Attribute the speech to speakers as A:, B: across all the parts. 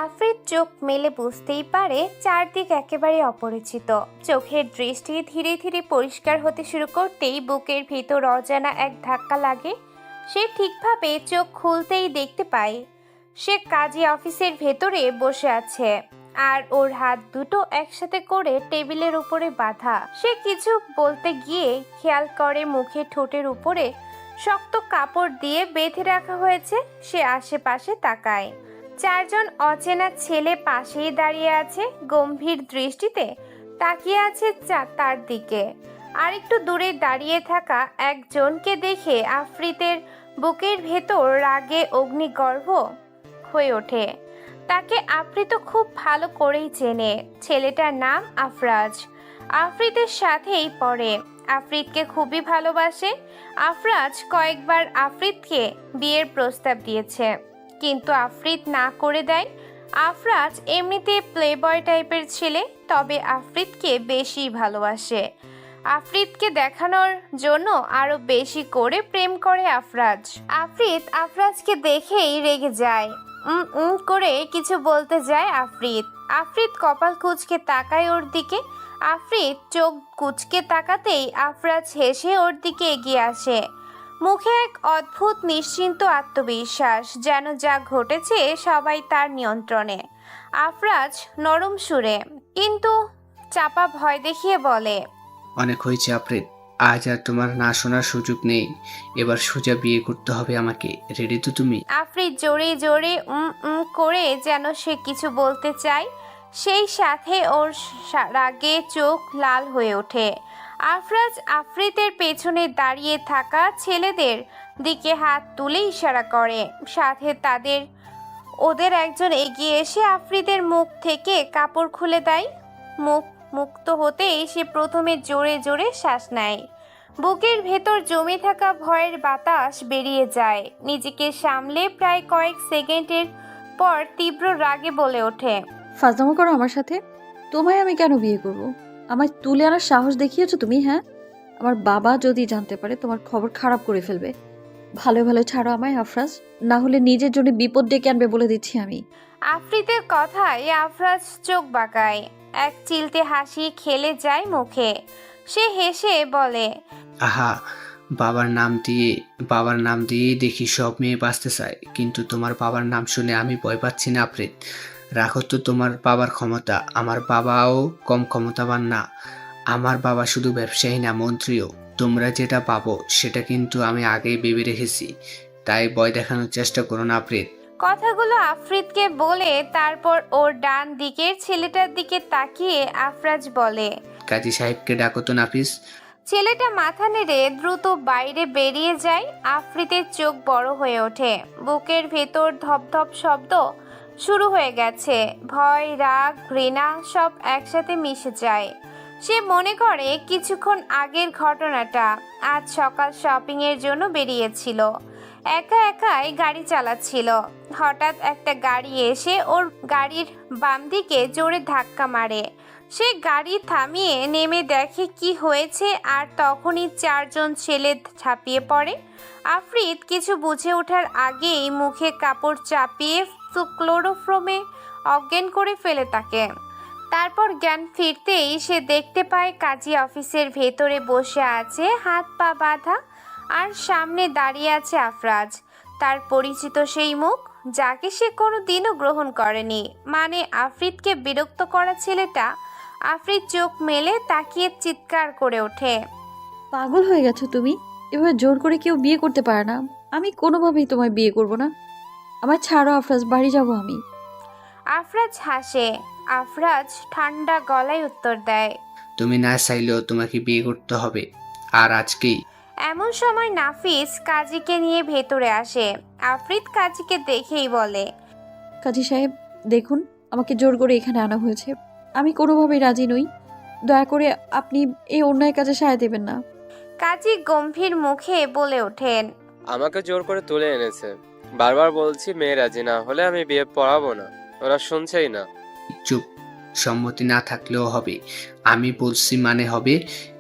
A: আফ্রিদ চোখ মেলে বুঝতেই পারে চারদিক একেবারে অপরিচিত। চোখের দৃষ্টি ধীরে ধীরে পরিষ্কার হতে শুরু করতেই বুকের ভিতর অজানা এক ধাক্কা লাগে। সে ঠিকভাবে চোখ খুলতেই দেখতে পায় সে কাজী অফিসের ভেতরে বসে আছে, আর ওর হাত দুটো একসাথে করে টেবিলের উপরে বাঁধা। সে কিছু বলতে গিয়ে খেয়াল করে মুখে ঠোঁটের উপরে শক্ত কাপড় দিয়ে বেঁধে রাখা হয়েছে। সে আশেপাশে তাকায়। চারজন অচেনা ছেলে পাশেই দাঁড়িয়ে আছে, গম্ভীর দৃষ্টিতে তাকিয়ে আছে তার দিকে। আর একটু দূরে দাঁড়িয়ে থাকা একজনকে দেখে আফ্রিদের বুকের ভেতর রাগে অগ্নিগর্ভ হয়ে ওঠে। তাকে আফ্রিদ খুব ভালো করেই চেনে। ছেলেটার নাম আফরাজ, আফ্রিদের সাথেই পড়ে, আফ্রিদকে খুবই ভালোবাসে। আফরাজ কয়েকবার আফ্রিদকে বিয়ের প্রস্তাব দিয়েছে, কিন্তু আফ্রিদ না করে দেয়। আফরাজ এমনিতে প্লেবয় টাইপের ছেলে, তবে আফ্রিদকে বেশি ভালোবাসে। আফ্রিদকে দেখানোর জন্য আরো বেশি করে প্রেম করে আফরাজ। আফ্রিদ আফরাজকে দেখেই রেগে যায়। করে কিছু বলতে যায় আফ্রিদ। আফ্রিদ কপাল কুঁচকে তাকায় ওর দিকে। আফ্রিদ চোখ কুঁচকে তাকাতেই আফরাজ হেসে ওর দিকে এগিয়ে আসে, মুখে এক অদ্ভুত নিশ্চিন্ত আত্মবিশ্বাস, যেন যা ঘটেছে সবাই তার নিয়ন্ত্রণে। আফরাজ নরম সুরে কিন্তু চাপা ভয় দেখিয়ে বলে,
B: অনেক হয়েছে আফ্রিদ, আজ আর তোমার না শোনার সুযোগ নেই। এবার সোজা বিয়ে করতে হবে আমাকে। রেডি তো তুমি?
A: আফ্রিদ জোরে জোরে করে যেন সে কিছু বলতে চায়, সেই সাথে ওর রাগে চোখ লাল হয়ে ওঠে। আফরাজ আফ্রিদের পেছনে দাঁড়িয়ে থাকা ছেলেদের দিকে হাত তুলে ইশারা করে, সাথে ওদের একজন এগিয়ে এসে আফ্রিদের মুখ থেকে কাপড় খুলে দেয়। মুখ মুক্ত হতেই সে প্রথমে জোরে জোরে শ্বাস নেয়। বুকের ভেতর জমে থাকা ভয়ের বাতাস বেরিয়ে যায়। নিজেকে সামলে প্রায় কয়েক সেকেন্ডের পর তীব্র রাগে বলে ওঠে,
C: ফাজলামো করো আমার সাথে? তোমায় আমি কেন বিয়ে করব? আমায় তুলে আনার সাহস দেখিয়েছো তুমি, হ্যাঁ? আমার বাবা যদি জানতে পারে তোমার খবর খারাপ করে ফেলবে। ভালো ভালো ছাড়ো আমায় আফরাজ, না হলে নিজের জন্য বিপদ ডেকে আনবে বলে দিচ্ছি আমি।
A: আফ্রিদের কথায় আফরাজ চোখ বাঁকায়, এক চিলতে হাসি খেলে যায় মুখে। সে হেসে বলে,
B: আহা, বাবার নাম দিয়েই দেখি সব মেয়ে বাঁচতে চায়, কিন্তু তোমার বাবার নাম শুনে আমি ভয় পাচ্ছি না আফ্রিদ। রাখো তো তোমার বাবার ক্ষমতা, আমার বাবাও কম ক্ষমতাবান না। আমার বাবা শুধু ব্যবসায়ী না, মন্ত্রীও। তোমরা যেটা পাবো সেটা কিন্তু আমি আগেই ভেবে রেখেছি, তাই ভয় দেখানোর চেষ্টা করো না আফ্রিদ।
A: কথাগুলো আফ্রিদকে বলে তারপর ওর ডান দিকের ছেলেটার দিকে তাকিয়ে আফরাজ বলে,
B: কাজী সাহেবকে ডাকো তো নাফিস।
A: ছেলেটা মাথা নেড়ে দ্রুত বাইরে বেরিয়ে যায়। আফ্রিদের চোখ বড় হয়ে ওঠে, বুকের ভেতর ধপধপ শব্দ শুরু হয়ে গেছে। ভয়, রাগ, ঘৃণা সব একসাথে মিশে যায়। সে মনে করে কিছুক্ষণ আগের ঘটনাটা। আজ সকাল শপিং এর জন্য বেরিয়েছিল, একা একাই গাড়ি চালাচ্ছিল। হঠাৎ একটা গাড়ি এসে ওর গাড়ির বাম দিকে জোরে ধাক্কা মারে। সে গাড়ি থামিয়ে নেমে দেখে কি হয়েছে, আর তখনই চারজন ছেলে ঝাঁপিয়ে পড়ে। আফ্রিদ কিছু বুঝে ওঠার আগেই মুখে কাপড় চাপিয়ে ক্লোরোফর্মে অজ্ঞান করে ফেলে তাকে। তারপর জ্ঞান ফিরতেই সে দেখতে পায় কাজী অফিসের ভেতরে বসে আছে, হাত পা বাঁধা, আর সামনে দাঁড়িয়ে আছে আফরাজ, তার পরিচিত সেই মুখ, যাকে সে কোনো দিনও গ্রহণ করেনি। মানে আফ্রিদকে বিরক্ত করা ছেলেটা। আফ্রিদ চোখ মেলে তাকিয়ে চিৎকার করে ওঠে,
C: পাগল হয়ে গেছো তুমি? এভাবে জোর করে কেউ বিয়ে করতে পারে না। আমি কোনোভাবেই তোমায় বিয়ে করব না। আমায় ছাড়ো আফরাজ, বাড়ি যাব আমি।
A: আফরাজ হাসে। আফরাজ ঠান্ডা গলায় উত্তর দেয়,
B: তুমি না চাইলেও তোমাকে বিয়ে করতে হবে, আর আজকেই।
A: এমন সময় নাফিস কাজীকে নিয়ে ভেতরে আসে। আফ্রিদ কাজীকে দেখেই বলে,
C: কাজী সাহেব দেখুন, আমাকে জোর করে এখানে আনা হয়েছে। আমি কোনোভাবেই রাজি নই। দয়া করে আপনি এই অন্যায় কাজে সায় দেবেন না।
A: কাজী গম্ভীর মুখে বলে ওঠেন,
D: আমাকে জোর করে তুলে এনেছে। বারবার বলছি মেয়ে রাজি না হলে আমি বিয়ে পড়াবো না, ওরা শুনছেই না।
B: চুপ, সম্মতি না থাকলেও হবে। আমি বলছি মানে হবে।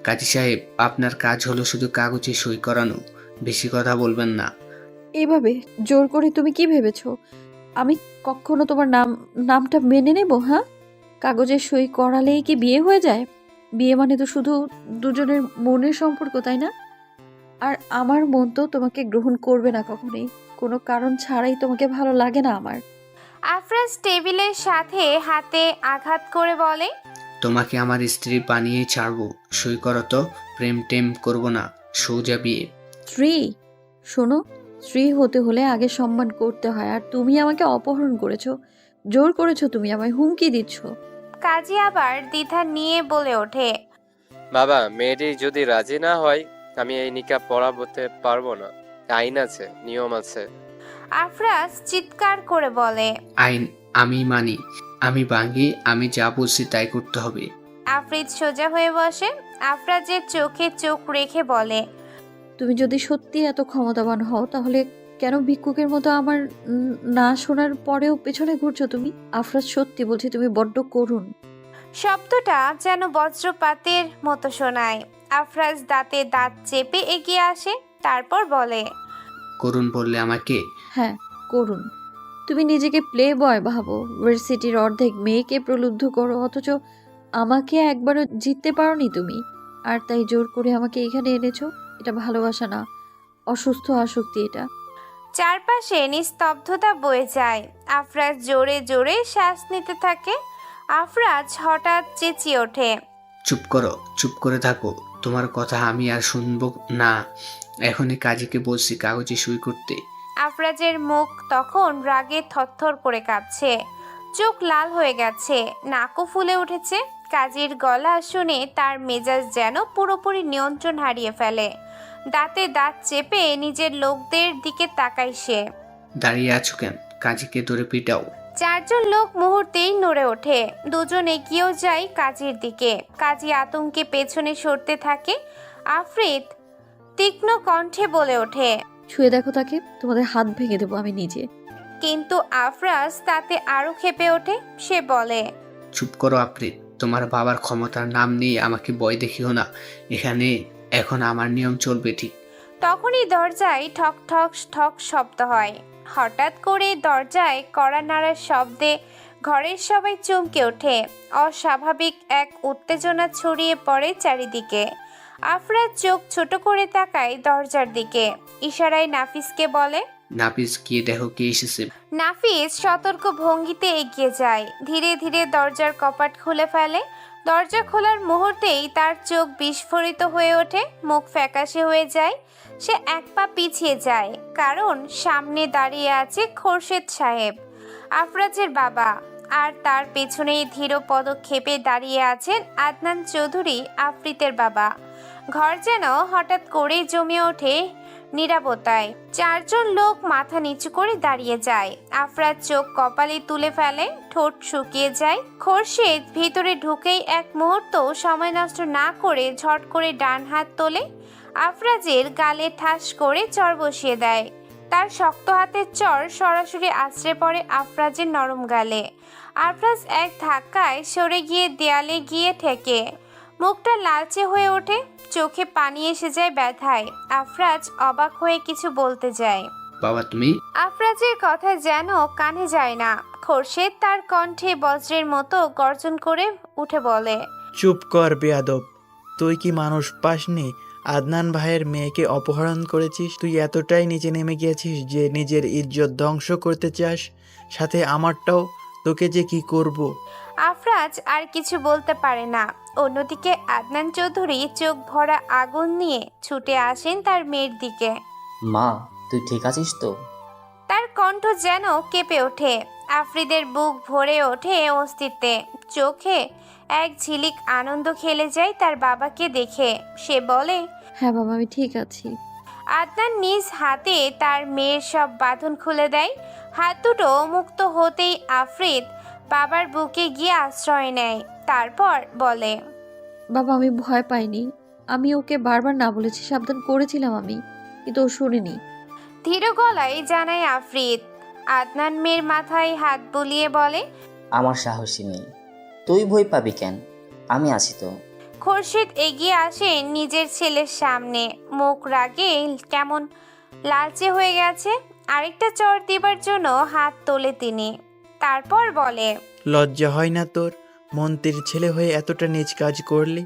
B: কাজী সাহেব, আপনার কাজ হলো শুধু কাগজে সই করানো, বেশি কথা বলবেন না।
C: এইভাবে জোর করে তুমি কি ভেবেছো আমি কখনো তোমার নামটা মেনে নেব? হ্যাঁ, কাগজে সই করালেই কি বিয়ে হয়ে যায়? বিয়ে মানে তো শুধু দুজনের মনের সম্পর্ক, তাই না? আর আমার মন তো তোমাকে গ্রহণ করবে না কখনোই। কোনো কারণ ছাড়াই তোমাকে ভালো লাগে না আমার।
A: আফরাজ টেবিলের সাথে হাতে আঘাত করে বলে,
B: তোমাকে আমার স্ত্রী বানিয়ে ছাড়বো। সই করো তো। প্রেম টেম করবো না, সোজা বিয়ে।
C: স্ত্রী? শোনো, স্ত্রী হতে হলে আগে সম্মান করতে হয়। আর তুমি আমাকে অপহরণ করেছো, জোর করেছো, তুমি আমায় হুমকি দিচ্ছ।
A: কাজী আবার দ্বিধা নিয়ে বলে ওঠে।
D: বাবা, মেয়েটি যদি রাজি না হয় আমি এই নিকাহ পড়াতে পারবো না। আইন আছে, নিয়ম আছে।
A: আফরাজ চিৎকার করে বলে।
B: আইন আমি মানি, আমি ভাঙি, আমি যা বলছি তাই করতে হবে।
A: আফরিদ সোজা হয়ে বসে, আফরাজের চোখে চোখ রেখে বলে,
C: তুমি যদি সত্যি এত ক্ষমতাবান হও তাহলে কেন ভিক্ষুকের মতো আমার না শোনার পরেও পেছনে ঘুরছো তুমি? আফরাজ, সত্যি বলছি তুমি বড্ড করুণ।
A: শব্দটা যেন বজ্রপাতের মতো শোনায়। আফরাজ দাঁতে দাঁত চেপে এগিয়ে আসে, তারপর বলে,
B: করুণ বললে আমাকে?
C: হ্যাঁ, করুণ। তুমি নিজেকে প্লে বয় ভাবো, ভার্সিটির অর্ধেক মেয়েকে প্রলুব্ধ করো, অথচ আমাকে একবারও জিততে পারোনি তুমি। আর তাই জোর করে আমাকে এখানে এনেছো। এটা ভালোবাসা না, অসুস্থ আসক্তি এটা।
A: চারপাশে নিস্তব্ধতা বয়ে যায়। আফরাজ জোরে জোরে শ্বাস নিতে থাকে। আফরাজ হঠাৎ চেঁচিয়ে ওঠে,
B: চুপ করো, চুপ করে থাকো। তোমার কথা আমি আর শুনবো না। এখনই কাজীকে বলছি কাগজে সই করতে।
A: আফরাজের মুখ তখন রাগে থরথর করে কাঁপছে, চোখ লাল হয়ে গেছে, নাকও ফুলে উঠেছে। কাজীর গলা শুনে তার মেজাজ যেন পুরোপুরি নিয়ন্ত্রণ হারিয়ে ফেলে। দাঁতে দাঁত চেপে নিজের লোকদের দিকে তাকায় সে।
B: দাঁড়িয়ে আছো কেন? কাজীকে ধরে পিটাও।
A: চারজন লোক মুহূর্তেই নড়ে ওঠে। দুজন এগিয়েও যায় কাজীর দিকে। কাজী আতঙ্কে পেছনে সরতে থাকে। আফরিদ তীক্ষ্ণ কণ্ঠে বলে ওঠে,
C: ছুঁয়ে দেখো তাকে, তোমাদের হাত ভেঙে দেবো আমি নিজে।
A: কিন্তু আফরাজ তাতে আরো ক্ষেপে ওঠে। সে বলে,
B: চুপ করো আফরিদ। তোমার বাবার ক্ষমতার নাম নিয়ে আমাকে ভয় দেখিও না। এখানে এখন আমার নিয়ম চলবে, ঠিক?
A: তখনই দরজায় ঠক ঠক ঠক শব্দ হয়। হঠাৎ করে দরজায় কড়া নাড়ার শব্দে ঘরের সবাই চমকে ওঠে। অস্বাভাবিক এক উত্তেজনা ছড়িয়ে পড়ে চারিদিকে। আফরাজ চোখ ছোট করে তাকায় দরজার দিকে। ইশারায় নাফিসকে বলে।
B: নাপিস, গিয়ে দেখো কে এসেছে।
A: নাফিস সতর্ক ভঙ্গিতে এগিয়ে যায়, ধীরে ধীরে দরজার কপাট খুলে ফেলে। দরজা খোলার মুহূর্তেই তার চোখ বিস্ফোরিত হয়ে ওঠে, মুখ ফ্যাকাশে হয়ে যায়। সে এক পা পিছিয়ে যায়, কারণ সামনে দাঁড়িয়ে আছে খোরশেদ সাহেব, আফরাজের বাবা। আর তার পেছনেই ধীর পদক্ষেপে দাঁড়িয়ে আছেন আদনান চৌধুরী, আফ্রিতের বাবা। ঘর যেন হঠাৎ করেই জমে ওঠে নীরবতায়। চারজন লোক মাথা নিচু করে দাঁড়িয়ে যায়। আফরাজ চোখ কপালে তুলে ফেলে, ঠোঁট শুকিয়ে যায়। খোরশেদ ভিতরে ঢুকেই এক মুহূর্ত সময় নষ্ট না করে ঝট করে ডান হাত তোলে, আফরাজের গালে ঠাস করে চর বসিয়ে দেয়। তার শক্ত হাতের চর সরাসরি আছড়ে পড়ে আফরাজের নরম গালে। আফরাজ এক ধাক্কায় সরে গিয়ে দেয়ালে গিয়ে ঠেকে। মুখটা লালচে হয়ে ওঠে, চোখে পানি এসে যায় ব্যথায়। আফরাজ অবাক হয়ে কিছু বলতে যায়।
B: বাবা তুমি?
A: আফরাজের কথা যেন কানে যায় না। খোরশেদ তার কণ্ঠে বজ্রের মতো গর্জন করে উঠে বলে,
E: চুপ কর বেয়াদব। তুই কি মানুষ পাসনি? আদনান ভাইয়ের মেয়েকে অপহরণ করেছিস। তুই এতটাই নিচে নেমে গিয়েছিস যে নিজের ইজ্জত ধ্বংস করতে চাস, সাথে আমারটাও। তোকে যে কি করব।
A: আফরাজ আর কিছু বলতে পারে না। অন্যদিকে আদনান চৌধুরী চোখ ভরা আগুন নিয়ে ছুটে আসেন তার মেয়ের দিকে।
F: মা, তুই ঠিক আছিস তো?
A: তার কণ্ঠ যেন কেঁপে ওঠে। আফ্রিদের বুক ভরে ওঠে অস্তিত্বে। চোখে এক ঝিলিক আনন্দ খেলে যায় তার বাবাকে দেখে। সে বলে,
C: হ্যাঁ বাবা, আমি ঠিক আছি।
A: আদনান নিজ হাতে তার মেয়ের সব বাঁধন খুলে দেয়। হাত দুটো মুক্ত হতেই আফ্রিদ বাবার বুকে গিয়ে আশ্রয় নেয়। তারপর বলে,
C: বাবা, আমি ভয় পাইনি। আমি ওকে বারবার না বলেছি, সাবধান করেছিলাম আমি, কিন্তু ও শুনিনি।
A: ধীর গলায় জানায় আফ্রিদ। আদনান মেয়ের মাথায় হাত বুলিয়ে বলে,
F: আমার সাহসী নেই। তুই ভয় পাবি কেন? আমি আছি তো।
A: খোরশেদ এগিয়ে আসে নিজের ছেলের সামনে। মুখ রাগে কেমন লালচে হয়ে গেছে। আরেকটা চর দিবার জন্য হাত তোলে তিনি, তারপর বলে,
E: লজ্জা হয় না তোর? মন্ত্রীর ছেলে হয়ে এতটা নিজ কাজ করলি।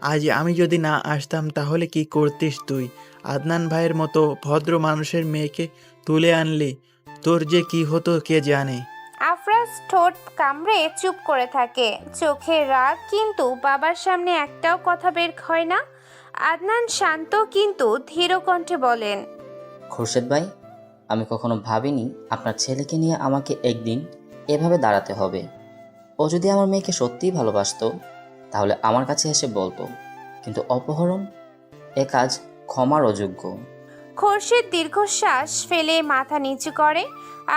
E: আজ আমি যদি না আসতাম তাহলে কি করতিস তুই? আদনান ভাইয়ের মতো ভদ্র মানুষের মেয়েকে তুলে আনলি, তোর যে কি হতো কে জানে।
A: আফরাজ ঠোঁট কামড়ে চুপ করে থাকে, চোখে রাগ, কিন্তু বাবার সামনে একটাও কথা বের হয় না। আদনান শান্ত কিন্তু ধীর কণ্ঠে বলেন,
F: খোরশেদ ভাই, আমি কখনো ভাবিনি আপনার ছেলেকে নিয়ে আমাকে একদিন এভাবে দাঁড়াতে হবে। ও যদি আমার মেয়েকে সত্যিই ভালোবাসতো তাহলে আমার কাছে এসে বলতো, কিন্তু অপহরণ, এ কাজ ক্ষমার অযোগ্য।
A: খোরশেদ দীর্ঘশ্বাস ফেলে মাথা নিচু করে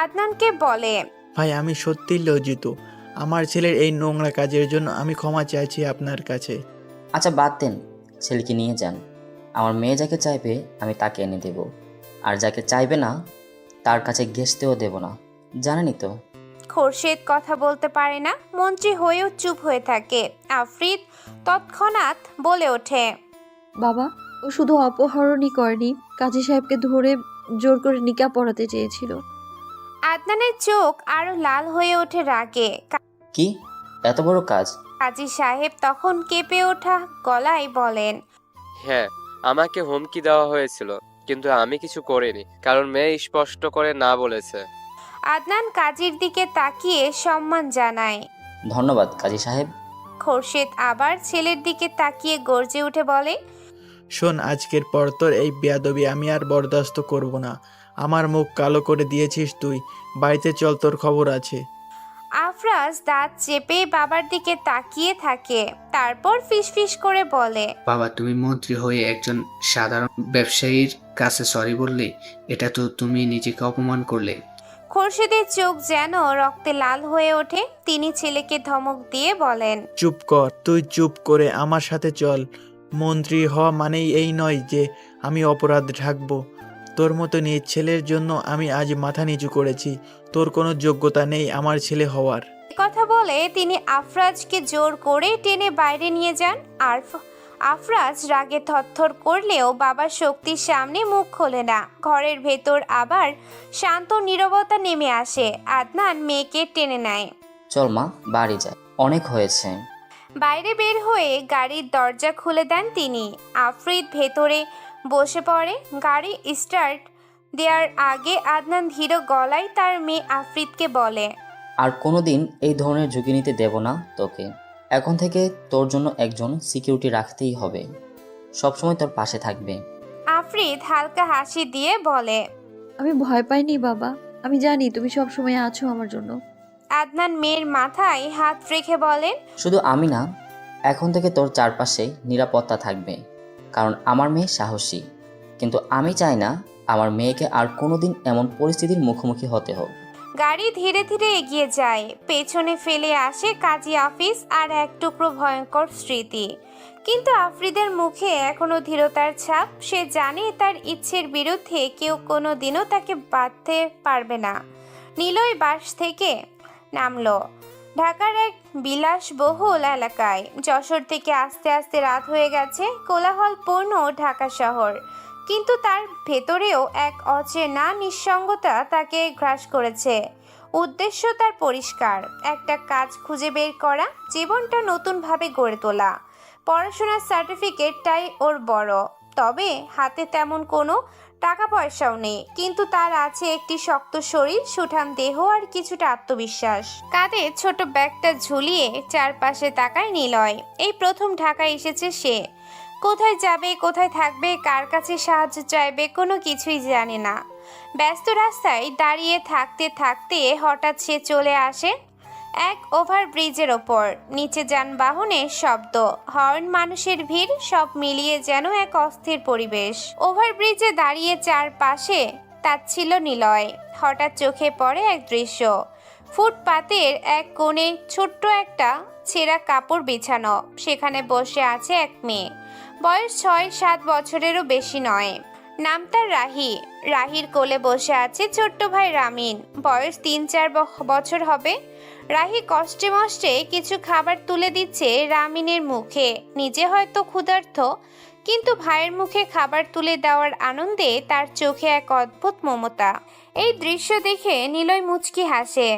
A: আদনানকে বলে,
E: ভাই আমি সত্যিই লজ্জিত। আমার ছেলের এই নোংরা কাজের জন্য আমি ক্ষমা চাইছি আপনার কাছে।
F: আচ্ছা বাদ দেন, ছেলেকে নিয়ে যান। আমার মেয়ে যাকে চাইবে আমি তাকে এনে দেব, আর যাকে চাইবে না তার কাছে ঘেঁষতেও দেব না, জানেনই তো।
A: খোরশেদ কথা বলতে পারে না, মন্ত্রী হয়েও চুপ হয়ে থাকে। আফরিদ তৎক্ষণাৎ বলে ওঠে,
C: বাবা, ও শুধু অপহরণই করেনি, কাজী সাহেবকে ধরে জোর করে নিকাহ পড়াতে চেয়েছিল।
A: আদনানের চোখ আরো লাল হয়ে ওঠে রাগে।
F: কি এত বড় কাজ?
A: কাজী সাহেব তখন কেঁপে ওঠা গলায় বলেন,
D: হ্যাঁ, আমাকে হুমকি দেওয়া হয়েছিল, কিন্তু আমি কিছু করিনি, কারণ মেয়ে স্পষ্ট করে না বলেছে।
A: আদনান কাজীর দিকে তাকিয়ে সম্মান জানায়।
F: ধন্যবাদ কাজী সাহেব।
A: খোরশেদ আবার ছেলের দিকে তাকিয়ে গর্জে উঠে বলে,
E: শোন, আজকের পর তোর এই বেয়াদবি আমি আর বরদাস্ত করব না। আমার মুখ কালো করে দিয়েছিস তুই। বাড়িতে চল, তোর খবর আছে।
A: আফরাজ দাঁত চেপে বাবার দিকে তাকিয়ে থাকে, তারপর ফিসফিস করে বলে,
B: বাবা, তুমি মন্ত্রী হয়ে একজন সাধারণ ব্যবসায়ীর কাছে সরি বললে? এটা তো তুমি নিজেকে অপমান করলে।
A: খোরশেদের চোখ যেন রক্তে লাল হয়ে ওঠে। তিনি ছেলেকে ধমক দিয়ে বলেন,
E: চুপ কর, তুই চুপ করে আমার সাথে চল। মন্ত্রী হওয়া মানেই এই নয় যে আমি অপরাধ ঢাকবো। তোর মতো নিজ ছেলের জন্য আমি আজ মাথা নিচু করেছি। তোর কোনো যোগ্যতা নেই আমার ছেলে হওয়ার।
A: কথা বলে তিনি আফরাজকে জোর করে টেনে বাইরে নিয়ে যান। আর আফরাজ রাগে থরথর করলেও বাবার শক্তির সামনে মুখ খোলে না। ঘরের ভেতর আবার শান্ত নীরবতা নেমে আসে। আদনান মেয়েকে টেনে নেয়।
F: চল মা, বাড়ি যাই, অনেক হয়েছে।
A: বাইরে বের হয়ে গাড়ির দরজা খুলে দেন তিনি। আফরিদ ভেতরে বসে পড়ে। গাড়ি স্টার্ট দেওয়ার আগে আদনান ধীর গলায় তার মেয়ে আফরিদকে বলে,
F: আর কোনোদিন এই ধরনের ঝুঁকি নিতে দেব না তোকে। এখন থেকে তোর জন্য একজন সিকিউরিটি রাখতেই হবে, সবসময় তোর পাশে থাকবে।
A: আফরিদ হালকা হাসি দিয়ে বলে,
C: আমি ভয় পাইনি বাবা, আমি জানি তুমি সব সময় আছো আমার জন্য।
A: আদনান মেয়ের মাথায় হাত রেখে বলেন,
F: শুধু আমি না, এখন থেকে তোর চারপাশে নিরাপত্তা থাকবে, কারণ আমার মেয়ে সাহসী। কিন্তু আমি চাই না আমার মেয়েকে আর কোনোদিন এমন পরিস্থিতির মুখোমুখি হতে হোক।
A: গাড়ি ধীরে ধীরে এগিয়ে যায়। পেছনে ফেলে আসে কাজী আফিস আর এক টুকরো ভয়ঙ্কর স্মৃতি। কিন্তু আফ্রিদের মুখে এখনো ধীরতার ছাপ। সে জানে তার ইচ্ছের বিরুদ্ধে কেউ কোনো দিনও তাকে বাঁধতে পারবে না। নিলয় বাস থেকে নামলো ঢাকার এক বিলাসবহুল এলাকায়। যশোর থেকে আস্তে আস্তে রাত হয়ে গেছে। কোলাহলপূর্ণ ঢাকা শহর, কিন্তু তার ভেতরেও এক অচেনা নিঃসঙ্গতা তাকে গ্রাস করেছে। উদ্দেশ্য তার পরিষ্কার, একটা কাজ খুঁজে বের করা, জীবনটা নতুনভাবে গড়ে তোলা। পড়াশোনার সার্টিফিকেটটাই ওর বড়, তবে হাতে তেমন কোনো টাকা পয়সাও নেই। কিন্তু তার আছে একটি শক্ত শরীর, সুঠাম দেহ আর কিছুটা আত্মবিশ্বাস। কাঁধে ছোট ব্যাগটা ঝুলিয়ে চারপাশে তাকায় নিলয়। এই প্রথম ঢাকায় এসেছে সে। কোথায় যাবে, কোথায় থাকবে, কার কাছে সাহায্য চাইবে, কোনো কিছুই জানে না। ব্যস্ত রাস্তায় দাঁড়িয়ে থাকতে থাকতে হঠাৎ সে চলে আসে এক ওভারব্রিজের ওপর। নিচে যানবাহনের শব্দ, হর্ন, মানুষের ভিড়, সব মিলিয়ে যেন এক অস্থির পরিবেশ। ওভারব্রিজে দাঁড়িয়ে চারপাশে তাচ্ছিল নিলয়। হঠাৎ চোখে পড়ে এক দৃশ্য। ফুটপাতের এক কোণে ছোট্ট একটা ছেঁড়া কাপড় বিছানো। সেখানে বসে আছে এক মেয়ে, বয়স 6-7 বছরেরও বেশি নয়। নাম তার রাহি। রাহির কোলে বসে আছে ছোট্ট ভাই রামিন, বয়স 3-4 বছর হবে। রাহি কষ্টে মষ্টে কিছু খাবার তুলে দিচ্ছে রামিনের মুখে। নিজে হয়তো ক্ষুধার্ত, কিন্তু ভাইয়ের মুখে খাবার তুলে দেওয়ার আনন্দে তার চোখে এক অদ্ভুত মমতা। এই দৃশ্য দেখে নিলয় মুচকি হাসে,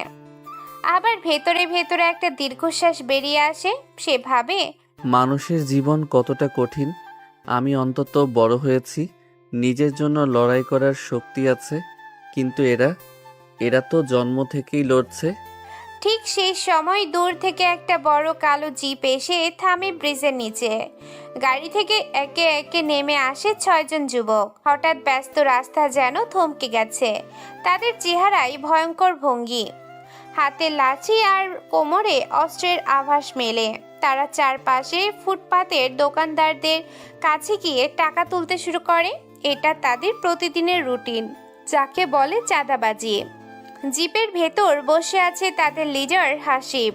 A: আবার ভেতরে ভেতরে একটা দীর্ঘশ্বাস বেরিয়ে আসে। সে ভাবে,
G: মানুষের জীবন কতটা কঠিন। আমি অন্তত বড় হয়েছি, নিজের জন্য লড়াই করার শক্তি আছে, কিন্তু এরা তো জন্ম থেকেই লড়ছে।
A: ঠিক সেই সময় দূর থেকে একটা বড় কালো জিপ এসে থামে ব্রিজের নিচে। গাড়ি থেকে একে একে নেমে আসে 6 জন যুবক। হঠাৎ ব্যস্ত রাস্তা যেন থমকে গেছে। তাদের চেহারায় ভয়ঙ্কর ভঙ্গি, হাতে লাঠি আর কোমরে অস্ত্রের আভাস মেলে। তারা চারপাশে ফুটপাতের দোকানদারদের কাছে গিয়ে টাকা তুলতে শুরু করে। এটা তাদের প্রতিদিনের রুটিন, যাকে বলে চাঁদাবাজি। জিপের ভেতর বসে আছে তাদের লিডার হাসিব,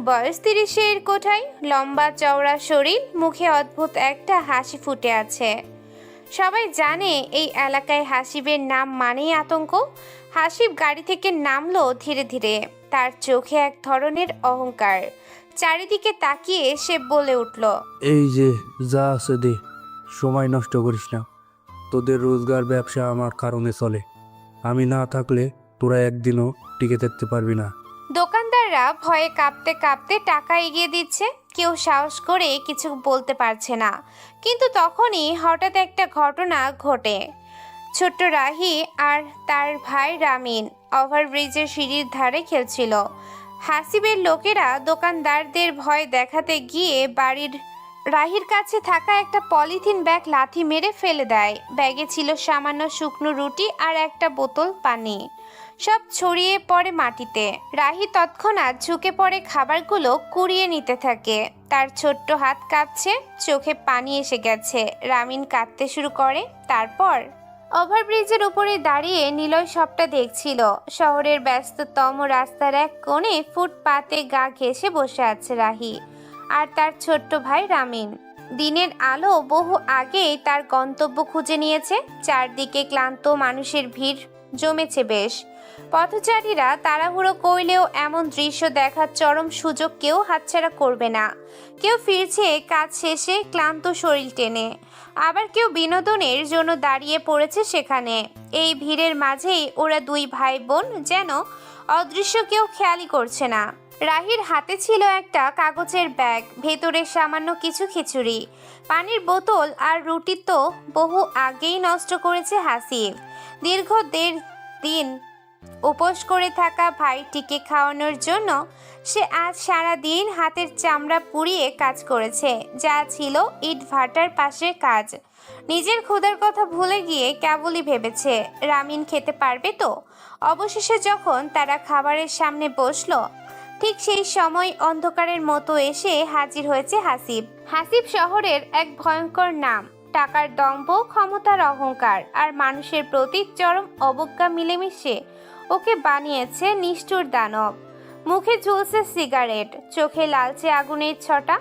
A: বয়স 30-এর কোঠায়, লম্বা চওড়া শরীর, মুখে অদ্ভুত একটা হাসি ফুটে আছে। সবাই জানে এই এলাকায় হাসিবের নাম মানেই আতঙ্ক। হাসিব গাড়ি থেকে নামলো ধীরে ধীরে, তার চোখে এক ধরনের অহংকার। চারিদিকে তাকিয়ে সে বলে উঠল,
H: এই যে যা আছে দে, সময় নষ্ট করিস না। তোদের রোজগার ব্যবসা আমার কারণে চলে, আমি না থাকলে তোরা একদিনও টিকে থাকতে পারবি না।
A: দোকানদাররা ভয়ে কাঁপতে কাঁপতে টাকা এগিয়ে দিচ্ছে, কেউ সাহস করে কিছু বলতে পারছে না। কিন্তু তখনই হঠাৎ একটা ঘটনা ঘটে। ছোট্ট রাহি আর তার ভাই রামিন ওভারব্রিজের সিঁড়ির ধারে খেলছিল। হাসিবের লোকেরা দোকানদারদের ভয় দেখাতে গিয়ে রাহির কাছে থাকা একটা পলিথিন ব্যাগ লাথি মেরে ফেলে দেয়। ব্যাগে ছিল সামান্য শুকনো রুটি আর একটা বোতল পানি। সব ছড়িয়ে পড়ে মাটিতে। রাহি তৎক্ষণাৎ ঝুঁকে পড়ে খাবারগুলো কুড়িয়ে নিতে থাকে। তার ছোট্ট হাত কাঁপছে, চোখে পানি এসে গেছে। রামিন কাঁদতে শুরু করে। তারপর ওভারব্রিজের উপরে দাঁড়িয়ে নিলয় সবটা দেখছিল। শহরের ব্যস্ততম রাস্তার এক কোণে ফুটপাতে গা ঘেঁষে বসে আছে রাহি আর তার ছোট্ট ভাই রামিন। দিনের আলো বহু আগেই তার গন্তব্য খুঁজে নিয়েছে। চারদিকে ক্লান্ত মানুষের ভিড় জমেছে বেশ। পথচারীরা তাড়াহুড়ো করলেও এমন দৃশ্য দেখার চরম সুযোগ কেউ হাতছাড়া করবে না। কেউ ফিরছে কাজ শেষে ক্লান্ত শরীর টেনে, আবার কেউ বিনোদনের জন্য দাঁড়িয়ে পড়েছে সেখানে। এই ভিড়ের মাঝেই ওরা দুই ভাই বোন যেন অদৃশ্য, কেউ খেয়ালই করছে না। রাহির হাতে ছিল একটা কাগজের ব্যাগ, ভেতরে সামান্য কিছু খিচুড়ি, পানির বোতল আর রুটি তো বহু আগেই নষ্ট করেছে হাসিব। দীর্ঘ 1.5 দিন উপোস করে থাকা ভাইটিকে খাওয়ানোর জন্য সে আজ সারা দিন হাতের চামড়া পুড়িয়ে কাজ করেছে, যা ছিল ইট ভাটার পাশের কাজ। নিজের ক্ষুধার কথা ভুলে গিয়ে কেবলই ভেবেছে রামিন খেতে পারবে তো। অবশেষে যখন তারা খাবারের সামনে বসলো, ঠিক সেই সময় অন্ধকারের মতো এসে হাজির হয়েছে হাসিব। হাসিব শহরের এক ভয়ঙ্কর নাম। টাকার দম্ভ, ক্ষমতার অহংকার আর মানুষের প্রতি চরম অবজ্ঞা মিলেমিশে ওকে বানিয়েছে নিষ্ঠুর দানব। মুখে ঝুলছে সিগারেট, চোখে লালচে আগুনের ছটা।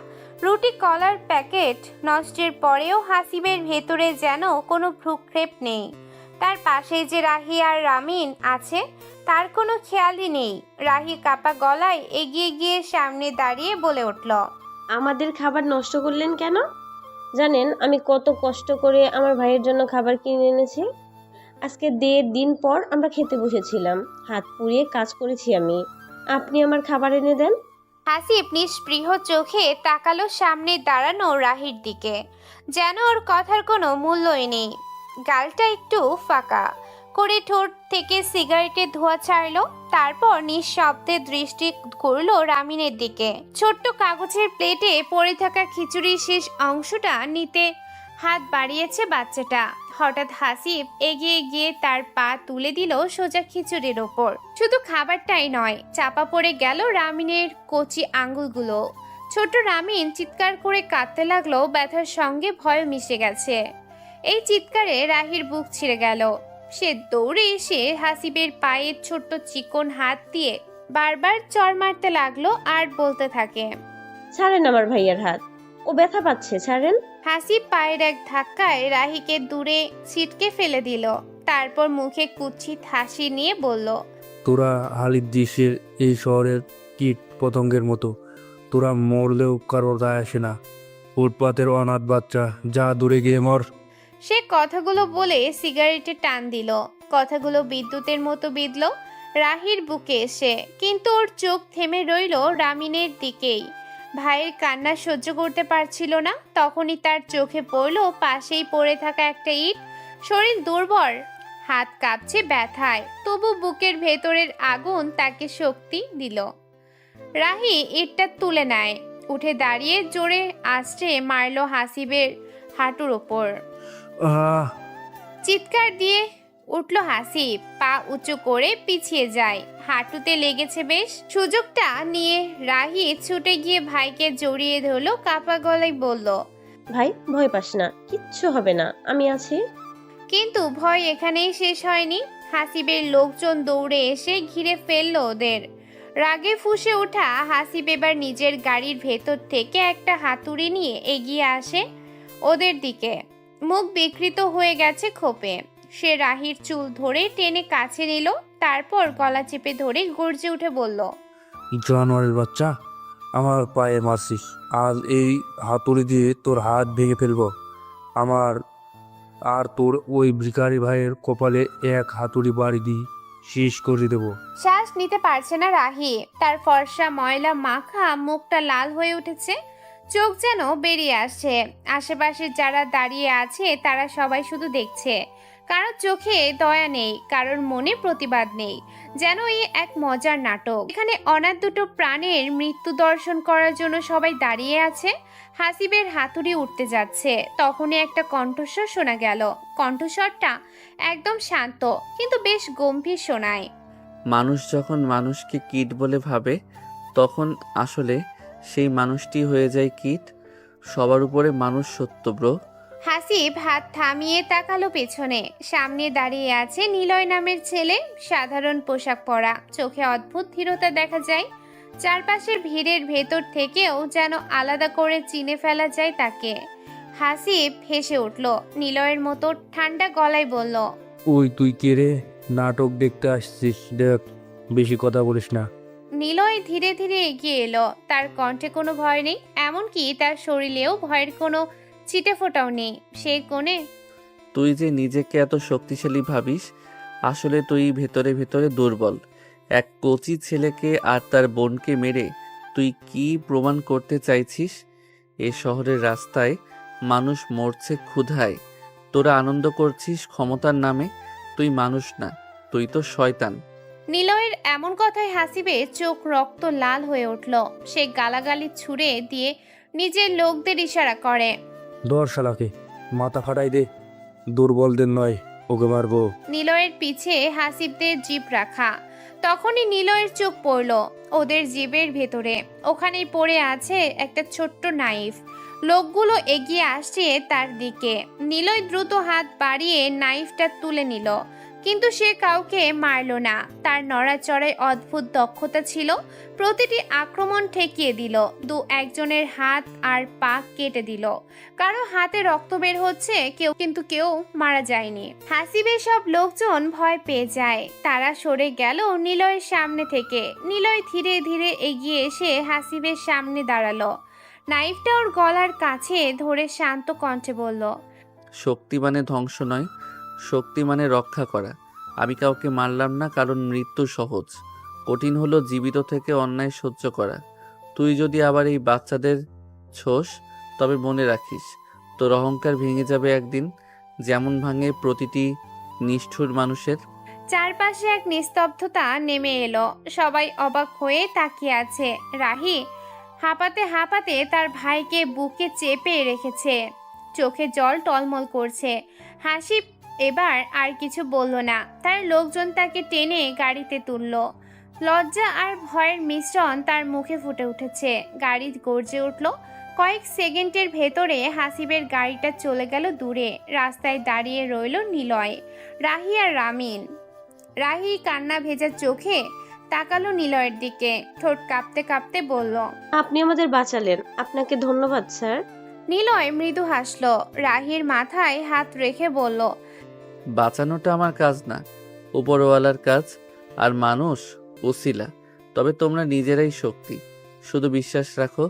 A: রুটি কলার প্যাকেট নষ্টের পরেও হাসিবের ভেতরে যেন কোনো ভ্রুক্ষেপ নেই। তার পাশেই যে রাহি আর রামিন আছে তার কোনো খেয়ালই নেই। রাহি কাপা গলায় এগিয়ে গিয়ে সামনে দাঁড়িয়ে বলে উঠল,
I: আমাদের খাবার নষ্ট করলেন কেন? জানেন আমি কত কষ্ট করে আমার ভাইয়ের জন্য খাবার কিনে এনেছি। আজকে 1.5 দিন পর আমরা খেতে বসেছিলাম, হাত পুড়িয়ে কাজ করেছি আমি। আপনি আমার খাবার এনে দেন।
A: হাসিব নিস্পৃহ চোখে তাকালো সামনে দাঁড়ানো রাহির দিকে, যেন ওর কথার কোনো মূল্যই নেই। গালটা একটু ফাঁকা করে ঠোঁট থেকে সিগারেটের ধোঁয়া ছাড়লো। তারপর নিঃশব্দে দৃষ্টি করলো রামিনের দিকে। ছোট্ট কাগজের প্লেটে পড়ে থাকা খিচুড়ির শেষ অংশটা নিতে হাত বাড়িয়েছে বাচ্চাটা। হঠাৎ হাসিব এগিয়ে গিয়ে তার পা তুলে দিল সোজা খিচুড়ির ওপর। শুধু খাবারটাই নয়, চাপা পড়ে গেল রামিনের কচি আঙ্গুলগুলো। ছোট রামিন চিৎকার করে কাঁদতে লাগলো, ব্যথার সঙ্গে ভয় মিশে গেছে। এই চিৎকারে রাহির বুক ছিঁড়ে গেল। সে দৌড়ে এসে হাসিবের পায়ের ছোট্ট চিকন হাত দিয়ে বারবার চড় মারতে লাগলো আর বলতে থাকে,
I: ছাড়েন আমার ভাইয়ের হাত, ও ব্যথা পাচ্ছে, ছাড়েন।
A: হাসিব পায়ের এক ধাক্কায় রাহিকে দূরে ছিটকে ফেলে দিল। তারপর মুখে কুৎসিত হাসি নিয়ে বলল,
H: তোরা হালিদ দেশের এই শহরের কীট পতঙ্গের মতো, তোরা মরলেও কারোর দায় আসে না। ফুটপাতের অনাথ বাচ্চা, যা দূরে গিয়ে মর।
A: সে কথাগুলো বলে সিগারেটে টান দিল। কথাগুলো বিদ্যুতের মতো বিঁধল রাহির বুকে এসে, কিন্তু ওর চোখ থেমে রইল রামিনের দিকেই। ভাইয়ের কান্না সহ্য করতে পারছিল না। তখনই তার চোখে পড়ল পাশেই পড়ে থাকা একটা ইট। শরীর দুর্বল, হাত কাঁপছে ব্যথায়, তবু বুকের ভেতরের আগুন তাকে শক্তি দিল। রাহি ইটটা তুলে নেয়, উঠে দাঁড়িয়ে জোরে আছড়ে মারল হাসিবের হাঁটুর ওপর।
H: আহ
A: চিৎকার দিয়ে উঠল হাসিব, পা উঁচু করে পিছিয়ে যায়, হাঁটুতে লেগেছে বেশ। সুযোগটা নিয়ে রাহি ছুটে গিয়ে ভাইকে জড়িয়ে ধরলো, কাপা গলায় বলল।
I: ভাই ভয় পাস না, কিচ্ছু হবে না, আমি আছি।
A: কিন্তু ভয় এখানেই শেষ হয়নি। হাসিবের লোকজন দৌড়ে এসে ঘিরে ফেলল ওদের। রাগে ফুঁসে ওঠা হাসিব এবার নিজের গাড়ির ভেতর থেকে একটা হাতুড়ি নিয়ে এগিয়ে আসে ওদের দিকে। মুখ বিকৃত হয়ে গেছে ক্ষোভে। সে রাহির চুল ধরে টেনে কাছে নিল, তারপর গলা চেপে ধরে গর্জে উঠে বলল।
H: জানোয়ারের বাচ্চা, আমার পায়ে মারছিস, আজ এই হাতুড়ি দিয়ে তোর হাত ভেঙে ফেলবো। আমার আর তোর ওই ভিখারি ভাইয়ের কপালে এক হাতুড়ি বাড়ি দিয়ে শেষ করে দেবো।
A: শ্বাস নিতে পারছে না রাহি। তার ফর্সা ময়লা মাখা মুখটা লাল হয়ে উঠেছে, চোখ যেন বেরিয়ে আসছে। আশেপাশে যারা দাঁড়িয়ে আছে তারা সবাই শুধু দেখছে। কারোর চোখে দয়া নেই, কারোর মনে প্রতিবাদ নেই। যেন এই এক মজার নাটক। এখানে অনাথ দুটো প্রাণের মৃত্যু দর্শন করার জন্য সবাই দাঁড়িয়ে আছে। হাসিবের হাতুড়ি উঠতে যাচ্ছে, তখনই একটা কণ্ঠস্বর শোনা গেল। কণ্ঠস্বরটা একদম শান্ত, কিন্তু বেশ গম্ভীর শোনায়।
G: মানুষ যখন মানুষকে কীট বলে ভাবে, তখন আসলে সেই মানুষটি হয়ে যায় কীট। সবার উপরে মানুষ সত্য ব্রো।
A: হাসিব হাত থামিয়ে তাকালো পেছনে। সামনে দাঁড়িয়ে আছে নিলয় নামের ছেলে, সাধারণ পোশাক পরা, চোখে অদ্ভুত ধীরতা দেখা যায়। চারপাশের ভিড়ের ভেতর থেকেও যেন আলাদা করে চিনে ফেলা যায় তাকে। হাসিব হেসে উঠল, নিলয়ের মতো ঠান্ডা গলায় বলল।
H: ওই তুই কে রে? নাটক দেখতে আসছিস? দেখ, বেশি কথা বলিস না।
A: নিলয় ধীরে ধীরে এগিয়ে এলো। তার কণ্ঠে কোনো ভয় নেই, এমনকি তার শরীরেও ভয়ের কোনো ছিটে ফোটাও নেই। সে কোণে।
G: তুই যে নিজেকে এত শক্তিশালী ভাবিস, আসলে তুই ভেতরে ভেতরে দুর্বল। এক কচি ছেলেকে আর তার বোনকে মেরে তুই কি প্রমাণ করতে চাইছিস? এ শহরের রাস্তায় মানুষ মরছে ক্ষুধায়, তোরা আনন্দ করছিস ক্ষমতার নামে। তুই মানুষ না, তুই তো শয়তান।
A: নিলয়ের এমন কথায় হাসিবে চোখ রক্ত লাল হয়ে উঠল। সে গালাগালি ছুড়ে দিয়ে নিজের লোকদের ইশারা করে।
H: ধর শালাকে, মাথা ফাটাই দে। দুর্বলদের নয়, ওকে মারবো।
A: নিলয়ের পিছে হাসিবদের জিপ রাখা। তখনই নিলয়ের চোখ পড়ল ওদের জিপের ভেতরে। ওখানেই পড়ে আছে একটা ছোট্ট নাইফ। লোকগুলো এগিয়ে আসছে তার দিকে। নিলয় দ্রুত হাত বাড়িয়ে নাইফটা তুলে নিল, কিন্তু সে কাউকে মারল না। তার নড়াচড়ায় অদ্ভুত দক্ষতা ছিল। প্রতিটি আক্রমণ ঠেকিয়ে দিল। একজনের হাত আর পা কেটে দিল। কারো হাতে রক্ত বের হচ্ছে, কেউ মারা যায়নি। হাসিবের সব লোকজন ভয় পেয়ে যায়। তারা সরে গেল নিলয়ের সামনে থেকে। নিলয় ধীরে ধীরে এগিয়ে এসে হাসিবের সামনে দাঁড়ালো। নাইফটা ওর গলার কাছে ধরে শান্ত কণ্ঠে বলল।
G: শক্তি মানে ধ্বংস নয়, শক্তি মানে রক্ষা করা। আমি কাউকে মারলাম না, কারণ মৃত্যু সহজ, কঠিন হলো জীবিত থেকে অন্যায় সহ্য করা। তুই যদি আবার এই বাচ্চাদের ছোস, তবে মনে রাখিস তোর অহংকার ভেঙে যাবে একদিন, যেমন ভাঙে প্রতিটি নিষ্ঠুর মানুষের।
A: চারপাশে এক নিস্তব্ধতা নেমে এলো। সবাই অবাক হয়ে তাকিয়ে আছে। রাহি হাঁপাতে হাঁপাতে তার ভাইকে বুকে চেপে রেখেছে, চোখে জল টলমল করছে। হাসিব এবার আর কিছু বলল না। তার লোকজন তাকে টেনে গাড়িতে তুলল। লজ্জা আর ভয়ের মিশ্রণ তার মুখে ফুটে উঠেছে। গাড়ি গর্জে উঠল। কয়েক সেকেন্ডের ভেতরে হাসিবের গাড়িটা চলে গেল দূরে। রাস্তায় দাঁড়িয়ে রইল নিলয়, রাহি আর রামিন। রাহি কান্না ভেজা চোখে তাকালো নিলয়ের দিকে, ঠোঁট কাঁপতে কাঁপতে বলল।
I: আপনি আমাদের বাঁচালেন, আপনাকে ধন্যবাদ স্যার।
A: নিলয় মৃদু হাসলো, রাহির মাথায় হাত রেখে বলল।
G: বাঁচানোটা আমার কাজ না, উপরওয়ালার কাজ, আর মানুষ উসিলা। তবে তোমরা নিজেরাই শক্তি। শুধু বিশ্বাস রাখো,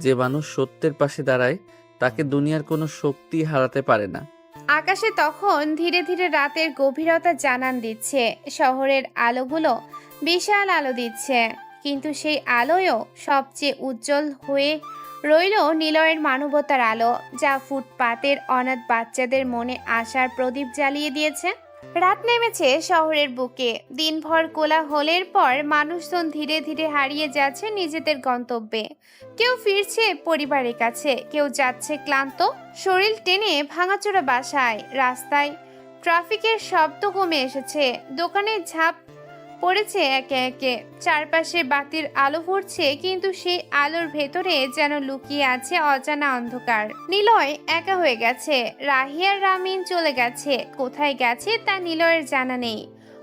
G: যে মানুষ সত্যের পাশে দাঁড়ায় তাকে দুনিয়ার কোনো শক্তি হারাতে পারে না।
A: আকাশে তখন ধীরে ধীরে রাতের গভীরতা জানান দিচ্ছে। শহরের আলোগুলো বিশাল আলো দিচ্ছে, কিন্তু সেই আলোয়ও সবচেয়ে উজ্জ্বল হয়ে রইল নিলয়ের মানবতার আলো, যা ফুটপাতের অনাথ বাচ্চাদের মনে আশার প্রদীপ জ্বালিয়ে দিয়েছে। রাত নেমেছে শহরের বুকে। দিনভর কোলাহলের পর মানুষজন ধীরে ধীরে হারিয়ে যাচ্ছে নিজেদের গন্তব্যে। কেউ ফিরছে পরিবারের কাছে, কেউ যাচ্ছে ক্লান্ত শরীর টেনে ভাঙাচোরা বাসায়। রাস্তায় ট্রাফিকের শব্দ কমে এসেছে, দোকানে ঝাঁপ পড়েছে একে একে। চারপাশে বাতির আলো ফুটছে, কিন্তু সেই আলোর ভেতরে যেন লুকিয়ে আছে অজানা অন্ধকার। নিলয় একা হয়ে গেছে। রাহিয়ার রামিন চলে গেছে, কোথায় গেছে তা নিলয়ের জানা নেই।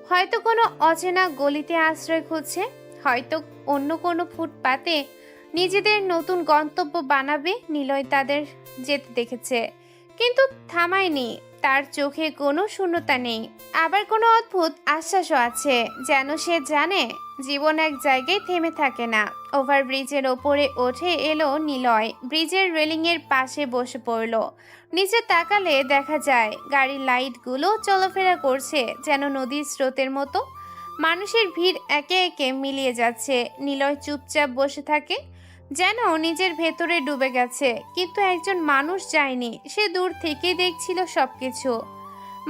A: হয়তো কোনো অচেনা গলিতে আশ্রয় খুঁজছে, হয়তো অন্য কোনো ফুটপাতে নিজেদের নতুন গন্তব্য বানাবে। নিলয় তাদের যেতে দেখেছে, কিন্তু থামায়নি। তার চোখে কোনো শূন্যতা নেই, আবার কোনো অদ্ভুত আশ্বাসও আছে, যেন সে জানে জীবন এক জায়গায় থেমে থাকে না। ওভারব্রিজের ওপরে উঠে এলো নিলয়, ব্রিজের রেলিংয়ের পাশে বসে পড়ল। নিচে তাকালে দেখা যায় গাড়ির লাইটগুলো চলাফেরা করছে যেন নদীর স্রোতের মতো। মানুষের ভিড় একে একে মিলিয়ে যাচ্ছে। নিলয় চুপচাপ বসে থাকে, যেন নিজের ভেতরে ডুবে গেছে। কিন্তু একজন মানুষ যায়নি, সে দূর থেকেই দেখছিল সবকিছু।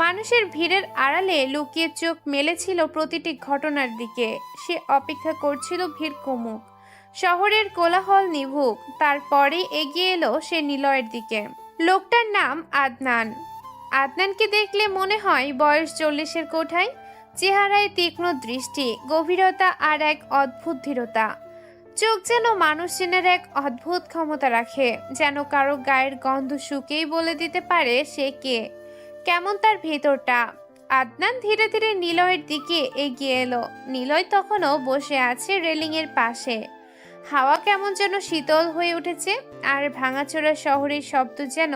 A: মানুষের ভিড়ের আড়ালে লুকিয়ে চোখ মেলেছিল প্রতিটি ঘটনার দিকে। সে অপেক্ষা করছিল ভিড় কমুক, শহরের কোলাহল নিভুক, তারপরে এগিয়ে এলো সে নিলয়ের দিকে। লোকটার নাম আদনান। আদনানকে দেখলে মনে হয় বয়স 40-এর কোঠায়। চেহারায় তীক্ষ্ণ দৃষ্টি, গভীরতা আর এক অদ্ভুত দৃঢ়তা। চোখ যেন মানুষ চেনার এক অদ্ভুত ক্ষমতা রাখে, যেন কারো গায়ের গন্ধ শুকেই বলে দিতে পারে সে কে, কেমন তার ভেতরটা। আদনান ধীরে ধীরে নিলয়ের দিকে এগিয়ে এলো। নিলয় তখনও বসে আছে রেলিংয়ের পাশে। হাওয়া কেমন যেন শীতল হয়ে উঠেছে, আর ভাঙাচোরা শহরের শব্দ যেন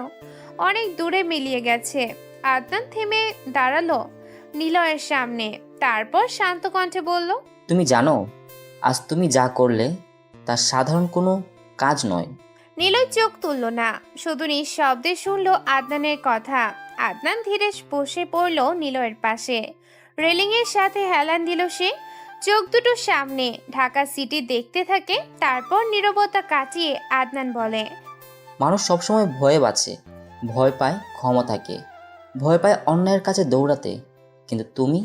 A: অনেক দূরে মিলিয়ে গেছে। আদনান থেমে দাঁড়ালো নিলয়ের সামনে, তারপর শান্ত কণ্ঠে বলল,
F: তুমি জানো আজ তুমি যা করলে তা সাধারণ কোনো কাজ নয়।
A: নিলয় চোখ তুলল না, শুধু নিঃশব্দে শুনল আদনানের কথা। আদনান ধীরে বসে পড়ল নিলয়ের পাশে। রেলিংয়ের সাথে হেলান দিল সে। চোখ দুটো সামনে ঢাকা সিটি দেখতে থাকে। তারপর নীরবতা কাটিয়ে আদনান বলে,
F: মানুষ সবসময় ভয়ে বাঁচে, ভয় পায় ক্ষমতাকে, ভয় পায় অন্যায়ের কাছে দৌড়াতে, কিন্তু তুমি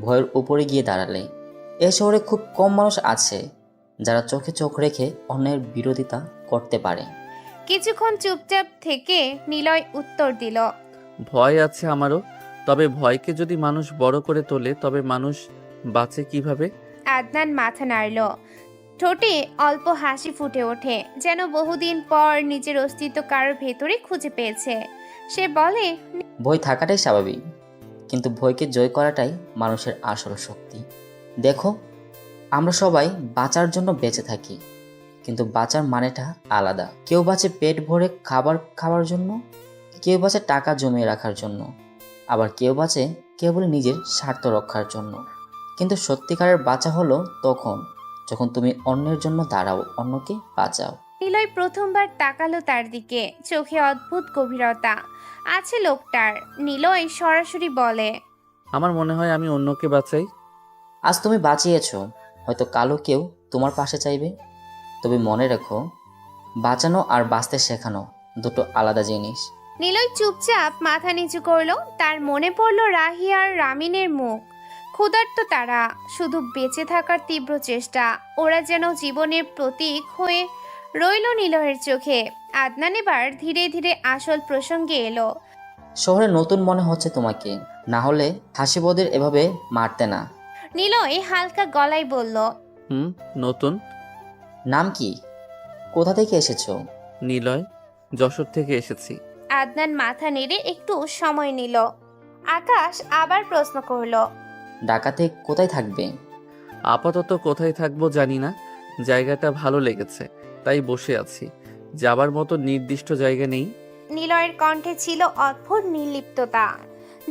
F: ভয়ের উপরে গিয়ে দাঁড়ালে। এ শহরে খুব কম মানুষ আছে যারা চোখে চোখ রেখে অন্যায়ের বিরোধিতা করতে পারে।
A: কিছুক্ষণ চুপচাপ থেকে নিলয় উত্তর দিল,
G: ভয় আছে আমারও, তবে ভয়কে যদি মানুষ বড় করে তোলে তবে মানুষ বাঁচে কিভাবে?
A: আদনান মাথা নাড়ল, ঠোঁটে অল্প হাসি ফুটে ওঠে, যেন বহুদিন পর নিজের অস্তিত্ব কারোর ভেতরে খুঁজে পেয়েছে। সে বলে,
F: ভয় থাকাটাই স্বাভাবিক, কিন্তু ভয়কে জয় করাটাই মানুষের আসল শক্তি। দেখো, আমরা সবাই বাঁচার জন্য বেঁচে থাকি, কিন্তু বাঁচার মানেটা আলাদা। কেউ বাঁচে পেট ভরে খাবার খাওয়ার জন্য, কেউ বাঁচে টাকা জমিয়ে রাখার জন্য, আবার কেউ বাঁচে কেবল নিজের স্বার্থ রক্ষার জন্য। কিন্তু সত্যিকারের বাঁচা হলো তখন যখন তুমি অন্যের জন্য দাঁড়াও, অন্যকে বাঁচাও।
A: নিলয় প্রথমবার তাকালো তার দিকে, চোখে অদ্ভুত গভীরতা আছে লোকটার। নিলয় সরাসরি বলে,
G: আমার মনে হয় আমি অন্যকে বাঁচাই।
F: আজ তুমি বাঁচিয়েছো, হয়তো কালো কেউ তোমার পাশে চাইবে। তবে মনে রেখো, বাঁচানো আর বাঁচতে শেখানো দুটো আলাদা জিনিস।
A: নিলয় চুপচাপ মাথা নিচু করলো। তার মনে পড়লো রাহি আর রামিনের মুখ। ক্ষুধার্ত তারা, শুধু বেঁচে থাকার তীব্র চেষ্টা। ওরা যেন জীবনের প্রতীক হয়ে রইল নিলয়ের চোখে। আদনান এবার ধীরে ধীরে আসল প্রসঙ্গে এলো।
F: শহরে নতুন মনে হচ্ছে তোমাকে, না হলে হাসিবদের এভাবে মারতে না।
A: নিলয় হালকা গলায় বলল,
G: নতুন।
F: নাম কি? কোথা থেকে এসেছো?
G: নিলয়, যশোর থেকে এসেছি।
A: আদনান মাথা নেড়ে একটু সময় নিল। আকাশ আবার প্রশ্ন করলো,
F: ঢাকাতে কোথায় থাকবে?
G: আপাতত কোথায় থাকবো জানি না, জায়গাটা ভালো লেগেছে তাই বসে আছি। যাবার মতো নির্দিষ্ট জায়গা নেই।
A: নিলয়ের কণ্ঠে ছিল অদ্ভুত নির্লিপ্ততা,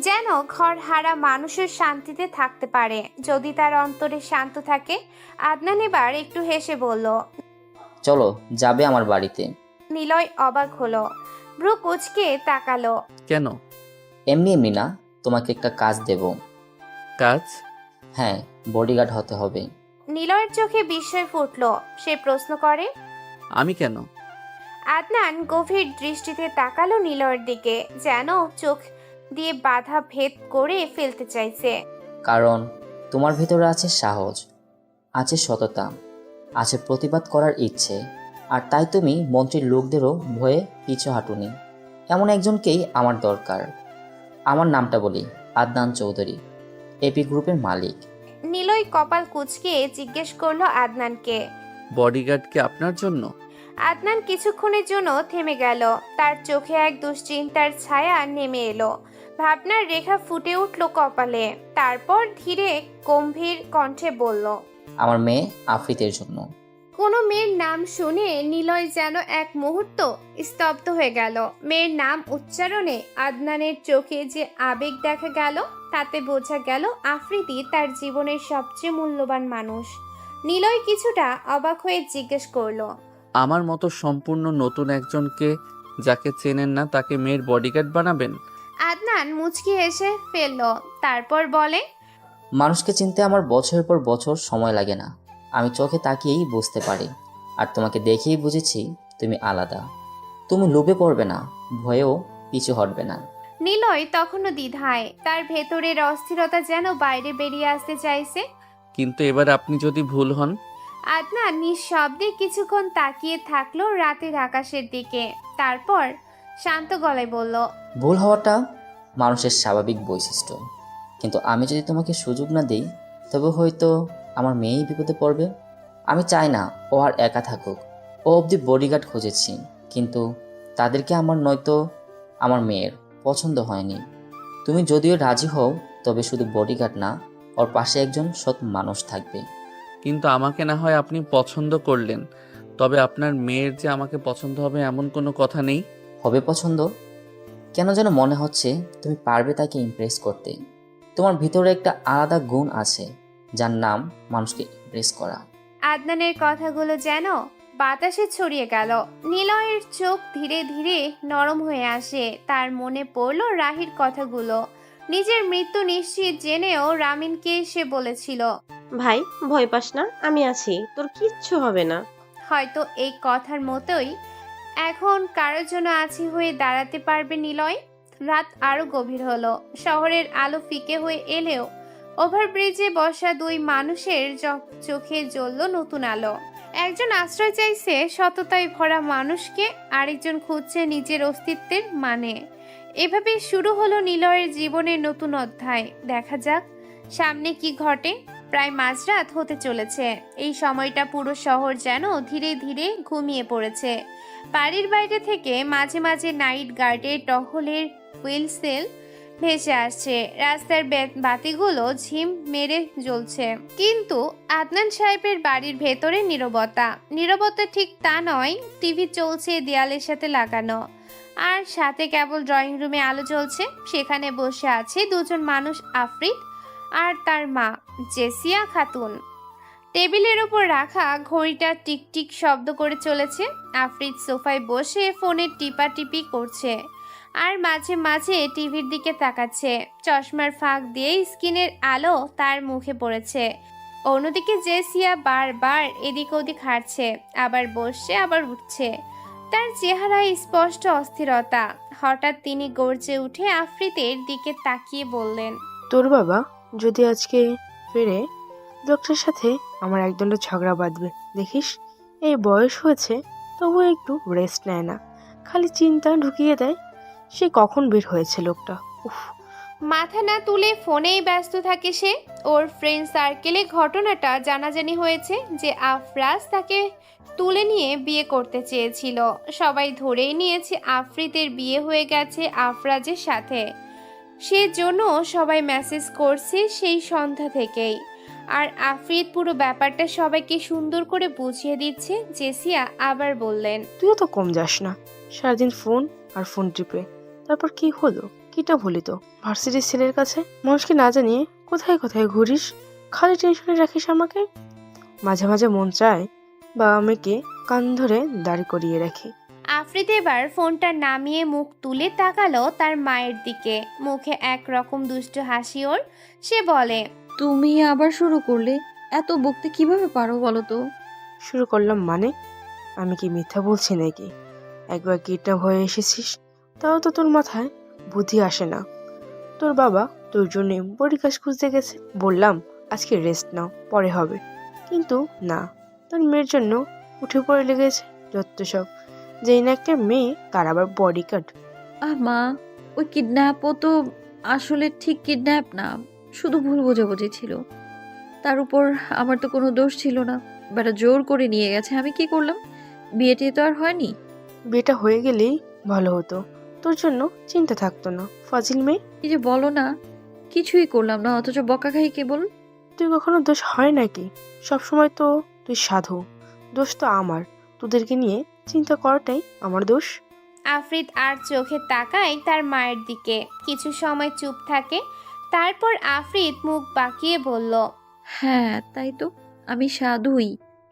A: যেন ঘর হারা মানুষের শান্তিতে থাকতে পারে যদি তার অন্তরে শান্ত থাকে। আদনান এবার একটু হেসে বলল,
F: চলো, যাবে আমার বাড়িতে।
A: নিলয় অবাক হলো। ভ্রু কুচকে তাকালো।
G: কেন?
F: এমনি এমনি না, তোমাকে একটা কাজ দেব।
G: কাজ?
F: হ্যাঁ, বডিগার্ড হতে হবে।
A: নিলয়ের চোখে বিস্ময় ফুটল। সে প্রশ্ন করে।
G: আমি কেন?
A: আদনান গভীর দৃষ্টিতে তাকালো নিলয়ের দিকে, যেন চোখ দিয়ে বাধা ভেদ করে ফেলতে চাইছে।
F: কারণ তোমার ভিতরে আছে সাহস, আছে সততা, আছে প্রতিবাদ করার ইচ্ছে, আর তাই তুমি মন্ত্রীর লোকদেরও ভয়ে পিছু হাঁটুনি। এমন একজনকেই আমার দরকার। আমার নামটা বলি, আদনান চৌধুরী, এপি গ্রুপের মালিক।
A: নিলয় কপাল কুঁচকে জিজ্ঞেস করলো আদনানকে।
G: বডিগার্ড কি আপনার জন্য?
A: আদনান কিছুক্ষণের জন্য থেমে গেল। তার চোখে এক দুশ্চিন্তার ছায়া নেমে এলো। ভাবনার রেখা ফুটে উঠল কপালে। তারপর ধীরে গম্ভীর কণ্ঠে বলল,
F: আমার মেয়ে আফ্রিতের জন্য।
A: কোনো মেয়ের নাম শুনে নিলয় যেন এক মুহূর্ত স্তব্ধ হয়ে গেল। মেয়ের নাম উচ্চারণে আদনানের চোখে যে আবেগ দেখা গেল, তাতে বোঝা গেল আফ্রিদি তার জীবনের সবচেয়ে মূল্যবান মানুষ। নিলয় কিছুটা অবাক হয়ে জিজ্ঞেস করলো,
G: আমার মতো সম্পূর্ণ নতুন একজনকে, যাকে চেনেন না, তাকে মেয়ের বডিগার্ড বানাবেন?
A: আদনান মুচকি হেসে ফেলল। তারপর বলে,
F: মানুষকে চিনতে আমার বছরের পর বছর সময় লাগে না। আমি চোখে তাকিয়েই বুঝতে পারি। আর তোমাকে দেখেই বুঝেছি তুমি আলাদা। তুমি লোভে পড়বে না, ভয়েও পিছু হটবে না।
A: নিলয় তখনও দ্বিধায়। তার ভেতরের অস্থিরতা যেন বাইরে বেরিয়ে আসতে চাইছে।
G: কিন্তু এবার আপনি যদি ভুল হন?
A: আদনান নিঃশব্দে কিছুক্ষণ তাকিয়ে থাকলো রাতের আকাশের দিকে। তারপর শান্ত গলায় বলল,
F: ভুল হওয়াটা মানুষের স্বাভাবিক বৈশিষ্ট্য। কিন্তু আমি যদি তোমাকে সুযোগ না দিই, তবে হয়তো আমার মেয়েই বিপদে পড়বে। আমি চাই না ও আর একা থাকুক। ও অবধি বডিগার্ড খুঁজেছি, কিন্তু তাদেরকে আমার নয়তো আমার মেয়ের পছন্দ হয়নি। তুমি যদিও রাজি হও, তবে শুধু বডিগার্ড না, ওর পাশে একজন সৎ মানুষ থাকবে।
G: কিন্তু আমাকে না হয় আপনি পছন্দ করলেন, তবে আপনার মেয়ের যে আমাকে পছন্দ হবে এমন কোনো কথা নেই।
F: হবে পছন্দ? কেন যেন মনে হচ্ছে তুমি পারবে তাকে ইমপ্রেস করতে। তোমার ভিতরে একটা আলাদা গুণ আছে, যার নাম মানুষকে ইমপ্রেস করা।
A: আদনানের কথাগুলো যেন বাতাসে ছড়িয়ে গেল। নিলয়ের চোখ ধীরে ধীরে নরম হয়ে আসে। তার মনে পড়ল রাহির কথাগুলো। নিজের মৃত্যু নিশ্চিত জেনেও রামিনকে সে বলেছিল,
I: ভাই ভয় পাস না, আমি আছি, তোর কিচ্ছু হবে না।
A: হয়তো এই কথার মতোই এখন কারোর জন্য আছি হয়ে দাঁড়াতে পারবে নিলয়। রাত আরো গভীর হলো। শহরের আলো ফিকে হয়ে এলেও ওভারব্রিজে বসা দুই মানুষের চোখে জ্বলল নতুন আলো। একজন আশ্রয় চাইছে সততায় ভরা মানুষকে, আরেকজন খুঁজছে নিজের অস্তিত্বের মানে। এভাবে শুরু হলো নিলয়ের জীবনের নতুন অধ্যায়। দেখা যাক সামনে কি ঘটে। প্রায় মাঝরাত হতে চলেছে। এই সময়টা পুরো শহর যেন ধীরে ধীরে ঘুমিয়ে পড়েছে। বাড়ির বাইরে থেকে মাঝে মাঝে নাইট গার্ডের টহলের হুইলসেল ভেসে আসছে। রাস্তার বাতিগুলো ঝিম মেরে জ্বলছে। কিন্তু আদনান সাহেবের বাড়ির ভেতরে নীরবতা। নীরবতা ঠিক তা নয়, টিভি চলছে দেয়ালের সাথে লাগানো, আর সাথে কেবল ড্রয়িং রুমে আলো জ্বলছে। সেখানে বসে আছে দুজন মানুষ, আফ্রিদ আর তার মা জেসিয়া খাতুন। টেবিলের উপর রাখা ঘড়িটা টিকটিক শব্দ করে চলেছে। আফ্রিদ সোফায় বসে ফোনের টিপাটিপি করছে আর মাঝে মাঝে টিভির দিকে তাকাচ্ছে। চশমার ফাঁক দিয়ে স্ক্রিনের আলো তার মুখে পড়েছে। অন্যদিকে জেসিয়া বারবার এদিক ওদিক হাঁটছে, আবার বসছে আবার উঠছে। তার চেহারায় স্পষ্ট অস্থিরতা। হঠাৎ তিনি গর্জে উঠে আফ্রিদের দিকে তাকিয়ে বললেন,
J: তোর বাবা যদি আজকে ফিরে, লোকটার সাথে আমার একদণ্ড ঝগড়া বাঁধবে দেখিস। এই বয়স হয়েছে তবু একটু রেস্ট নেয় না, খালি চিন্তা ঢুকিয়ে দেয়। সে কখন বের হয়েছে লোকটা, উফ।
A: মাথা না তুলে ফোনেই ব্যস্ত থাকে সে। ওর ফ্রেন্ড সার্কেলে ঘটনাটা জানাজানি হয়েছে যে আফরাজ তাকে তুলে নিয়ে বিয়ে করতে চেয়েছিল। সবাই ধরেই নিয়েছে আফ্রিদের বিয়ে হয়ে গেছে আফরাজের সাথে। সেজন্য সবাই মেসেজ করছে সেই সন্ধ্যা থেকেই। আর আফ্রিদ পুরো ব্যাপারটা সবাইকে সুন্দর করে বুঝিয়ে দিচ্ছে। জেসিয়া আবার বললেন,
J: তুইও তো কম যাস না, সারাদিন ফোন আর ফোন টিপে। তারপর কি হলো, কিটা বলি তো ভার্সিটির ছেলের কাছে মানুষকে না জানিয়ে কোথায় কোথায় ঘুরিস, খালি টেনশনে রাখিস আমাকে। মাঝে মাঝে মন চায় বাবা মেয়েকে কান ধরে দাঁড় করিয়ে রাখি।
A: আফ্রিদ এবার ফোনটা নামিয়ে মুখ তুলে তাকালো তার মায়ের দিকে, মুখে একরকম দুষ্টু হাসি ওর। সে বলে,
C: তুমি আবার শুরু করলে? এত বকতে কিভাবে পারো বলো তো?
J: শুরু করলাম মানে? আমি কি মিথ্যা বলছি নাকি? একবার কিডন্যাপ হয়ে এসেছিস, তাও তো তোর মাথায় বুদ্ধি আসে না। তোর বাবা তোর জন্য বডি কাজ খুঁজতে গেছে, বললাম আজকে রেস্ট নাও, পরে হবে। কিন্তু না, তোর মেয়ের জন্য উঠে পড়ে লেগেছে যত সব। যেই না একটা মেয়ে, তার আবার বডি গার্ড।
C: মা, ওই কিডন্যাপও তো আসলে ঠিক কিডন্যাপ না, শুধু ভুল বোঝাবুঝি ছিল। তার উপর আমার তো কোনো দোষ ছিল না, বেটা জোর করে নিয়ে গেছে। আমি কি করলাম? বিয়েটি তো আর হয়নি।
J: বিয়েটা হয়ে গেলেই ভালো হতো, তোর জন্য চিন্তা থাকতো না। ফাজিল মেয়ে,
C: এই যে বলো না, কিছুই করলাম না, অথচ বকা খাই কেবল।
J: তুই কখনো দোষ হয় নাকি? সবসময় তো তুই সাধু, দোষ তো আমার। তোদেরকে নিয়ে চিন্তা করাটাই আমার দোষ।
A: আফ্রিদ আর চোখে তাকায় তার মায়ের দিকে, কিছু সময় চুপ থাকে। তারপর আফ্রিদ মুখ বাঁকিয়ে বলল,
C: হ্যাঁ তাই তো, আমি সাধুই,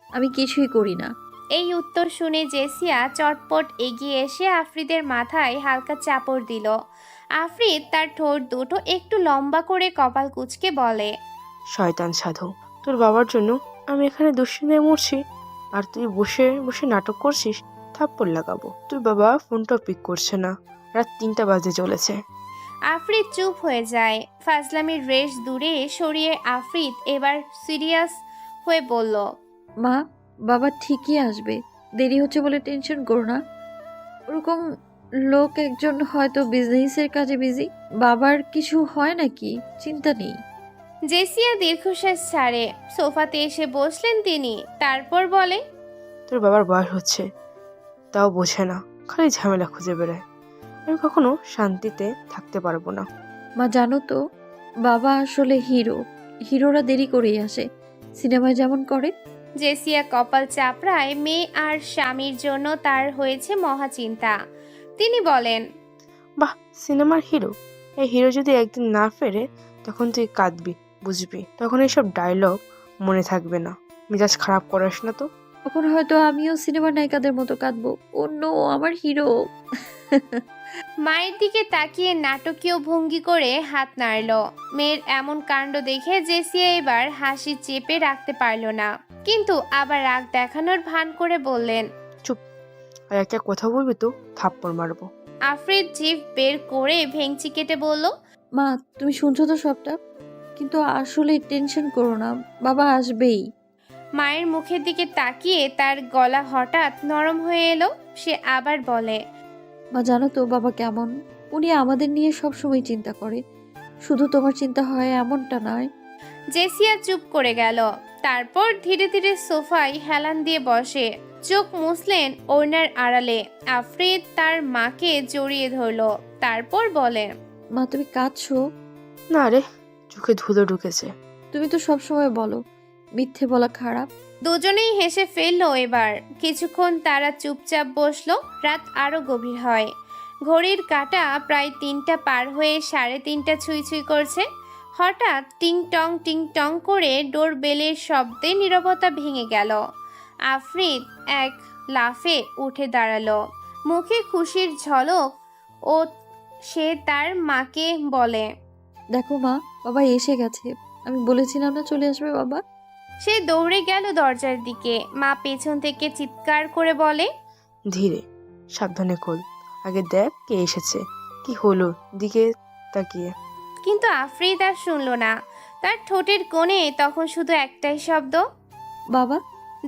C: আমি কিছুই করি না।
A: এই উত্তর শুনে জেসিয়া চটপট এগিয়ে এসে আফ্রিদের মাথায় হালকা চাপড় দিল। আফ্রিদ তার ঠোঁট দুটো একটু লম্বা করে কপাল কুঁচকে বলে,
J: শয়তান সাধু, তোর বাবার জন্য আমি এখানে দুশ্চিন্তায় মরছি, আর তুই বসে বসে নাটক করছিস। থাপ্পড় লাগাবো। তুই বাবা ফোনটা পিক করছে না, রাত 3টা বাজে চলেছে।
A: আফ্রিদ চুপ হয়ে যায়। ফাজলামির রেশ দূরে সরিয়ে আফ্রিদ এবার সিরিয়াস হয়ে বলল,
C: মা, বাবা ঠিকই আসবে, দেরি হচ্ছে বলে টেনশন করো না। ওরকম লোক একজন হয়তো বিজনেসের কাজে বিজি, বাবার কিছু হয় নাকি, চিন্তা নেই।
A: জেসিয়া দীর্ঘশ্বাস ছাড়ে। সোফাতে এসে বসলেন তিনি, তারপর বলে,
J: তোর বাবার বয়স হচ্ছে, তাও বোঝে না, খালি ঝামেলা খুঁজে বেড়ায়। আমি কখনো শান্তিতে থাকতে পারবো না।
C: মা জানো তো, বাবা আসলে হিরো, হিরোরা দেরি করেই আসে, সিনেমায় যেমন করে।
A: জেসিয়া কপাল চাপড়ায়। মেয়ে আর স্বামীর জন্য তার হয়েছে মহা চিন্তা। তিনি বলেন,
J: বাহ, সিনেমার হিরো। এই হিরো যদি একদিন না ফেরে, তখন তুই কাঁদবি, বুঝবি। তখন এইসব ডায়লগ মনে থাকবে না। মেজাজ খারাপ করিস না তো।
C: তখন হয়তো আমিও সিনেমার নায়িকাদের মতো কাঁদবো, ও নো, আমার হিরো।
A: মায়ের দিকে তাকিয়ে নাটকীয় ভঙ্গি করে হাত নাড়ল। মেয়ের এমন কাণ্ড দেখে জেসিয়া এবার হাসি চেপে রাখতে পারল না, কিন্তু আবার রাগ দেখানোর ভান করে বললেন,
J: আর একটা কথা বলবি তো থাপ্পড় মারবো।
A: আফ্রিদ জিভ বের করে ভেংচি কেটে বলল,
C: মা, তুমি শুনছো তো সবটা, কিন্তু আসলে টেনশন করো না, বাবা আসবেই।
A: মায়ের মুখের দিকে তাকিয়ে তার গলা হঠাৎ নরম হয়ে এলো। সে আবার বলে,
C: মা জানো তো বাবা কেমন, উনি আমাদের নিয়ে সব সময় চিন্তা করে, শুধু তোমার চিন্তা হয় এমনটা নয়।
A: জেসিয়া চুপ করে গেল। তারপর ধীরে ধীরে সোফায় হেলান দিয়ে বসে, চোখ মুছলেন ওড়নার আড়ালে। আফ্রিদ তার মাকে জড়িয়ে ধরলো, তারপর বলে,
C: মা তুমি কাঁদছো?
J: না রে, চোখে ধুলো ঢুকেছে।
C: তুমি তো সব সময় বলো মিথ্যে বলা খারাপ।
A: দুজনেই হেসে ফেললো এবার। কিছুক্ষণ তারা চুপচাপ বসলো। রাত আরো গভীর হয়। ঘড়ির কাঁটা প্রায় 3টা পার হয়ে 3:30 ছুঁই ছুঁই করছে। হঠাৎ টিং টং করে ডোর বেলের শব্দে নীরবতা ভেঙে গেল। আফ্রিদ এক লাফে উঠে দাঁড়ালো, মুখে খুশির ঝলক। ও সে তার মাকে বলে,
C: দেখো মা, বাবা এসে গেছে, আমি বলেছিলাম না চলে আসবে বাবা।
A: সে দৌড়ে গেল দরজার দিকে। মা পেছন থেকে চিৎকার করে বলে,
J: ধীরে, সাবধানে খোল, আগে দেখ কে এসেছে। কি হলো দিকে তাকিয়ে।
A: কিন্তু আফ্রিদ আর শুনল না। তার ঠোঁটের কোণে তখন শুধু একটাই শব্দ,
C: বাবা।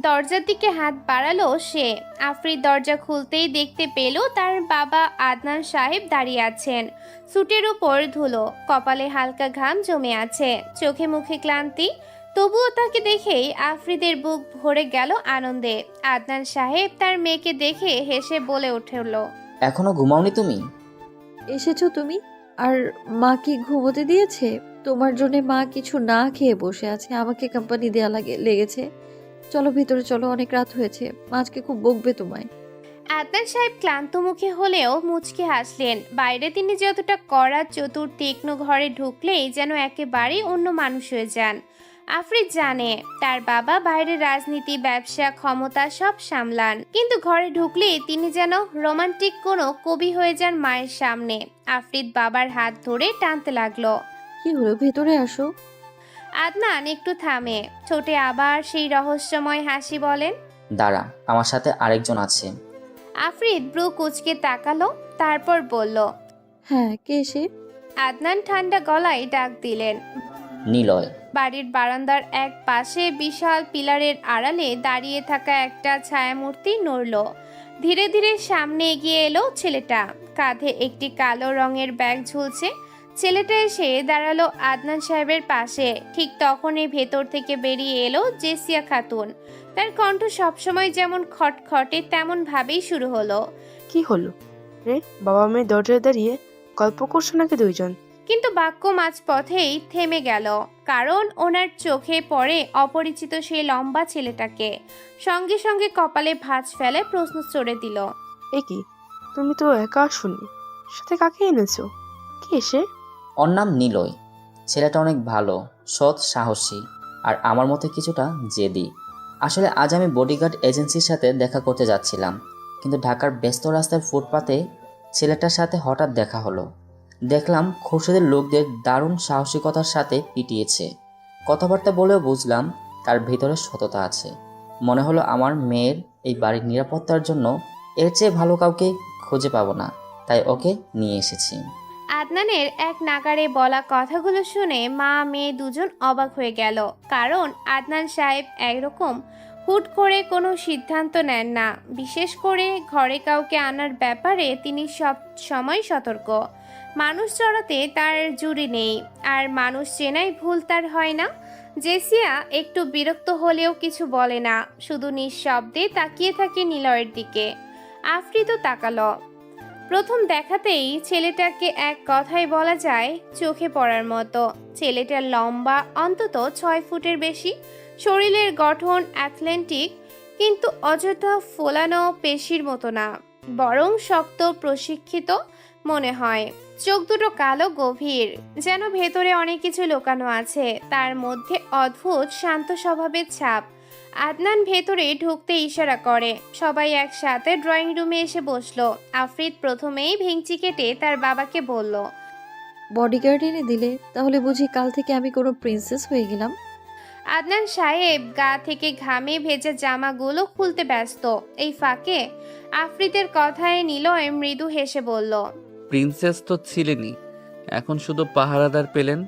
A: দরজার দিকে হাত বাড়ালো সে। আফ্রিদ দরজা খুলতেই দেখতে পেল তার বাবা আদনান সাহেব দাঁড়িয়ে আছেন। স্যুটের উপর ধুলো, কপালে হালকা ঘাম জমে আছে, চোখে মুখে ক্লান্তি। তবুও তাকে দেখেই আফ্রিদের বুক ভরে গেল আনন্দে। আদনান সাহেব তার মেয়েকে দেখে হেসে বলে উঠল,
F: এখনো ঘুমাওনি তুমি?
C: এসেছো তুমি? আর মা কি ঘুমোতে দিয়েছে? তোমার জন্য মা কিছু না খেয়ে বসে আছে, আমাকে কোম্পানি দেয়া লেগেছে। চলো ভিতরে চলো, অনেক রাত হয়েছে, মা আজকে খুব বকবে তোমায়।
A: আদনান সাহেব ক্লান্ত মুখে হলেও মুচকি হাসলেন। বাইরে তিনি যতটা কড়া চতুর তীক্ষ্ণ, ঘরে ঢুকলেই যেন একেবারেই অন্য মানুষ হয়ে যান। আফ্রিদ জানে তার বাবা বাইরের রাজনীতি, ব্যবসা, ক্ষমতা সব সামলান, কিন্তু ঘরে ঢুকলেই তিনি যেন রোমান্টিক কোনো কবি হয়ে যান মায়ের সামনে। আফ্রিদ বাবার হাত ধরে টানতে লাগলো।
C: কি হলো, ভেতরে আসো।
A: আদনান একটু থামে, ঠোঁটে আবার সেই রহস্যময় হাসি, বলেন,
F: দাঁড়া, আমার সাথে আরেকজন আছে।
A: আফ্রিদ ব্রু কুচকে তাকালো, তারপর বলল,
C: হ্যাঁ, কে সে?
A: আদনান ঠান্ডা গলায় ডাক দিলেন।
F: নিলয়।
A: বাড়ির বারান্দার এক পাশে বিশাল পিলারের আড়ালে দাঁড়িয়ে থাকা একটা ছায়ামূর্তি নড়ল। ধীরে ধীরে সামনে এগিয়ে এলো ছেলেটা, কাঁধে একটি কালো রঙের ব্যাগ ঝুলছে। ছেলেটা এসে দাঁড়ালো আদনান সাহেবের পাশে। ঠিক তখনই ভেতর থেকে বেরিয়ে এলো জেসিয়া খাতুন। তার কণ্ঠ সবসময় যেমন খটখটে তেমন ভাবেই শুরু হলো।
J: কি হলো রে? বাবা মেয়ে দরজায় দাঁড়িয়ে গল্প করছো নাকি দুইজন?
A: কিন্তু বাক্য মাঝপথেই থেমে গেল, কারণ ওনার চোখে পড়ে অপরিচিত সেই লম্বা ছেলেটাকে। সঙ্গে সঙ্গে কপালে ভাঁজ ফেলে প্রশ্ন চড়ে দিল,
J: এ কি, তুমি তো একা আসোনি, সাথে কাকে এনেছো? কে সে?
F: ওর নাম নিলয়। ছেলেটা অনেক ভালো, সৎ, সাহসী, আর আমার মতো কিছুটা জেদি। আসলে আজ আমি বডিগার্ড এজেন্সির সাথে দেখা করতে যাচ্ছিলাম, কিন্তু ঢাকার ব্যস্ত রাস্তার ফুটপাতে ছেলেটার সাথে হঠাৎ দেখা হলো। দেখলাম খুরশেদের লোকদের দারুণ সাহসিকতার সাথে পিটিয়েছে। কথাবার্তা বলেও বুঝলাম তার ভিতরে সততা আছে। মনে হলো আমার মেয়ের এই বাড়ির নিরাপত্তার জন্য এর চেয়ে ভালো কাউকে খুঁজে পাবো না, তাই ওকে নিয়ে এসেছি।
A: আদনানের এক নাগাড়ে বলা কথাগুলো শুনে মা মেয়ে দুজন অবাক হয়ে গেল, কারণ আদনান সাহেব একরকম হুট করে কোনো সিদ্ধান্ত নেন না। বিশেষ করে ঘরে কাউকে আনার ব্যাপারে তিনি সব সময় সতর্ক। মানুষ চড়াতে তার জুড়ি নেই, আর মানুষ চেনাই ভুল তার হয় না। জেসিয়া একটু বিরক্ত হলেও কিছু বলে না, শুধু নিঃশব্দে তাকিয়ে থাকে নিলয়ের দিকে। আফ্রিদও তাকালো। প্রথম দেখাতেই ছেলেটাকে এক কথায় বলা যায় চোখে পড়ার মতো। ছেলেটা লম্বা, অন্তত 6 ফুটের বেশি, শরীরের গঠন অ্যাথলেটিক, কিন্তু অযথা ফোলানো পেশির মতো না, বরং শক্ত, প্রশিক্ষিত মনে হয়। চোখ দুটো কালো, গভীর, যেন ভেতরে অনেক কিছু লুকানো আছে। তার মধ্যে অদ্ভুত শান্ত স্বভাবের ছাপ। আদনান ভেতরে ঢুকতে ইশারা করে। সবাই একসাথে ড্রয়িং রুমে এসে বসলো। আফ্রিদ প্রথমেই ভেঙচি কেটে তার বাবাকে বলল,
C: বডিগার্ড এনে দিলে? তাহলে বুঝি কাল থেকে আমি কোনো প্রিন্সেস হয়ে গেলাম?
A: আদনান সাহেব গা থেকে ঘামে ভেজা জামাগুলো খুলতে ব্যস্ত। এই ফাঁকে আফ্রিদের কথায় নিলয় মৃদু হেসে বলল,
G: প্রিন্সেস তো ছিলেনই, এখন শুধু পাহারাদার পেলেন।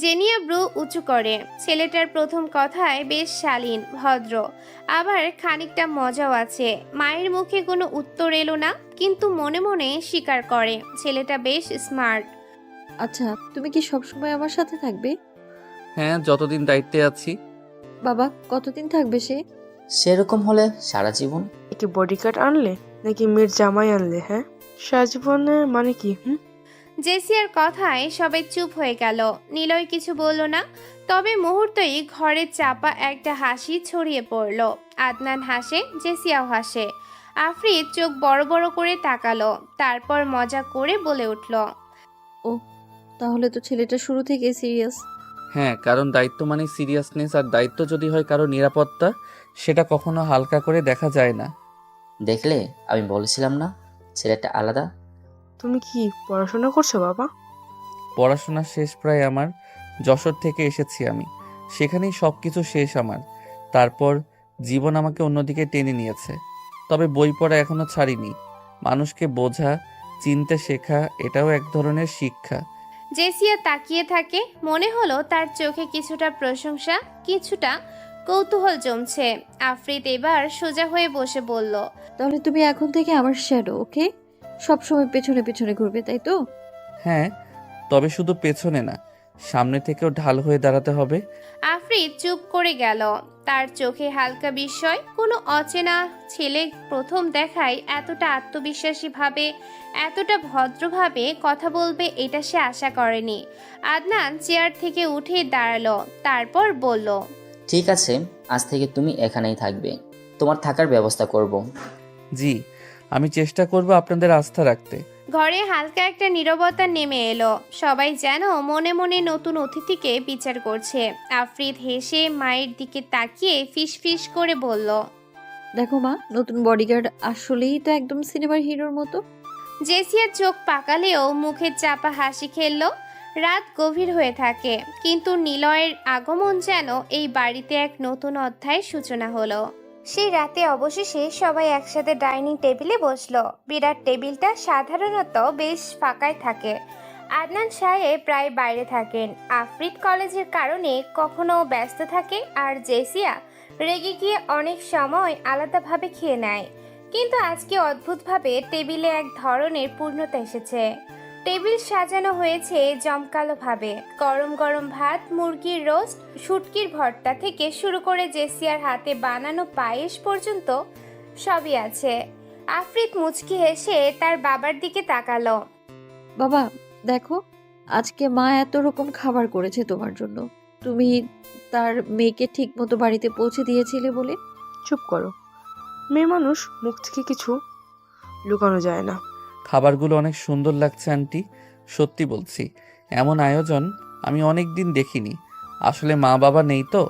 A: জেনিয়া ব্রু উঁচু করে। ছেলেটার প্রথম কথায় বেশ শালীন, ভদ্র, আবার খানিকটা মজাও আছে। মায়ের মুখে কোনো উত্তর এলো না, কিন্তু মনে মনে স্বীকার করে ছেলেটা বেশ স্মার্ট।
C: আচ্ছা, তুমি কি সবসময় আমার সাথে থাকবে?
G: হ্যাঁ, যতদিন দায়িত্বে আছি।
C: বাবা, কতদিন থাকবে সে?
F: সেরকম হলে সারা জীবন।
J: কি বডিগার্ড আনলে নাকি মেয়ের জামাই আনলে? হ্যাঁ, সারা জীবনের মানে কি?
A: জেসিয়ার কথায় সবাই চুপ হয়ে গেল। নিলয় কিছু বলল না, তবে মুহূর্তেই ঘরে চাপা একটা হাসি ছড়িয়ে পড়ল। আদনান হাসে, জেসিয়াও হাসে। আফ্রিদ চোখ বড় বড় করে তাকালো, তারপর মজা করে বলে উঠল,
C: ও, তাহলে তো ছেলেটা শুরু থেকে সিরিয়াস।
G: হ্যাঁ, কারণ দায়িত্ব মানে সিরিয়াসনেস, আর দায়িত্ব যদি হয় কারো নিরাপত্তা, সেটা কখনো হালকা করে দেখা যায় না।
F: দেখলে, আমি বলেছিলাম না ছেলেটা আলাদা।
J: তুমি কি পড়াশোনা করছো বাবা?
G: পড়াশোনা শেষ প্রায় আমার। যশোর থেকে এসেছি আমি, সেখানেই সব কিছু শেষ আমার। তারপর জীবন আমাকে অন্যদিকে টেনে নিয়েছে, তবে বই পড়া এখনো ছাড়িনি। মানুষকে বোঝা, চিনতে শেখা, এটাও এক ধরনের শিক্ষা।
A: জেসিয়া তাকিয়ে থাকে। মনে হলো তার চোখে কিছুটা প্রশংসা, কিছুটা কৌতূহল জমছে। আফ্রিদ এবার সোজা হয়ে বসে বলল,
C: তাহলে তুমি এখন থেকে আমার শ্যাডো, ওকে? সবসময় পেছনে পেছনে ঘুরবে, তাই তো?
G: হ্যাঁ, তবে শুধু পেছনে না, সামনে থেকেও ঢাল হয়ে দাঁড়াতে হবে।
A: আফ্রিদ চুপ করে গেল। তার চোখে হালকা বিস্ময়। কোনো অচেনা ছেলে প্রথম দেখায় এতটা আত্মবিশ্বাসী ভাবে, এতটা ভদ্রভাবে কথা বলবে, এটা সে আশা করেনি। আদনান চেয়ার থেকে উঠে দাঁড়ালো, তারপর বলল,
F: ঠিক আছে, আজ থেকে তুমি এখানেই থাকবে, তোমার থাকার ব্যবস্থা করব।
G: জি, আমি চেষ্টা করব আপনাদের আস্থা রাখতে।
A: ঘরে হালকা একটা নীরবতা নেমে এলো। সবাই যেন মনে মনে নতুন অতিথিকে বিচার করছে। আফ্রিদ হেসে মায়ের দিকে তাকিয়ে ফিস ফিস করে বলল,
C: দেখো মা, নতুন বডিগার্ড আসলেই তো একদম সিনেমার হিরোর মতো।
A: জেসিয়ার চোখ পাকালেও মুখে চাপা হাসি খেলল। রাত গভীর হয়ে থাকে, কিন্তু নিলয়ের আগমন যেন এই বাড়িতে এক নতুন অধ্যায়ের সূচনা হলো। সেই রাতে অবশেষে সবাই একসাথে ডাইনিং টেবিলে বসলো। বিরাট টেবিলটা সাধারণত বেশ ফাঁকাই থাকে। আদনান সাহেব প্রায় বাইরে থাকেন। আফ্রিদ কলেজের কারণে কখনো ব্যস্ত থাকে, আর জেসিয়া রেগে গিয়ে অনেক সময় আলাদাভাবে খেয়ে নেয়। কিন্তু আজকে অদ্ভুতভাবে টেবিলে এক ধরনের পূর্ণতা এসেছে। টেবিল সাজানো হয়েছে জমকালোভাবে। গরম গরম ভাত, মুরগির রোস্ট, শুটকির ভর্তা থেকে শুরু করে জেসিয়ার হাতে বানানো পায়েস পর্যন্ত সবই আছে। আফ্রিদ মুচকি হেসে তার বাবার দিকে তাকালো।
C: বাবা দেখো, আজকে মা এত রকম খাবার করেছে তোমার জন্য। তুমি তার মেয়েকে ঠিক মতো বাড়িতে পৌঁছে দিয়েছিলে বলে।
J: চুপ করো, মেয়ে মানুষ, মুখ থেকে কিছু লুকানো যায় না।
G: খাবারগুলো অনেক সুন্দর লাগছে আন্টি, সত্যি বলছি। এমন আয়োজন আমি অনেক দিন দেখিনি। আসলে মা বাবা নেই তো,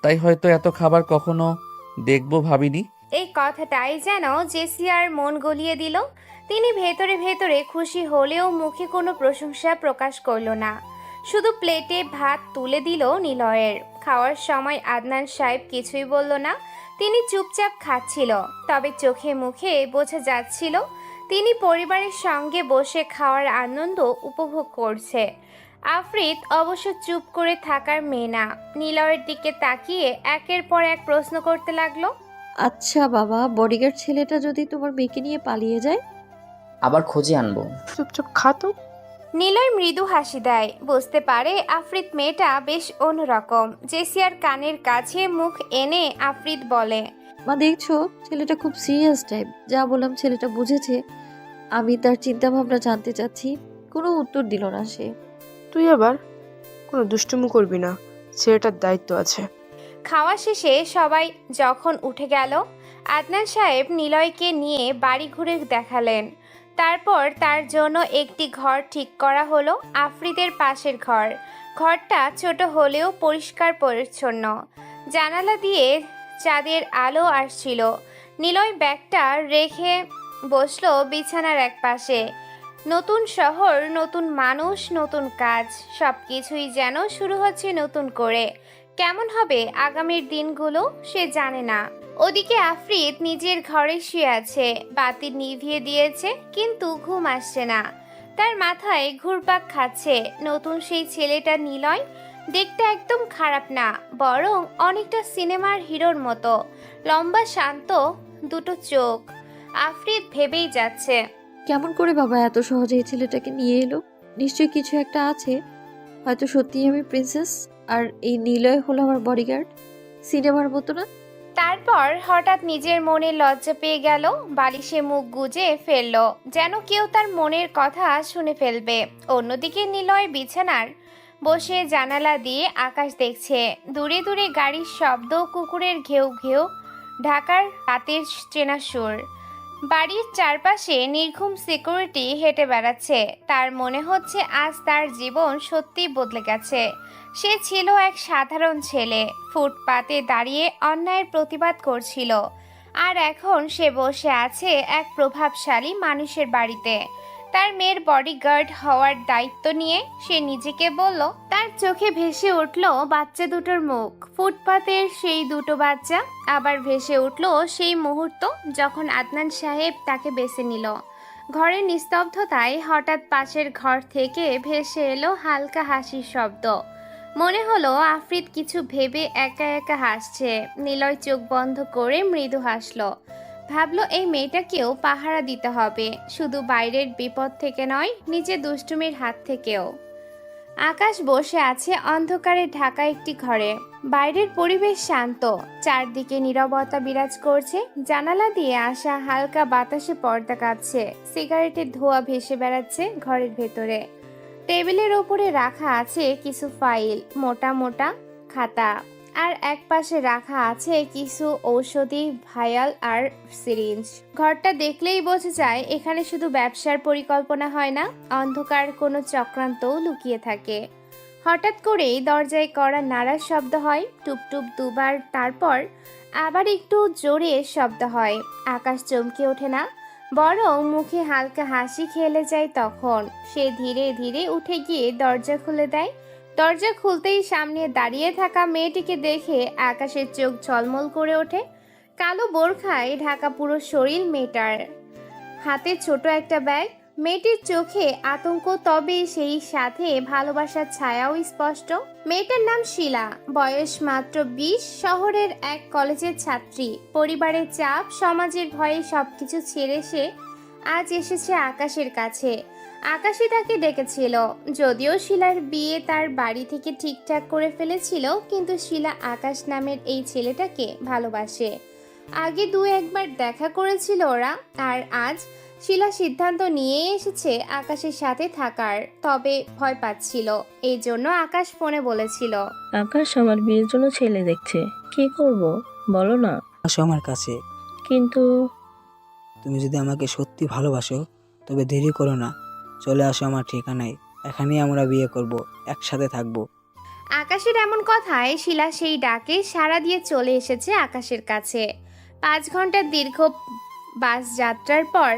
G: তাই হয়তো এত খাবার কখনো দেখবো ভাবিনি।
A: এই কথাটাই যেন জেসিয়ার মন গলিয়ে দিল। তিনি ভেতরে ভেতরে খুশি হলেও মুখে কোনো প্রশংসা প্রকাশ করল না। শুধু প্লেটে ভাত তুলে দিল নিলয়ের। খাওয়ার সময় আদনান সাহেব কিছুই বলল না। তিনি চুপচাপ খাচ্ছিল, তবে চোখে মুখে বোঝা যাচ্ছিল তিনি পরিবারের সঙ্গে বসে খাওয়ার আনন্দ উপভোগ করছে। আফ্রিদ অবশ্য চুপ করে থাকার মেয়ে না। নিলয়ের দিকে তাকিয়ে একের পর এক প্রশ্ন করতে লাগলো।
C: আচ্ছা বাবা, বডিগার্ড ছেলেটা যদি তোমার মেয়েকে নিয়ে পালিয়ে যায়?
F: আবার খুঁজে আনবো।
J: চুপচাপ খা তো।
A: নিলয় মৃদু হাসি দেয়। বুঝতে পারে আফ্রিদ মেয়েটা বেশ অন্যরকম। জেসিয়ার কানের কাছে মুখ এনে আফ্রিদ বলে,
C: মা দেখছো, ছেলেটা খুব সিরিয়াস টাইপ। যা বললাম ছেলেটা বুঝেছে। আমি তার চিন্তা ভাবনা জানতে চাচ্ছি, কোনো উত্তর দিল না সে।
J: তুই আবার কোনো দুষ্টুমি করবি না, ছেলেটার দায়িত্ব আছে।
A: খাওয়া শেষে সবাই যখন উঠে গেল, আদনান সাহেব নিলয়কে নিয়ে বাড়ি ঘুরে দেখালেন। তারপর তার জন্য একটি ঘর ঠিক করা হলো, আফ্রিদের পাশের ঘর। ঘরটা ছোট হলেও পরিষ্কার পরিচ্ছন্ন। জানালা দিয়ে চাঁদের আলো আসছিল। নিলয় ব্যাগটা রেখে বসলো বিছানার এক পাশে। নতুন শহর, নতুন মানুষ, নতুন কাজ, সব কিছুই যেন শুরু হচ্ছে নতুন করে। কেমন হবে আগামীর দিনগুলো সে জানে না। ওদিকে আফ্রিদ নিজের ঘরে শুয়ে আছে। বাতি নিভিয়ে দিয়েছে, কিন্তু ঘুম আসছে না। তার মাথায় ঘুরপাক খাচ্ছে। নতুন সেই ছেলেটা নিলয় দেখতে একদম খারাপ না, বরং অনেকটা সিনেমার হিরোর মতো। লম্বা, শান্ত দুটো চোখ। আফ্রিদ ভেবেই যাচ্ছে,
C: কেমন করে বাবা এত সহজে এই ছেলেটাকে নিয়ে এলো? নিশ্চয়ই কিছু একটা আছে। হয়তো সত্যিই আমি প্রিন্সেস, আর এই নিলয় হলো আমার বডিগার্ড। সিনেমার মতো না?
A: তারপর হঠাৎ নিজের মনে লজ্জা পেয়ে গেল। বালিশে মুখ গুজে ফেলল, যেন কেউ তার মনের কথা শুনে ফেলবে। অন্যদিকে নিলয় বিছানার বসে জানালা দিয়ে আকাশ দেখছে। দূরে দূরে গাড়ির শব্দ, কুকুরের ঘেউ ঘেউ, ঢাকার রাতের চেনা সুর। বাড়ির চারপাশে নির্ঘুম সিকিউরিটি হেঁটে বেড়াচ্ছে। তার মনে হচ্ছে আজ তার জীবন সত্যিই বদলে গেছে। সে ছিল এক সাধারণ ছেলে, ফুটপাতে দাঁড়িয়ে অন্যায়ের প্রতিবাদ করছিল, আর এখন সে বসে আছে এক প্রভাবশালী মানুষের বাড়িতে। তার মেয়ের বডিগার্ড হওয়ার দায়িত্ব নিয়ে সে নিজেকে বলল। তার চোখে ভেসে উঠল বাচ্চা দুটোর মুখ, ফুটপাতের সেই দুটো বাচ্চা। আবার ভেসে উঠল সেই মুহূর্ত যখন আদনান সাহেব তাকে বেছে নিল। ঘরের নিস্তব্ধতায় হঠাৎ পাশের ঘর থেকে ভেসে এলো হালকা হাসির শব্দ। মনে হলো আফ্রিদ কিছু ভেবে একা একা হাসছে। নিলয় চোখ বন্ধ করে মৃদু হাসলো। ভাবলো এই মেয়েটাকেও পাহারা দিতে হবে, শুধু বাইরের বিপদ থেকে নয়, নিজের দুষ্টুমির হাত থেকেও। আকাশ বসে আছে অন্ধকারে ঢাকা একটি ঘরে। বাইরের পরিবেশ শান্ত, চারদিকে নীরবতা বিরাজ করছে। জানালা দিয়ে আসা হালকা বাতাসে পর্দা কাঁপছে। সিগারেটের ধোঁয়া ভেসে বেড়াচ্ছে ঘরের ভেতরে। টেবিলের ওপরে রাখা আছে কিছু ফাইল, মোটা মোটা খাতা। আর এক পাশে রাখা আছে কিছু ঔষধি ভায়াল আর সিরিঞ্জ। ঘরটা দেখলেই বোঝা যায় এখানে শুধু ব্যবসার পরিকল্পনা হয় না, অন্ধকার কোনো চক্রান্তও লুকিয়ে থাকে। হঠাৎ করেই দরজায় কড়া নাড়ার শব্দ হয়, টুপটুপ দুবার, তারপর আবার একটু জোরে শব্দ হয়। আকাশ চমকে ওঠে না, বরং মুখে হালকা হাসি খেলে যায়। তখন সে ধীরে ধীরে উঠে গিয়ে দরজা খুলে দেয়। দরজা খুলতেই সামনে দাঁড়িয়ে থাকা মেয়েটিকে দেখে আকাশের চোখ ঝলমল করে ওঠে। কালো বোরখায় ঢাকা পুরো শরীর মেয়েটার, হাতে ছোট একটা ব্যাগ। মেয়েটির চোখে আতঙ্ক, তবে সেই সাথে ভালোবাসার ছায়াও স্পষ্ট। মেয়েটার নাম শিলা, বয়স মাত্র 20, শহরের এক কলেজের ছাত্রী। পরিবারের চাপ, সমাজের ভয়ে সবকিছু ছেড়ে সে আজ এসেছে আকাশের কাছে। আকাশই তাকে ডেকেছিল। যদিও শিলার বিয়ে তার বাড়ি থেকে ঠিকঠাক করে ফেলেছিল, কিন্তু শিলা আকাশ নামের এই ছেলেটাকে ভালোবাসে। আগে 2-1 বার দেখা করেছিল ওরা, আর আজ শিলা সিদ্ধান্ত নিয়ে এসেছে আকাশের সাথে থাকার। তবে ভয় পাচ্ছিল, এই জন্য আকাশ ফোনে বলেছিল,
K: আকাশ আমার বিয়ের জন্য ছেলে দেখছে, কি করব বলো না।
L: আসো আমার কাছে।
K: কিন্তু
L: তুমি যদি আমাকে সত্যি ভালোবাসো তবে দেরি করো না, চলে আসো আমার ঠিকানায়। এখানেই আমরা বিয়ে করব, একসাথে থাকবো।
A: আকাশের এমন কথায় শিলা সেই ডাকে সাড়া দিয়ে চলে এসেছে আকাশের কাছে। 5 ঘন্টার দীর্ঘ বাস যাত্রার পর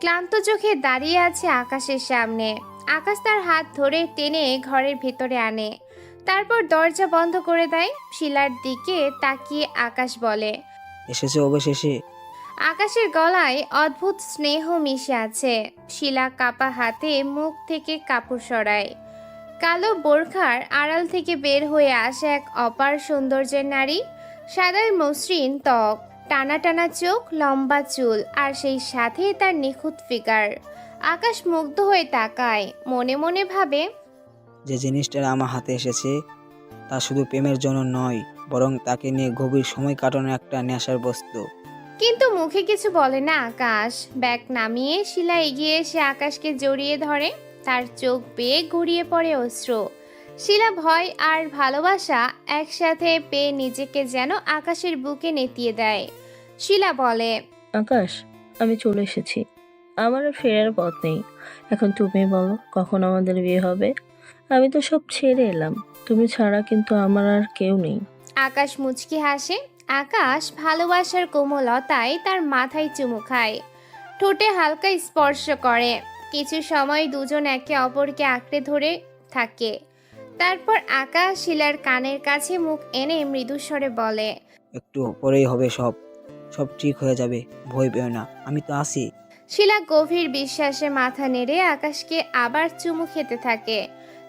A: ক্লান্ত চোখে দাঁড়িয়ে আছে আকাশের সামনে। আকাশ তার হাত ধরে টেনে ঘরের ভিতরে আনে, তারপর দরজা বন্ধ করে দেয়। শিলার দিকে তাকিয়ে আকাশ বলে,
L: এসেছে অবশেষে।
A: আকাশের গলায় অদ্ভুত স্নেহ মিশে আছে। শিলা কাপা হাতে মুখ থেকে কাপড় সরায়। কালো বোরখার আড়াল থেকে বের হয়ে আসে এক অপার সৌন্দর্যের নারী। সাদার মসৃণ ত্বক, টানা টানা চোখ, লম্বা চুল, আর সেই সাথে তার নিখুঁত ফিগার। আকাশ মুগ্ধ হয়ে তাকায়, মনে মনে ভাবে,
L: যে জিনিসটা আমার হাতে এসেছে তা শুধু প্রেমের জন্য নয়, বরং তাকে নিয়ে গভীর সময় কাটানোর একটা নেশার বস্তু।
A: কিন্তু মুখে কিছু বলে না আকাশ। ব্যাগ নামিয়ে শিলা এগিয়ে এসে আকাশকে জড়িয়ে ধরে। তার চোখ বেয়ে গড়িয়ে পড়ে অশ্রু। শিলা ভয় আর ভালোবাসা একসাথে পেয়ে নিজেকে যেন আকাশের বুকে নেতিয়ে দেয়। শিলা বলে,
K: আকাশ, আমি চলে এসেছি, আমার আর ফেরার পথ নেই। এখন তুমি বলো কখন আমাদের বিয়ে হবে। আমি তো সব ছেড়ে এলাম, তুমি ছাড়া কিন্তু আমার আর কেউ নেই।
A: আকাশ মুচকি হাসে। আকাশ ভালোবাসার কোমলতায় তার মাথায় চুমু খায়, ঠোঁটে হালকা স্পর্শ করে। কিছু সময় দুজন একে অপরকে আঁকড়ে ধরে থাকে। তারপর আকাশ শিলার কানের কাছে মুখ এনে মৃদুস্বরে বলে,
L: একটু পরেই হবে সব, সব ঠিক হয়ে যাবে, ভয় পেও না, আমি তো আছি।
A: শিলা গভীর বিশ্বাসে মাথা নেড়ে আকাশকে আবার চুমু খেতে থাকে,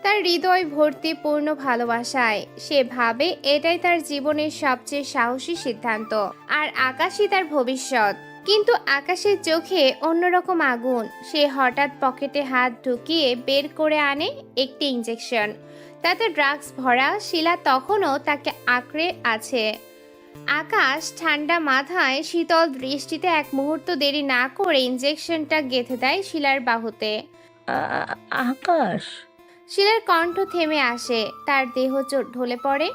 A: তার হৃদয় ভর্তি পূর্ণ ভালোবাসায়। সে ভাবে এটাই তার জীবনের সবচেয়ে সাহসী সিদ্ধান্ত, আর আকাশই তার ভবিষ্যৎ। কিন্তু আকাশের চোখে অন্যরকম আগুন। সে হঠাৎ পকেটে হাত ঢুকিয়ে বের করে আনে একটি ইঞ্জেকশন, তাতে ড্রাগস ভরা। শিলা তখনও তাকে আঁকড়ে আছে। আকাশ ঠান্ডা মাথায় শীতল দৃষ্টিতে এক মুহূর্ত দেরি না করে ইঞ্জেকশনটা গেঁথে দেয় শিলার বাহুতে।
K: আকাশ।
A: শিলার কণ্ঠ থেমে আসে, তার দেহ ঢলে পড়ে,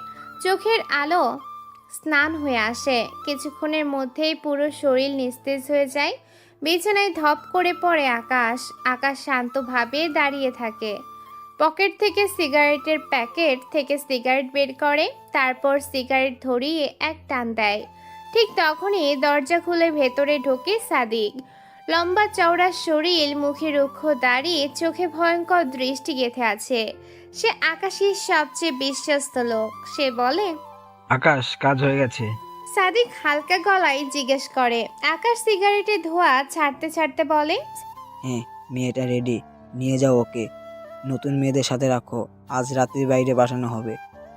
A: চোখের আলো স্নান হয়ে আসে। কিছুক্ষণের মধ্যেই পুরো শরীর নিস্তেজ হয়ে যায়। বিছানায় ধপ করে পড়ে আকাশ। আকাশ শান্তভাবে দাঁড়িয়ে থাকে। পকেট থেকে সিগারেটের প্যাকেট থেকে সিগারেট বের করে, তারপর সিগারেট ধরিয়ে এক টান দেয়। ঠিক তখনই দরজা খুলে ভেতরে ঢোকে সাদিক। লম্বা চওড়া শরীর, মুখে রুক্ষ দাড়ি, চোখে ভয়ঙ্কর দৃষ্টি গেঁথে আছে। সে আকাশের সবচেয়ে বিশ্বস্ত লোক। সে বলে,
E: আকাশ, কাজ হয়ে গেছে।
A: সাদিক হালকা গলায় জিজ্ঞেস করে। আকাশ সিগারেটের ধোঁয়া ছাড়তে ছাড়তে বলে,
L: হ্যাঁ, মেয়েটা রেডি, নিয়ে যাও ওকে। নতুন মেয়েদের সাথে রাখো, আজ রাত্রির বাইরে পাঠানো হবে,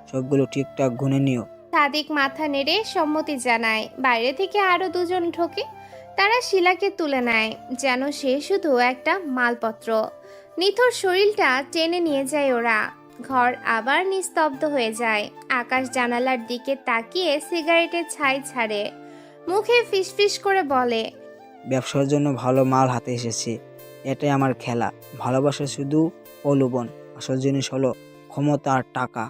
L: সবগুলো ঠিকঠাক গুনে নিও।
A: সাদিক মাথা নেড়ে সম্মতি জানায়। বাইরে থেকে আরো দুজন ঢোকে। তারা শিলাকে তুলে নেয় যেন সে শুধু একটা মালপত্র। নিথর শরীরটা টেনে নিয়ে যায় ওরা। ঘর আবার নিস্তব্ধ হয়ে যায়। আকাশ জানালার দিকে তাকিয়ে সিগারেটের ছাই ছাড়ে, মুখে ফিসফিস করে বলে,
L: ব্যবসার জন্য ভালো মাল হাতে এসেছে, এটাই আমার খেলা। ভালোবাসা শুধু প্রলোভন, আসল জিনিস হলো ক্ষমতা আর টাকা।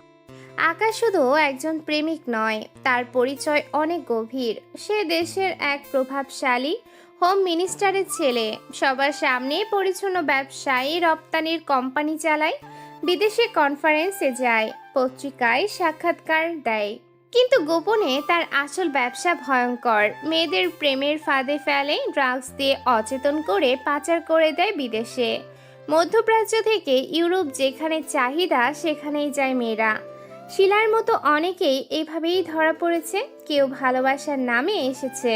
A: আকাশ শুধু একজন প্রেমিক নয়, তার পরিচয় অনেক গভীর। সে দেশের এক প্রভাবশালী হোম মিনিস্টারের ছেলে। সবার সামনে পরিচ্ছন্ন ব্যবসায়ী, রপ্তানির কোম্পানি চালায়, বিদেশে কনফারেন্সে যায়, পত্রিকায় সাক্ষাৎকার দেয়। কিন্তু গোপনে তার আসল ব্যবসা ভয়ঙ্কর। মেয়েদের প্রেমের ফাঁদে ফেলে, ড্রাগস দিয়ে অচেতন করে পাচার করে দেয় বিদেশে। মধ্যপ্রাচ্য থেকে ইউরোপ, যেখানে চাহিদা সেখানেই যায় মেয়েরা। শিলার মতো অনেকেই এইভাবেই ধরা পড়েছে। কেউ ভালোবাসার নামে এসেছে,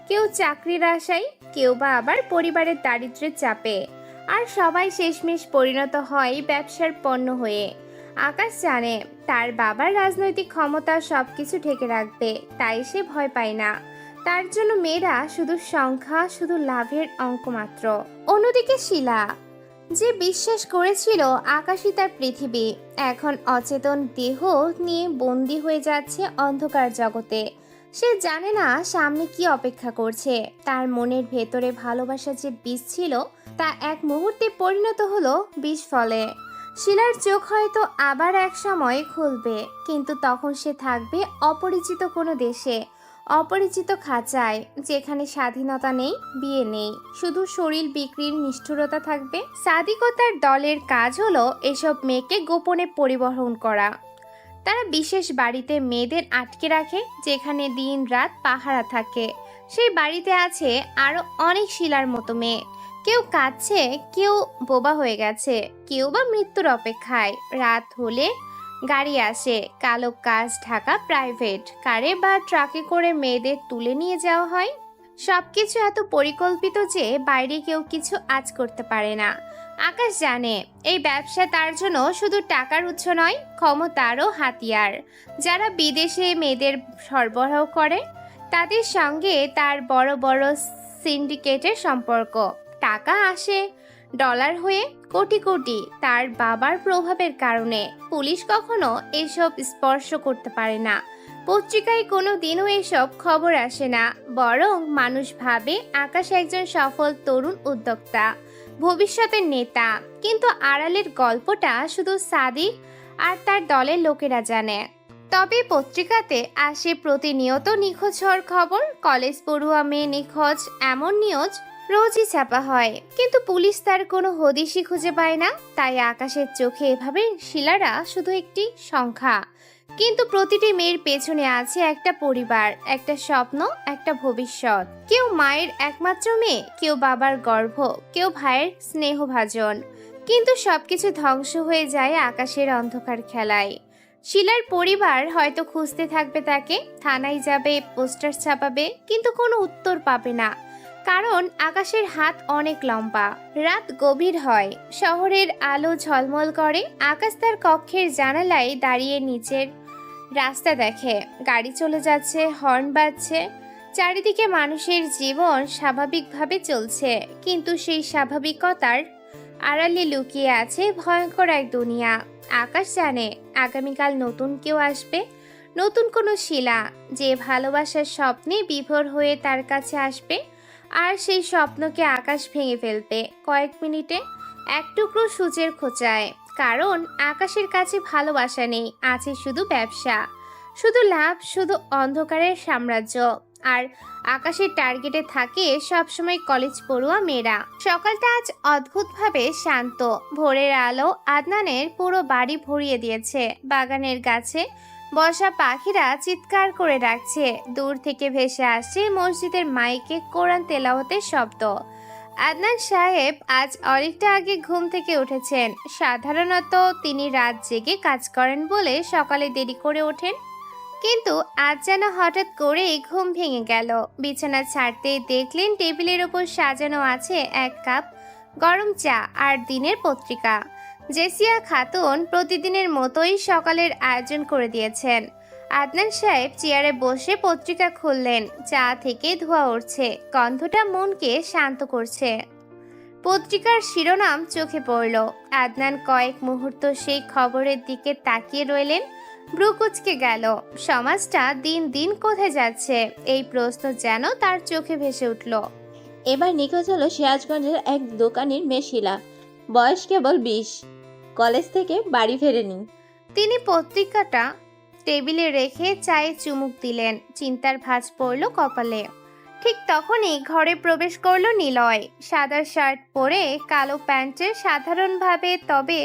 A: কেউ চাকরির আশায়, কেউ বা আবার পরিবারের দারিদ্র্যের চাপে। আর সবাই শেষমেশ পরিণত হয় ব্যবসার পণ্য হয়ে। আকাশ জানে তার বাবার রাজনৈতিক ক্ষমতা সবকিছু ঢেকে রাখবে, তাই সে ভয় পায় না। তার জন্য মেয়েরা শুধু সংখ্যা, শুধু লাভের অঙ্ক মাত্র। অন্যদিকে শিলা, যে বিশ্বাস করেছিল আকাশই তার পৃথিবী, এখন অচেতন দেহ নিয়ে বন্দী হয়ে যাচ্ছে অন্ধকার জগতে। সে জানে না সামনে কি অপেক্ষা করছে। তার মনের ভেতরে ভালোবাসা যে বীজ ছিল, তা এক মুহূর্তে পরিণত হলো বিষ ফলে। শিলার চোখ হয়তো আবার এক সময় খুলবে, কিন্তু তখন সে থাকবে অপরিচিত কোনো দেশে, অপরিচিত খাঁচায়, যেখানে স্বাধীনতা নেই, বিয়ে নেই, শুধু শরীর বিক্রির নিষ্ঠুরতা থাকবে। সাদিক ও তার দলের কাজ হলো এসব মেয়েকে গোপনে পরিবহন করা। তারা বিশেষ বাড়িতে মেয়েদের আটকে রাখে, যেখানে দিন রাত পাহারা থাকে। সেই বাড়িতে আছে আরো অনেক শিলার মতো মেয়ে। কেউ কাঁদছে, কেউ বোবা হয়ে গেছে, কেউ বা মৃত্যুর অপেক্ষায়। রাত হলে গাড়ি আসে, কালো কাচ ঢাকা প্রাইভেট কারে বা ট্রাকে করে মেয়েদের তুলে নিয়ে যাওয়া হয়। সবকিছু এত পরিকল্পিত যে বাইরে কেউ কিছু আঁচ করতে পারে না। আকাশ জানে এই ব্যবসা তার জন্য শুধু টাকার উৎস নয়, ক্ষমতারও হাতিয়ার। যারা বিদেশে মেয়েদের সরবরাহ করে, তাদের সঙ্গে তার বড় বড় সিন্ডিকেটের সম্পর্ক। টাকা আসে ডলার হয়ে কোটি কোটি তার বাবার প্রভাবের কারণে। পুলিশ কখনো এসব স্পর্শ করতে পারে না, পত্রিকায় কোনো দিনও এসব খবর আসে না। বরং মানুষ ভাবে আকাশ একজন সফল তরুণ উদ্যোক্তা, ভবিষ্যতের নেতা। কিন্তু আড়ালের গল্পটা শুধু সাদিক আর তার দলের লোকেরা জানে। তবে পত্রিকাতে আসে প্রতিনিয়ত নিখোঁজ হওয়ার খবর, কলেজ পড়ুয়া মেয়ে নিখোঁজ, এমন নিউজ রোজই ছাপা হয়। কিন্তু পুলিশ তার কোনো হদিশই খুঁজে পায় না। তাই আকাশের চোখে এভাবে শিলারা শুধু একটি সংখ্যা, কিন্তু প্রতিটি মেয়ের পেছনে আছে একটা পরিবার, একটা স্বপ্ন, একটা ভবিষ্যৎ। কেউ মায়ের একমাত্র মেয়ে, কেউ বাবার গর্ভ, কেউ ভাইয়ের স্নেহভাজন। কিন্তু সবকিছু ধ্বংস হয়ে যায় আকাশের অন্ধকার খেলায়। শিলার পরিবার হয়তো খুঁজতে থাকবে তাকে, থানায় যাবে, পোস্টার ছাপাবে, কিন্তু কোনো উত্তর পাবে না। কারণ আকাশের হাত অনেক লম্বা। রাত গভীর হয়, শহরের আলো ঝলমল করে। আকাশ তার কক্ষের জানালায় দাঁড়িয়ে নিচের রাস্তা দেখে। গাড়ি চলে যাচ্ছে, হর্ন বাজছে। চারিদিকে মানুষের জীবন স্বাভাবিকভাবে চলছে, কিন্তু সেই স্বাভাবিকতার আড়ালে লুকিয়ে আছে ভয়ঙ্কর এক দুনিয়া। আকাশ জানে আগামীকাল নতুন কেউ আসবে, নতুন কোনো শিলা, যে ভালোবাসার স্বপ্নে বিভোর হয়ে তার কাছে আসবে। আর সেই স্বপ্নকে আকাশ ভেঙে ফেলবে কয়েক মিনিটে, এক টুকরো সূচের খোঁচায়। কারণ আকাশের কাছে ভালোবাসা নেই, আছে শুধু ব্যবসা, শুধু লাভ, শুধু অন্ধকারের সাম্রাজ্য। আর আকাশের টার্গেটে থাকে সবসময় কলেজ পড়ুয়া মেয়েরা। সকালটা আজ অদ্ভুতভাবে শান্ত। ভোরের আলো আদনানের পুরো বাড়ি ভরিয়ে দিয়েছে। বাগানের গাছে বসা পাখিরা চিৎকার করে ডাকছে। দূর থেকে ভেসে আসছে মসজিদের মাইকে কোরআন তেলাওয়াতের শব্দ। আদনান সাহেব আজ অনেকটা আগে ঘুম থেকে উঠেছেন। সাধারণত তিনি রাত জেগে কাজ করেন বলে সকালে দেরি করে ওঠেন, কিন্তু আজ যেন হঠাৎ করেই ঘুম ভেঙে গেল। বিছানা ছাড়তেই দেখলেন টেবিলের ওপর সাজানো আছে এক কাপ গরম চা আর দিনের পত্রিকা। জেসিয়া খাতুন প্রতিদিনের মতোই সকালের আয়োজন করে দিয়েছেন। আদনান সাহেব চেয়ারে বসে পত্রিকা খুললেন। চা থেকে ধোঁয়া উঠছে, গন্ধটা মনকে শান্ত করছে। পত্রিকার শিরোনাম চোখে পড়ল। আদনান কয়েক মুহূর্ত সেই খবরের দিকে তাকিয়ে রইলেন। ব্রু কুঁচকে গেল। সমাজটা দিন দিন কোথায় যাচ্ছে, এই প্রশ্ন যেন তার চোখে ভেসে উঠল।
M: এবার নিখোঁজ হলো সিরাজগঞ্জের এক দোকানির মেয়ে শিলা। বয়স কেবল 20, কলেজ থেকে বাড়ি ফেরেনি।
A: তিনি পত্রিকাটা টেবিলে রেখে চায়ে চুমুক দিলেন। চিন্তার ভাঁজ পড়ল কপালে। ঠিক তখনই ঘরে প্রবেশ করলো নিলয়। সাদা শার্ট পরে কালো প্যান্টের, সাধারণভাবে তবে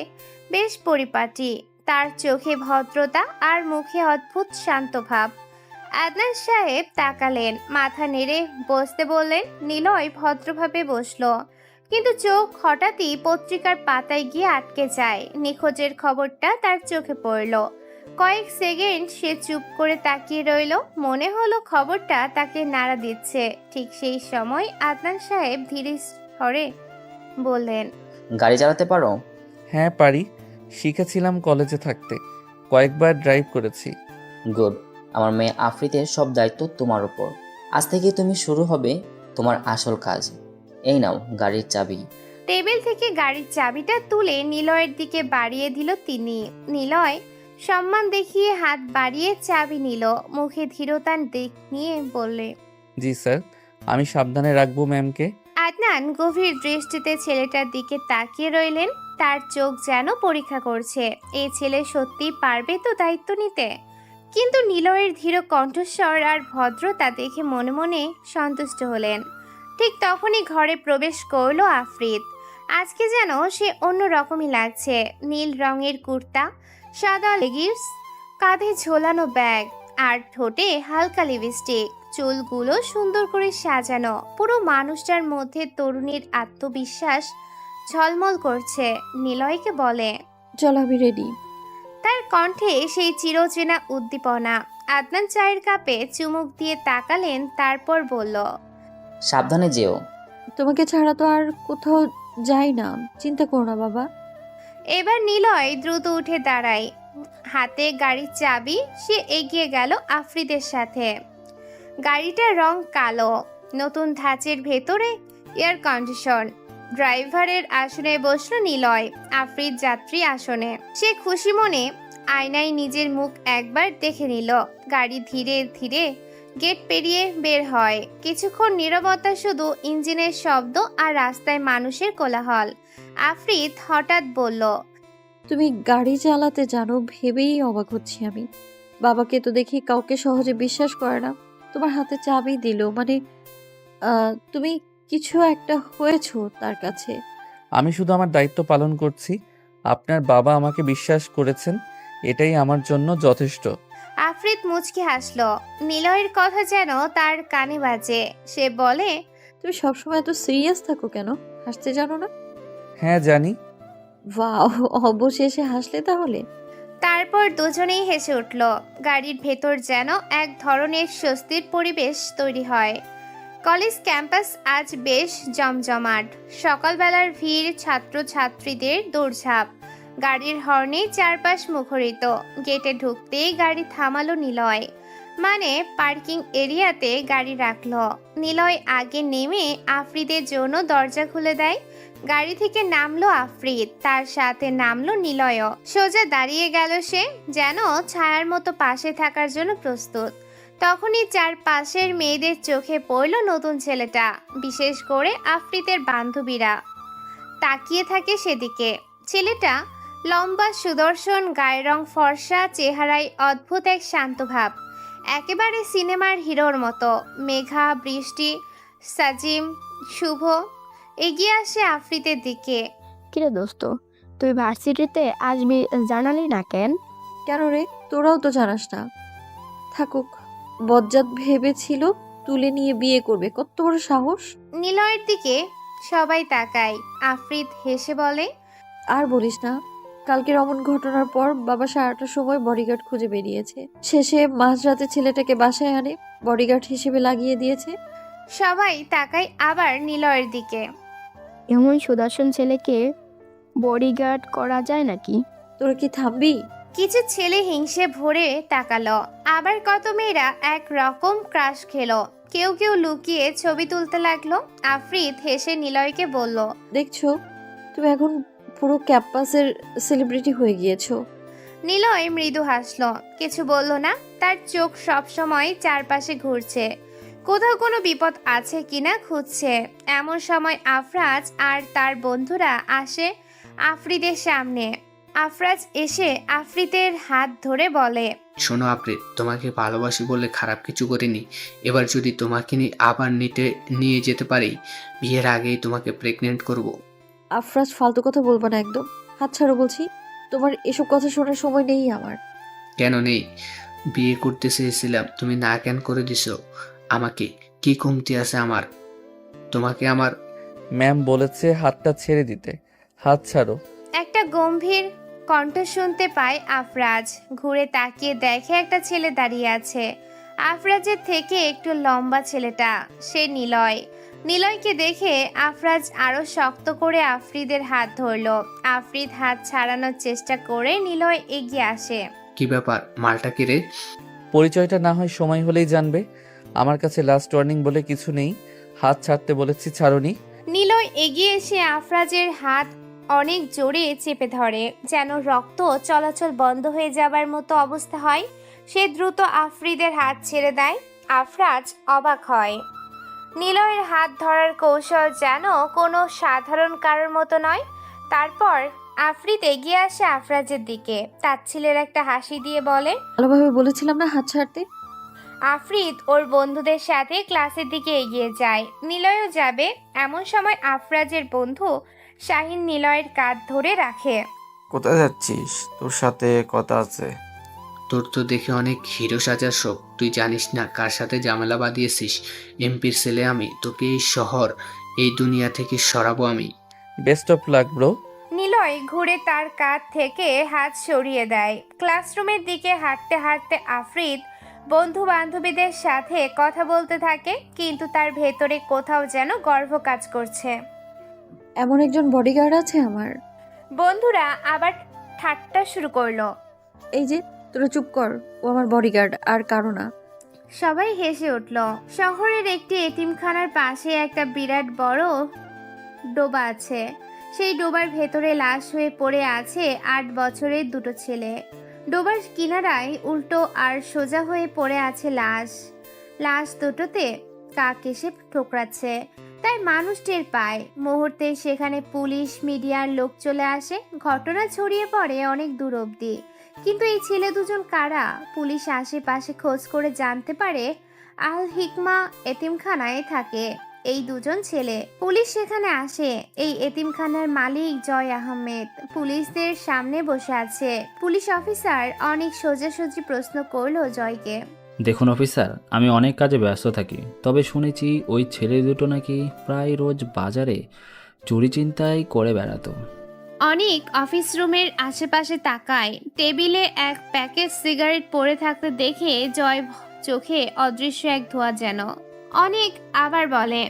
A: বেশ পরিপাটি। তার চোখে ভদ্রতা আর মুখে অদ্ভুত শান্ত ভাব। আদনান সাহেব তাকালেন, মাথা নেড়ে বসতে বললেন। নিলয় ভদ্রভাবে বসলো, কিন্তু চোখ হঠাৎই পত্রিকার পাতায় গিয়ে আটকে যায়। নিখোঁজের খবরটা তার চোখে পড়ল। কয়েক সেকেন্ড সে চুপ করে তাকিয়ে রইল। মনে হলো খবরটা তাকে নাড়া দিচ্ছে। ঠিক সেই সময় আদনান সাহেব ধীরে স্বরে বললেন,
F: গাড়ি চালাতে পারো?
G: হ্যাঁ পারি, শিখেছিলাম কলেজে থাকতে, কয়েকবার ড্রাইভ করেছি।
F: গুড। আমার মেয়ে আফ্রিদের সব দায়িত্ব তোমার উপর। আজ থেকে তুমি শুরু হবে তোমার আসল কাজ। এই নাও গাড়ির চাবি।
A: টেবিল থেকে গাড়ির চাবিটা তুলে নিলয়ের দিকে বাড়িয়ে দিল তিনি। নিলয় সম্মান দেখিয়ে হাত বাড়িয়ে চাবি নিল। মুখে ধীরতা নিয়ে বললে,
G: জি স্যার, আমি সাবধানে রাখবো ম্যামকে।
A: আদনান গভীর দৃষ্টিতে ছেলেটার দিকে তাকিয়ে রইলেন। তার চোখ যেন পরীক্ষা করছে, এই ছেলে সত্যি পারবে তো দায়িত্ব নিতে। কিন্তু নিলয়ের ধীর কণ্ঠস্বর আর ভদ্রতা দেখে মনে মনে সন্তুষ্ট হলেন। ঠিক তখনই ঘরে প্রবেশ করলো আফ্রিদ। আজকে যেন সে অন্য রকমই লাগছে। নীল রঙের কুর্তা, সাদা লেগিংস, কাঁধে ঝোলানো ব্যাগ আর ঠোঁটে হালকা লিপস্টিক। চুলগুলো সুন্দর করে সাজানো। পুরো মানুষটার মধ্যে তরুণীর আত্মবিশ্বাস ঝলমল করছে। নিলয়কে বলে,
C: চল আমি রেডি।
A: তার কণ্ঠে সেই চিরচেনা উদ্দীপনা। আদনান চায়ের কাপে চুমুক দিয়ে তাকালেন, তারপর বলল,
F: সাবধানে যেও।
C: তোমাকে ছাড়া তো আর কোথাও যাই না, চিন্তা করো না বাবা।
A: এবার নিলয় দ্রুত উঠে দাঁড়ায়, হাতে গাড়ির চাবি। সে এগিয়ে গেল আফ্রিদের সাথে। গাড়িটার রং কালো, নতুন ধাঁচের ভেতরে এয়ার কন্ডিশন। ড্রাইভারের আসনে বসলো নিলয়, আফ্রিদ যাত্রী আসনে। সে খুশি মনে আয়নায় নিজের মুখ একবার দেখে নিল। গাড়ি ধীরে ধীরে গেট পেরিয়ে বের হয়। কিছুক্ষণ নীরবতা, শুধু ইঞ্জিনের শব্দ আর রাস্তায় মানুষের কোলাহল। আফ্রিদ হঠাৎ বলল,
C: তুমি গাড়ি চালাতে জানো ভেবেই অবাক হচ্ছি আমি। বাবাকে তো দেখি কাউকে সহজে বিশ্বাস করে না। তোমার হাতে চাবি দিল মানে তুমি কিছু একটা হয়েছো তার কাছে।
G: আমি শুধু আমার দায়িত্ব পালন করছি। আপনার বাবা আমাকে বিশ্বাস করেছেন, এটাই আমার জন্য যথেষ্ট।
A: আফ্রিদ মুচকি হাসলো। নিলয়ের কথা যেন তার কানে বাজে। সে বলে,
C: তুমি সবসময় এত সিরিয়াস থাকো কেন? হাসতে জানো না?
G: হ্যাঁ জানি।
C: ওয়াও, অবশেষে হাসলে তাহলে।
A: তারপর দুজনেই হেসে উঠল। গাড়ির ভেতর যেন এক ধরনের স্বস্তির পরিবেশ তৈরি হয়। কলেজ ক্যাম্পাস আজ বেশ জমজমাট। সকালবেলার ভিড়, ছাত্রছাত্রীদের দৌড়ঝাঁপ, গাড়ির হর্নে চারপাশ মুখরিত। গেটে ঢুকতেই গাড়ি থামালো নিলয়, মানে পার্কিং এরিয়াতে গাড়ি রাখলো। নিলয় আগে নেমে আফ্রিদের জন্য দরজা খুলে দেয়। গাড়ি থেকে নামলো আফ্রিদ, তার সাথে নামলো নিলয়ও। সোজা দাঁড়িয়ে গেল সে, যেন ছায়ার মতো পাশে থাকার জন্য প্রস্তুত। তখনই চারপাশের মেয়েদের চোখে পড়ল নতুন ছেলেটা, বিশেষ করে আফ্রিদের বান্ধবীরা তাকিয়ে থাকে সেদিকে। ছেলেটা লম্বা, সুদর্শন, গায়ের রং ফর্সা, চেহারায় অদ্ভুত এক শান্ত ভাব, একেবারে সিনেমার হিরোর মতো। মেঘা, বৃষ্টি, সাজিম, শুভ এগিয়ে আসে আফ্রিদের দিকে।
N: কিরে দোস্ত, তুই ভার্সিটিতে আসবি জানালি না কেন?
C: কেন রে, তোরাও তো জানাস না। থাকুক, বজ্জাত ভেবেছিল তুলে নিয়ে বিয়ে করবে। কত বড় সাহস!
A: নিলয়ের দিকে সবাই তাকায়। আফ্রিদ হেসে বলে,
C: আর বলিস না, কালকের অমন ঘটনার পর বাবা সারাটা সময় বডিগার্ড খুঁজে বেরিয়েছে। শেষে মাঝরাতে ছেলেটাকে বাসায় আনে, বডিগার্ড হিসেবে লাগিয়ে দিয়েছে।
A: সবাই তাকায় আবার নিলয়ের দিকে।
N: এমন সুদর্শন ছেলেকে বডিগার্ড করা যায় নাকি?
C: তোরা কি থামবি?
A: কিছু ছেলে হিংসে ভরে তাকালো, আবার কত মেয়েরা এক রকম ক্রাশ খেলো। কেউ কেউ লুকিয়ে ছবি তুলতে লাগলো। আফ্রিদ হেসে নিলয়কে বলল,
C: দেখছো, তুমি এখন পুরো ক্যাম্পাসের সেলিব্রিটি হয়ে গিয়েছো।
A: নিলয় মৃদু হাসলো, কিছু বলল না। তার চোখ সবসময় চারপাশে ঘুরছে, কোথাও কোনো বিপদ আছে কিনা খুঁজছে। এমন সময় আফরাজ আর তার বন্ধুরা আসে আফ্রিদের সামনে। আফরাজ এসে আফ্রিদের হাত ধরে বলে,
B: শোনো আফ্রিদ, তোমাকে ভালোবাসি বলে খারাপ কিছু করিনি। এবার যদি তোমাকে আবার নিয়ে যেতে পারি, বিয়ের আগেই তোমাকে প্রেগনেন্ট করব।
C: আফরাজ ফালতু কথা বলবা না একদম। হাত ছাড়ো বলছি। তোমার এসব কথা শোনার সময় নেই আমার।
B: কেন নেই? বিয়ে করতে চেয়েছিলাম, তুমি না কেন করে দিছো আমাকে? কি কমতি আছে আমার? তোমাকে আমার
G: ম্যাম বলেছে হাতটা ছেড়ে দিতে। হাত ছাড়ো।
A: একটা গম্ভীর কণ্ঠ শুনতে পায় আফরাজ। ঘুরে তাকিয়ে দেখে একটা ছেলে দাঁড়িয়ে আছে। আফরাজের থেকে একটু লম্বা ছেলেটা, সে নিলয়। নিলয়কে দেখে আফরাজ আরো শক্ত করে আফ্রিদের হাত ধরলো। আফ্রিদ হাত ছাড়ানোর চেষ্টা করে নিলয় এগিয়ে আসে।
B: কি ব্যাপার, মালটা কে রে?
G: পরিচয়টা না হয় সময় হলেই জানবে। আমার কাছে লাস্ট ওয়ার্নিং বলে কিছু নেই। হাত ছাড়তে বলেছি, ছাড়োনি।
A: নিলয় এগিয়ে এসে আফরাজের হাত অনেক জোরে চেপে ধরে, যেন রক্ত চলাচল বন্ধ হয়ে যাবার মতো অবস্থা হয়। সে দ্রুত আফ্রিদের হাত ছেড়ে দেয়। আফরাজ অবাক হয়। নিলয়ের হাত ধরার কৌশল যেন কোনো সাধারণ কারোর মতো নয়। তারপর আফ্রিদ এগিয়ে আসে আফরাজের দিকে, তাচ্ছিলের একটা হাসি দিয়ে বলে,
C: ভালোভাবে বলেছিলাম না হাত ছাড়তে।
A: আফ্রিদ ওর বন্ধুদের সাথে ক্লাসের দিকে এগিয়ে যায়। নিলয়ও যাবে। এমন সময় আফরাজের বন্ধু শাহিন নিলয়ের কাঁধ ধরে রাখে।
O: কোথায় যাচ্ছিস? তোর সাথে কথা আছে।
B: তোর তো দেখে অনেক হিরো সাজার শখ। তুই জানিস না কার সাথে ঝামেলা বাঁধিয়েছিস? এমপির ছেলে আমি। তোকে এই শহর, এই দুনিয়া থেকে সরাবো আমি।
G: Best of luck bro.
A: Niloy ঘুরে তার কাঁধ থেকে হাত সরিয়ে দেয়। ক্লাসরুমের দিকে হাঁটতে হাঁটতে আফ্রিদ বন্ধু বান্ধবীদের সাথে কথা বলতে থাকে, কিন্তু তার ভেতরে কোথাও যেন গর্ব কাজ করছে।
C: এমন একজন বডিগার্ড আছে আমার।
A: বন্ধুরা আবার ঠাট্টা শুরু করলো।
C: এই যে তোরা চুপ কর, ও আমার বডিগার্ড আর কারো না।
A: সবাই হেসে উঠল। শহরের একটি এতিমখানার পাশে একটা বিরাট বড় ডোবা আছে। সেই ডোবার ভেতরে লাশ হয়ে পড়ে আছে 8 বছরের দুটো ছেলে। ডোবার কিনারায় উল্টো আর সোজা হয়ে পড়ে আছে লাশ দুটোতে কাক এসে ঠোকরাচ্ছে, তাই মানুষ টের পায়। মুহূর্তে সেখানে পুলিশ মিডিয়ার লোক চলে আসে। ঘটনা ছড়িয়ে পড়ে অনেক দূর অবধি। কিন্তু এই ছেলে দুজন কারা? পুলিশ আশেপাশে খোঁজ করে জানতে পারে আল হিকমা এতিমখানায় থাকে এই দুজন ছেলে। পুলিশ সেখানে আসে। এই এতিমখানার মালিক জয় আহমেদ পুলিশদের সামনে বসে আছে। পুলিশ অফিসার অনেক সোজাসুজি প্রশ্ন করলো জয়কে।
P: দেখুন অফিসার, আমি অনেক কাজে ব্যস্ত থাকি, তবে শুনেছি ওই ছেলে দুটো নাকি প্রায় রোজ বাজারে চুরি চিন্তাই করে বেড়াতো।
A: অনেক অফিস রুমের আশেপাশে তাকায়। টেবিলে এক প্যাকেট সিগারেট পড়ে থাকতে দেখে জয় চোখে অদৃশ্য এক ধোঁয়া যেন। অনেক আবার বলে,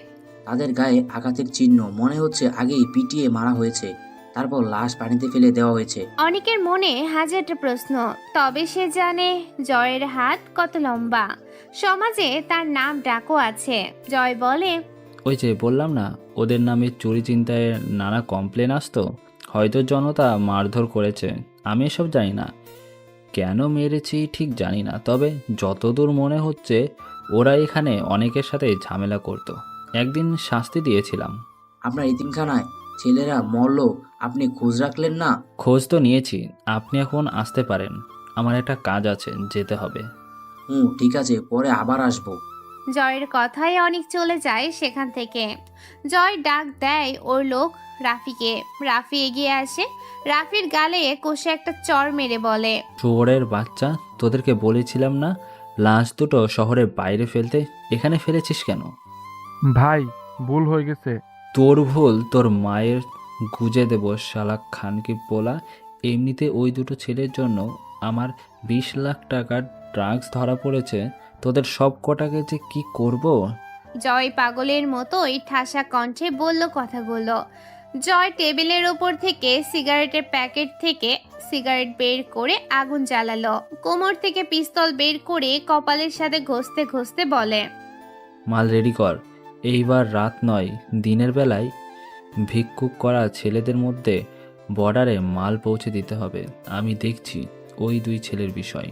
P: তাদের গায়ে আঘাতের চিহ্ন, মনে হচ্ছে আগেই পিটিয়ে মারা হয়েছে, তারপর লাশ পানিতে ফেলে দেওয়া হয়েছে।
A: অনেকের মনে হাজারটা প্রশ্ন, তবে সে জানে জয়ের হাত কত লম্বা। সমাজে তার নাম ডাকও আছে। জয় বলে,
P: ওই যে বললাম না, ওদের নামে চুরি চিন্তায় নানা কমপ্লেন আসতো। হয়তো জনতা মারধর করেছে, আমি এসব জানি না। কেন মেরেছি ঠিক জানি না, তবে যতদূর মনে হচ্ছে ওরা এখানে অনেকের সাথে ঝামেলা করত। একদিন শাস্তি দিয়েছিলাম। আপনার এতিমখানায় ছেলেরা মরল, আপনি খোঁজ রাখলেন না? খোঁজ তো নিয়েছি, আপনি এখন আসতে পারেন। আমার একটা কাজ আছে, যেতে হবে। ঠিক আছে, পরে আবার আসবো।
A: জয়ের কথায় অনেক চলে যায় সেখান থেকে। জয় ডাক দেয় ওর লোক রাফিকে। রাফি এগিয়ে আসে। রাফির গালে কষে একটা চড় মেরে বলে,
P: শুয়োরের বাচ্চা, তোদেরকে বলেছিলাম না লাশ দুটো শহরের বাইরে ফেলতে, এখানে ফেলেছিস কেন?
Q: ভাই, ভুল হয়ে গেছে।
P: তোর ভুল তোর মায়ের গুজে দেব শালা খানকি পোলা। এমনিতে ওই দুটো ছেলের জন্য আমার 20 লাখ টাকার ড্রাগস ধরা পড়েছে, তোদের সব কটাকে যে কি করব।
A: জয় পাগলের মতোই ঠাসা কণ্ঠে বলল কথাগুলো। জয় টেবিলের ওপর থেকে সিগারেটের প্যাকেট থেকে সিগারেট বের করে আগুন জ্বালালো। কোমর থেকে পিস্তল বের করে কপালের সাথে ঘষতে ঘষতে বলে,
P: মাল রেডি কর। এইবার রাত নয়, দিনের বেলায় ভিক্ষুক করা ছেলেদের মধ্যে বর্ডারে মাল পৌঁছে দিতে হবে। আমি দেখছি ওই 2 ছেলের বিষয়।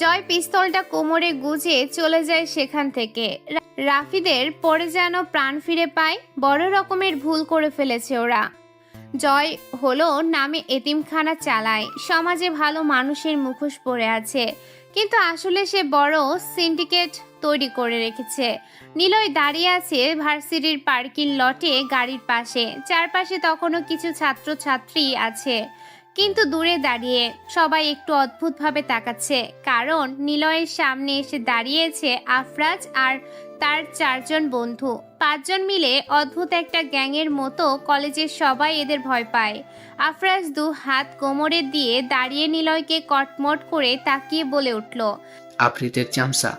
A: জয় পিস্তলটা কোমরে গুজে চলে যায় সেখান থেকে। রাফিদের পরে যেন প্রাণ ফিরে পায়। বড় রকমের ভুল করে ফেলেছে ওরা। জয় হলো নামে এতিমখানা চালায়, সমাজে ভালো মানুষের মুখোশ পরে আছে, কিন্তু আসলে সে বড় সিন্ডিকেট তৈরি করে রেখেছে। নিলয় দাঁড়িয়ে আছে ভার্সিটির পার্কিং লটে গাড়ির পাশে। চারপাশে তখনও কিছু ছাত্রছাত্রী আছে, কিন্তু দূরে দাঁড়িয়ে সবাই একটু অদ্ভুতভাবে তাকাচ্ছে, কারণ নিলয়ের সামনে এসে দাঁড়িয়েছে আফরাজ আর তার 4 জন বন্ধু। 5 জন মিলে অদ্ভুত একটা গ্যাংয়ের মতো। কলেজের সবাই এদের ভয় পায়। আফরাজ 2 হাত কোমরে দিয়ে দাঁড়িয়ে নিলয়কে কটমট করে তাকিয়ে বলে উঠল,
B: আফ্রিদের চামচা,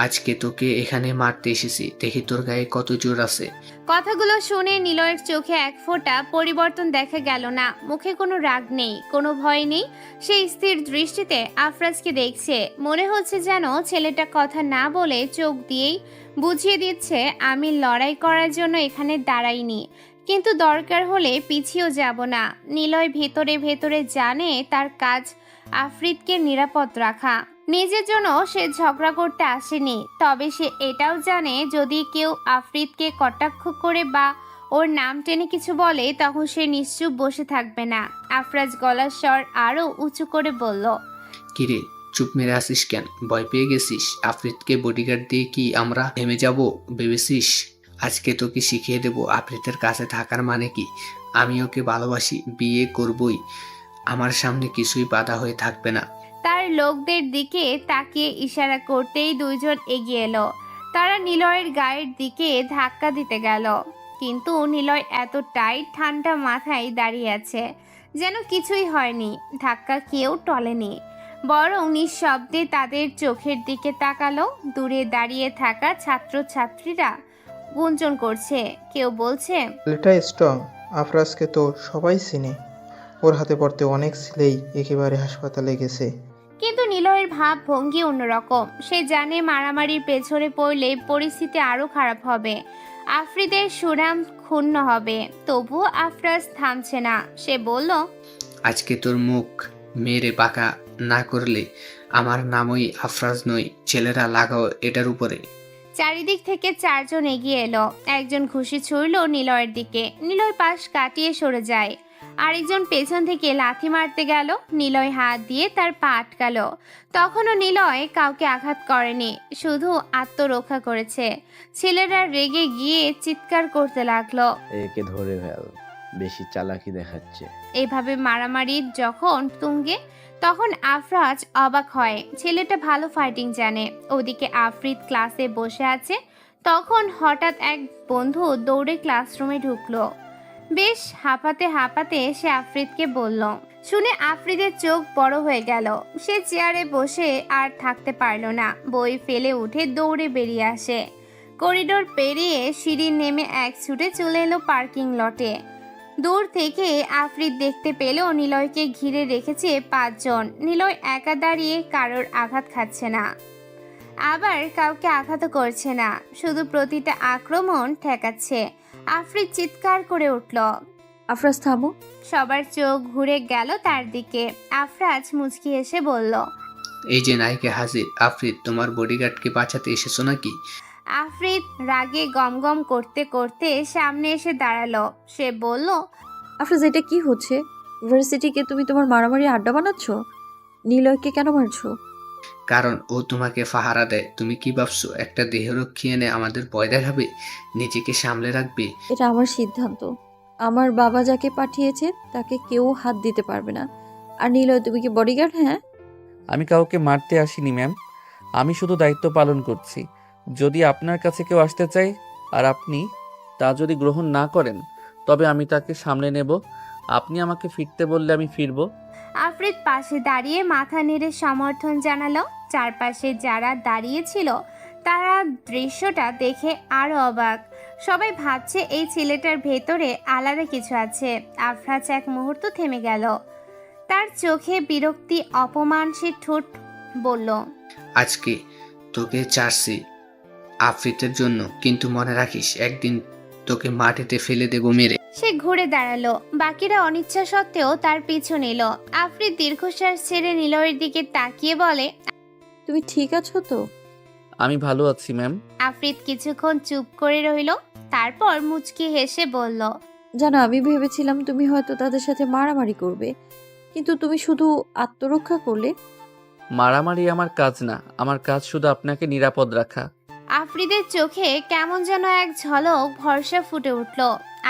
B: আজকে তোকে এখানে মারতে এসেছি, দেখি তোর গায়ে কত জোর আছে।
A: কথাগুলো শুনে নিলয়ের চোখে এক ফোঁটা পরিবর্তন দেখা গেল না। মুখে কোনো রাগ নেই, কোনো ভয় নেই। সে স্থির দৃষ্টিতে আফরাজকে দেখছে। মনে হচ্ছে যেন ছেলেটা কথা না বলে চোখ দিয়েই বুঝিয়ে দিচ্ছে, আমি লড়াই করার জন্য এখানে দাঁড়াইনি, কিন্তু দরকার হলে পিছিয়েও যাব না। নিলয় ভেতরে ভেতরে জানে তার কাজ আফ্রিদকে নিরাপদ রাখা। নিজের জন্য সে ঝগড়া করতে আসেনি, তবে সে এটাও জানে যদি কেউ আফ্রিদকে কটাক্ষ করে বা ওর নাম টেনে কিছু বলে, তখন সে নিশ্চুপ বসে থাকবে না। আফরাজ গলার স্বর আরো উঁচু করে বলল,
B: কিরে, চুপ মেরে আসিস কেন? ভয় পেয়ে গেছিস? আফ্রিদকে বডিগার্ড দিয়ে কি আমরা থেমে যাব ভেবেছিস? আজকে তোকে শিখিয়ে দেব আফ্রিদের কাছে থাকার মানে কি। আমি ওকে ভালোবাসি, বিয়ে করবই, আমার সামনে কিছুই বাধা হয়ে থাকবে না।
A: তার লোকদের দিকে তাকিয়ে ইশারা করতেই 2 জন এগিয়ে এলো। তারা নিলয়ের গায়ের দিকে ধাক্কা দিতে গেল, কিন্তু নিলয় এত টাইট ঠান্ডা মাথায় দাঁড়িয়ে আছে যেন কিছুই হয়নি। ধাক্কা কেউ টলেনি, বরং নিঃশব্দে তাদের চোখের দিকে তাকালো। দূরে দাঁড়িয়ে থাকা ছাত্রছাত্রীরা গুঞ্জন করছে, কেউ বলছে,
R: ছেলেটা স্ট্রং, আফরাজকে তো সবাই চিনে, ওর হাতে পড়তে অনেক ছেলেই একেবারে হাসপাতালে গেছে।
A: কিন্তু নিলয়ের ভাব ভঙ্গি অন্যরকম। সে জানে মারামারির পেছনে পড়লে পরিস্থিতি আরো খারাপ হবে, আফ্রিদের সুনাম ক্ষুণ্ণ হবে। তবুও আফরাজ থামছে না। সে বলল,
B: আজকে তোর মুখ মেরে বাঁকা না করলে আমার নামই আফরাজ নই। ছেলেরা লাগাও এটার উপরে।
A: চারিদিক থেকে 4 জন এগিয়ে এলো। একজন ঘুষি ছুড়ল নিলয়ের দিকে। নিলয় পাশ কাটিয়ে সরে যায়। আরেকজন পেছন থেকে লাথি মারতে গেল। নিলয় হাত দিয়ে তার পা আটকালো। তখনও নিলয় কাউকে আঘাত করেনি, শুধু আত্মরক্ষা করেছে। ছেলেরা রেগে গিয়ে চিৎকার করতে লাগলো,
S: একে ধরে ফেল, বেশি চালাকি দেখাচ্ছে।
A: এভাবে মারামারি যখন তুঙ্গে, তখন আফরাজ অবাক হয়। ছেলেটা ভালো ফাইটিং জানে। ওদিকে আফ্রিদ ক্লাসে বসে আছে। তখন হঠাৎ এক বন্ধু দৌড়ে ক্লাসরুমে ঢুকলো। বেশ হাঁপাতে হাঁপাতে সে আফ্রিদকে বলল। শুনে আফ্রিদের চোখ বড় হয়ে গেল। সে চেয়ারে বসে আর থাকতে পারল না, বই ফেলে উঠে দৌড়ে বেরিয়ে আসে। করিডোর পেরিয়ে সিঁড়ি নেমে এক ছুটে চলে এলো পার্কিং লটে। দূর থেকে আফ্রিদ দেখতে পেল নিলয়কে ঘিরে রেখেছে 5 জন। নিলয় একা দাঁড়িয়ে কারোর আঘাত খাচ্ছে না, আবার কাউকে আঘাত করছে না, শুধু প্রতিটা আক্রমণ ঠেকাচ্ছে। আফ্রিদ চিৎকার করে উঠল,
C: আফরাজ থামো।
A: সবার চোখ ঘুরে গেল তার দিকে। আফরাজ মুচকি এসে বলল,
B: এই যে নায়িকা হাজির। আফ্রিদ, তোমার বডিগার্ডকে বাঁচাতে এসেছো নাকি?
A: আফ্রিদ রাগে গমগম করতে করতে সামনে এসে দাঁড়ালো। সে বলল,
C: আফরাজ, এটা কি হচ্ছে? ইউনিভার্সিটিকে তুমি তোমার মারামারি আড্ডা বানাচ্ছ? নিলয়কে কেন মারছো?
B: কারণ ও তোমাকে পাহারা দেয়। তুমি কি ভাবছো একটা দেহরক্ষী এনে আমাদের ভয় দেখাবে? নিজেকে সামলে রাখবে।
C: এটা আমার সিদ্ধান্ত। আমার বাবা যাকে পাঠিয়েছে তাকে কেউ হাত দিতে পারবে না। আর নিলয়, তুমি কি বডিগার্ড? হ্যাঁ,
G: আমি কাউকে মারতে আসিনি ম্যাম, আমি শুধু দায়িত্ব পালন করছি। যদি আপনার কাছে কেউ আসতে চায় আর আপনি তা যদি গ্রহণ না করেন, তবে আমি তাকে সামলে নেব। আপনি আমাকে ফিরতে বললে আমি ফিরব।
A: আফ্রিদ পাশে দাঁড়িয়ে মাথা নেড়ে সমর্থন জানালো। চারপাশে যারা দাঁড়িয়ে ছিল তারা দৃশ্যটা দেখে আরো অবাক। সবাই ভাবছে এই ছেলেটার ভেতরে আলাদা কিছু আছে। আফরাজ এক মুহূর্ত থেমে গেল। তার চোখে বিরক্তি, অপমান। সে ঠোঁট বলল,
B: আজকে তোকে ছাড়ছি আফ্রিদের জন্য, কিন্তু মনে রাখিস একদিন তোকে মাটিতে ফেলে দেবো মেরে।
A: সে ঘুরে দাঁড়ালো। বাকিরা অনিচ্ছা সত্ত্বেও তার পিছু নিল। আফ্রিদ দীর্ঘশ্বাস ছেড়ে নিলয়ের দিকে তাকিয়ে বলে,
C: তুমি ঠিক আছো তো?
G: আমি ভালো আছি ম্যাম।
A: আফ্রিদ কিছুক্ষণ চুপ করে রইল, তারপর মুচকি হেসে বলল,
C: জানো, আমি ভেবেছিলাম তুমি হয়তো তাদের সাথে মারামারি করবে, কিন্তু তুমি শুধু আত্মরক্ষা করলে।
G: মারামারি আমার কাজ না, আমার কাজ শুধু আপনাকে নিরাপদ রাখা।
A: আফ্রিদের চোখে কেমন যেন এক ঝলক ভরসা ফুটে উঠল।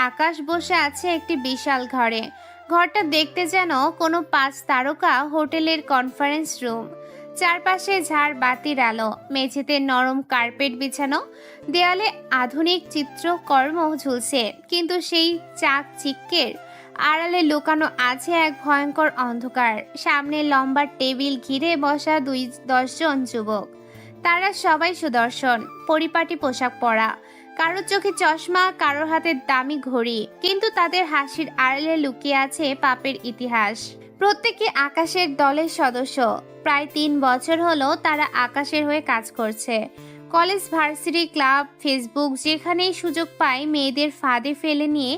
A: আকাশ বসে আছে একটি বিশাল ঘরে। ঘরটা দেখতে যেন কোনো 5 তারকা হোটেলের কনফারেন্স রুম। চারপাশে ঝাড় বাতির আলো, মেঝেতে নরম কার্পেট বিছানো, দেয়ালে আধুনিক চিত্রকর্ম ঝুলছে, কিন্তু সেই চাকচিক্যের আড়ালে লুকানো আছে এক ভয়ঙ্কর অন্ধকার। সামনে লম্বা টেবিল ঘিরে বসা 10 জন যুবক। তারা সবাই সুদর্শন, পরিপাটি পোশাক পরা, কারোর চোখে চশমা, কারোর হাতে দামি ঘড়ি, কিন্তু তাদের হাসির আড়ালে লুকিয়ে আছে পাপের ইতিহাস। প্রত্যেকে আকাশের দলের সদস্য। প্রায় 3 বছর হলো তারা আকাশের হয়ে কাজ করছে। কলেজ, ভার্সিটি, ক্লাব, ফেসবুক, যেখানেই সুযোগ পায় মেয়েদের ফাঁদে ফেলে নিয়ে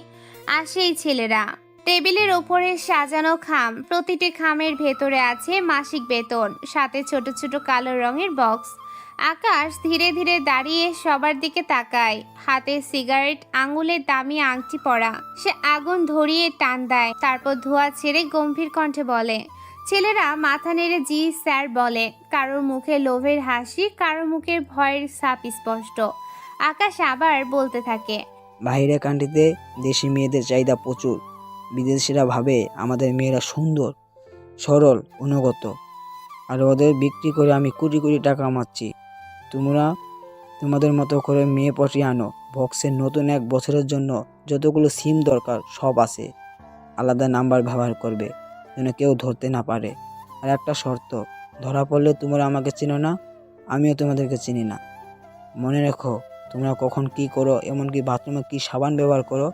A: আসে এই ছেলেরা। টেবিলের ওপরে সাজানো খাম, প্রতিটি খামের ভেতরে আছে মাসিক বেতন, সাথে ছোট ছোট কালো রঙের বক্স। আকাশ ধীরে ধীরে দাঁড়িয়ে সবার দিকে তাকায়, হাতে সিগারেট, আঙুলে দামি আংটি পরা। সে আগুন ধরিয়ে টান দেয়, তারপর ধোঁয়া ছেড়ে গম্ভীর কণ্ঠে বলে। ছেলেরা মাথা নেড়ে জি স্যার বলে। কারোর মুখে লোভের হাসি, কারোর মুখে ভয়ের ছাপ স্পষ্ট। আকাশ আবার বলতে থাকে,
L: বাইরে কান্ট্রিতে দেশি মেয়েদের চাহিদা প্রচুর। বিদেশিরা ভাবে আমাদের মেয়েরা সুন্দর, সরল, অনুগত, আর ওদের বিক্রি করে আমি কোটি কোটি টাকা কামাচ্ছি। তোমরা তোমাদের মতো করে মেয়ে পটিয়ে আনো। বক্সের নতুন 1 বছরের জন্য যতগুলো সিম দরকার সব আছে। আলাদা নাম্বার ব্যবহার করবে যেন কেউ ধরতে না পারে। আর একটা শর্ত, ধরা পড়লে তোমরা আমাকে চিনো না, আমিও তোমাদেরকে চিনি না। মনে রেখো, তোমরা কখন কি করো, এমনকি বাথরুমে কি সাবান ব্যবহার করো,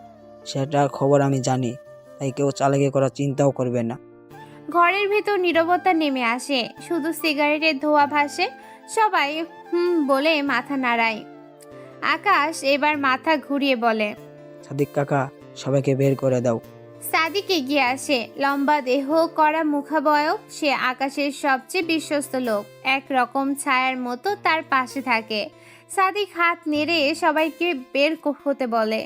L: সেটার খবর আমি জানি। তাই কেউ চালাকি করার চিন্তাও করবে না।
A: ঘরের ভেতর নীরবতা নেমে আসে, শুধু সিগারেটের ধোঁয়া ভাসে। সবাই বলে মাথা নাড়ায়। আকাশ এবার মাথা ঘুরিয়ে বলে,
L: সাদিক কাকা, সবাইকে বের করে দাও।
A: সাদিক এগিয়ে আসে, লম্বা দেহ, কড়া মুখাবয়ব। সে আকাশের সবচেয়ে বিশ্বস্ত লোক, একরকম ছায়ার মতো তার পাশে থাকে। সাদিক হাত নেড়ে সবাইকে বের হতে বলে।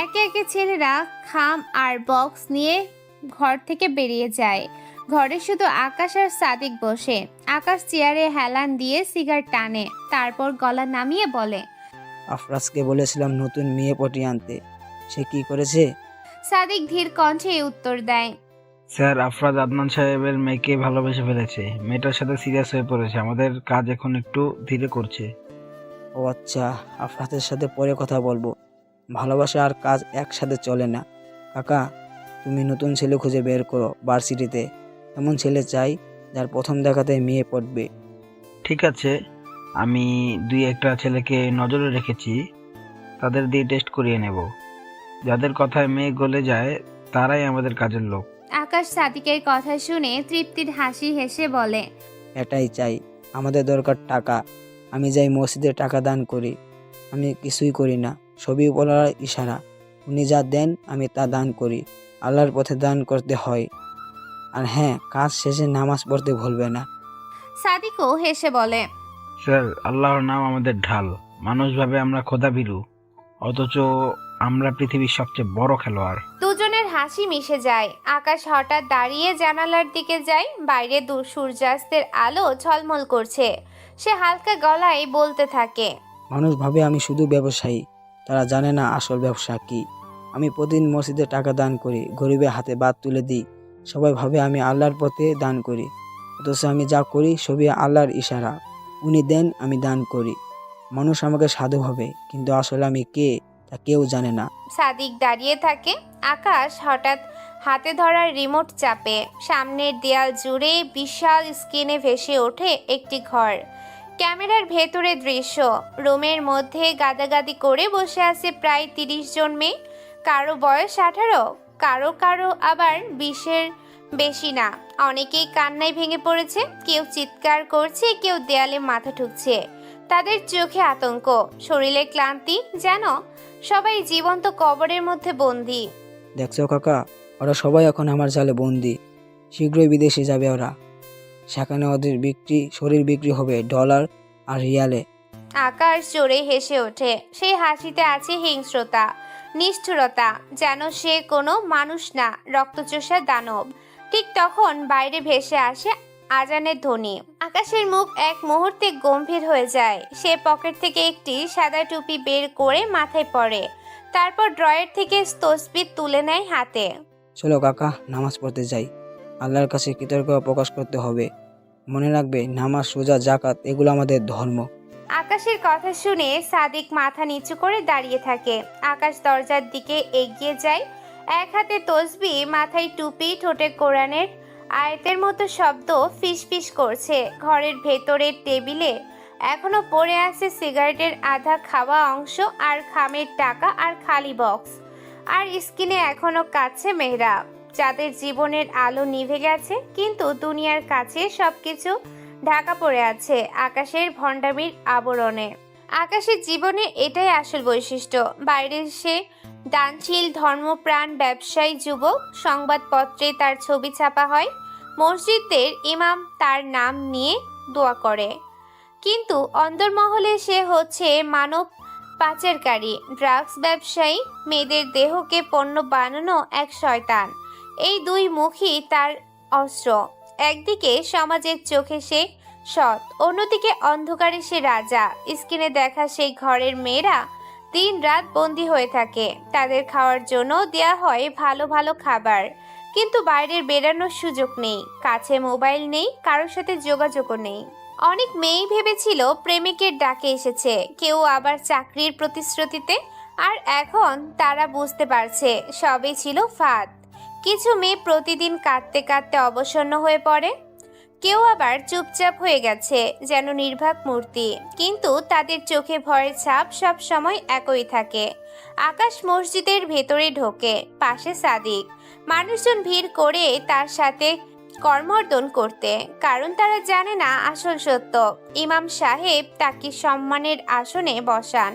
A: একে একে ছেলেরা খাম আর বক্স নিয়ে ঘর থেকে বেরিয়ে যায়। ঘরে শুধু আকাশ আর সাদিক বসে। আকাশ চেয়ারে হেলান দিয়ে সিগারেট টানে, তারপর গলা নামিয়ে বলে,
L: আফরাজকে বলেছিলাম নতুন মেয়ে পটিয়ে আনতে, সে কি করেছে?
A: সাদিক ধীর কণ্ঠে উত্তর দেয়,
T: স্যার, আফরাজ আদনান সাহেবের মেয়েকে ভালোবেসে ফেলেছে। মেয়েটার সাথে সিরিয়াস হয়ে পড়েছে। আমাদের কাজ এখন একটু ধীরে করছে।
L: ও আচ্ছা, আফরাজের সাথে পরে কথা বলবো। ভালোবাসা আর কাজ একসাথে চলে না। কাকা, তুমি নতুন ছেলে খুঁজে বের করো ভার্সিটিতে। এমন ছেলে চাই যার প্রথম দেখাতে মেয়ে পড়বে।
T: ঠিক আছে, আমি 2-1টা ছেলেকে নজরে রেখেছি, তাদের দিয়ে টেস্ট করিয়ে নেব। যাদের কথায় মেয়ে গলে যায় তারাই আমাদের কাজের লোক।
A: আকাশ সাদিকের কথা শুনে তৃপ্তির হাসি হেসে বলে,
L: এটাই চাই। আমাদের দরকার টাকা। আমি যাই মসজিদে টাকা দান করি। আমি কিছুই করি না, সবই উপরওয়ালার ইশারা। উনি যা দেন আমি তা দান করি। আল্লাহর পথে দান করতে হয়। আর হ্যাঁ, কাজ শেষে নামাজ পড়তে ভুলবে না।
A: সাদিকও হেসে বলে,
T: স্যার, আল্লাহর নাম আমাদের ঢাল। মানুষ ভাবে আমরা খোদাভীরু, অথচ আমরা পৃথিবীর সবচেয়ে বড় খেলোয়াড়।
A: দুজনের হাসি মিশে যায়। আকাশ হঠাৎ দাঁড়িয়ে জানালার দিকে যায়। বাইরে দূর সূর্যাস্তের আলো ঝলমল করছে। সে হালকা গলায় বলতে থাকে,
L: মানুষ ভাবে আমি শুধু ব্যবসায়ী, তারা জানে না আসল ব্যবসা কি। আমি প্রতিদিন মসজিদে টাকা দান করি, গরিবের হাতে ভাত তুলে দিই। সবাই ভাবে আমি আল্লাহর পথে দান করি, অথচ আমি যা করি সবই আল্লাহর ইশারা। উনি দেন, আমি দান করি। মানুষ আমাকে সাধু ভাবে, কিন্তু আসলে আমি কে তা কেউ জানে না।
A: সাদিক দাঁড়িয়ে থাকে। আকাশ হঠাৎ হাতে ধরা রিমোট চাপে। সামনের দেয়াল জুড়ে বিশাল স্ক্রিনে ভেসে ওঠে একটি ঘর। ক্যামেরার ভেতরে দৃশ্য। রুমের মধ্যে গাদাগাদি করে বসে আছে প্রায় 30 জন মেয়ে। কারো বয়স 18, কারো কারো আবার 20-এর বেশি না। অনেকেই কান্নায় ভেঙে পড়েছে, কেউ চিৎকার করছে, কেউ দেয়ালে মাথা ঠুকছে। তাদের চোখে আতঙ্ক, শরীরে ক্লান্তি, যেন সবাই জীবন্ত কবরের মধ্যে বন্দী।
L: দেখছো কাকা, ওরা সবাই এখন আমার জালে বন্দি। শীঘ্রই বিদেশে যাবে ওরা। সেখানে ওদের শরীর বিক্রি হবে ডলার আর রিয়ালে।
A: আকাশ জোরে হেসে ওঠে। সেই হাসিতে আছে হিংস্রতা। নিষ্ঠুরতা, যেন সে কোনো মানুষ না, রক্তচোষা দানব। ঠিক তখন বাইরে ভেসে আসে আজানের ধ্বনি। আকাশের মুখ এক মুহূর্তে গম্ভীর হয়ে যায়। সে পকেট থেকে একটি সাদা টুপি বের করে মাথায় পরে, তারপর ড্রয়ার থেকে তসবিহ তুলে নেয় হাতে।
L: চলো কাকা, নামাজ পড়তে যাই। আল্লাহর কাছে কৃতজ্ঞতা প্রকাশ করতে হবে। মনে রাখবে, নামাজ, রোজা, জাকাত এগুলো আমাদের ধর্ম।
A: আকাশের কথা শুনে সাদিক মাথা নিচু করে দাঁড়িয়ে থাকে। আকাশ দরজার দিকে এগিয়ে যায়, এক হাতে তসবিহ, মাথায় টুপি, ঠোঁটে কোরআনের আয়াতের মতো শব্দ ফিসফিস করছে। ঘরের ভেতরের টেবিলে এখনো পড়ে আছে সিগারেটের আধা খাওয়া অংশ আর খামের টাকা আর খালি বক্স। আর স্ক্রিনে এখনো কাছে মেহরাব, যাদের জীবনের আলো নিভে গেছে, কিন্তু দুনিয়ার কাছে সবকিছু ঢাকা পড়ে আছে আকাশের ভণ্ডামির আবরণে। আকাশের জীবনে এটাই আসল বৈশিষ্ট্য। বাইরে সে দানশীল, ধর্মপ্রাণ, ব্যবসায়ী যুবক। সংবাদপত্রে তার ছবি ছাপা হয়, মসজিদের ইমাম তার নাম নিয়ে দোয়া করে, কিন্তু অন্দরমহলে সে হচ্ছে মানব পাচারকারী, ড্রাগস ব্যবসায়ী, মেয়েদের দেহকে পণ্য বানানো এক শয়তান। এই দুই মুখই তার অস্ত্র। একদিকে সমাজের চোখে সে সৎ, অন্যদিকে অন্ধকারে সে রাজা। স্ক্রিনে দেখা সেই ঘরের মেয়েরা দিন রাত বন্দী হয়ে থাকে। তাদের খাওয়ার জন্য দেয়া হয় ভালো ভালো খাবার, কিন্তু বাইরের বেরানোর সুযোগ নেই। কাছে মোবাইল নেই, কারোর সাথে যোগাযোগও নেই। অনেক মেয়েই ভেবেছিল প্রেমিকের ডাকে এসেছে, কেউ আবার চাকরির প্রতিশ্রুতিতে। আর এখন তারা বুঝতে পারছে সবই ছিল ফাঁদ। কিছু মেয়ে প্রতিদিন কাঁদতে কাঁদতে অবসন্ন হয়ে পড়ে, কেউ আবার চুপচাপ হয়ে গেছে যেন নির্বাক মূর্তি, কিন্তু তাদের চোখে ভয়ের ছাপ সব সময় একই থাকে। আকাশ মসজিদের ভেতরে ঢোকে, পাশে সাদিক। মানুষজন ভিড় করে তার সাথে কর্মর্দন করতে, কারণ তারা জানে না আসল সত্য। ইমাম সাহেব তাকে সম্মানের আসনে বসান।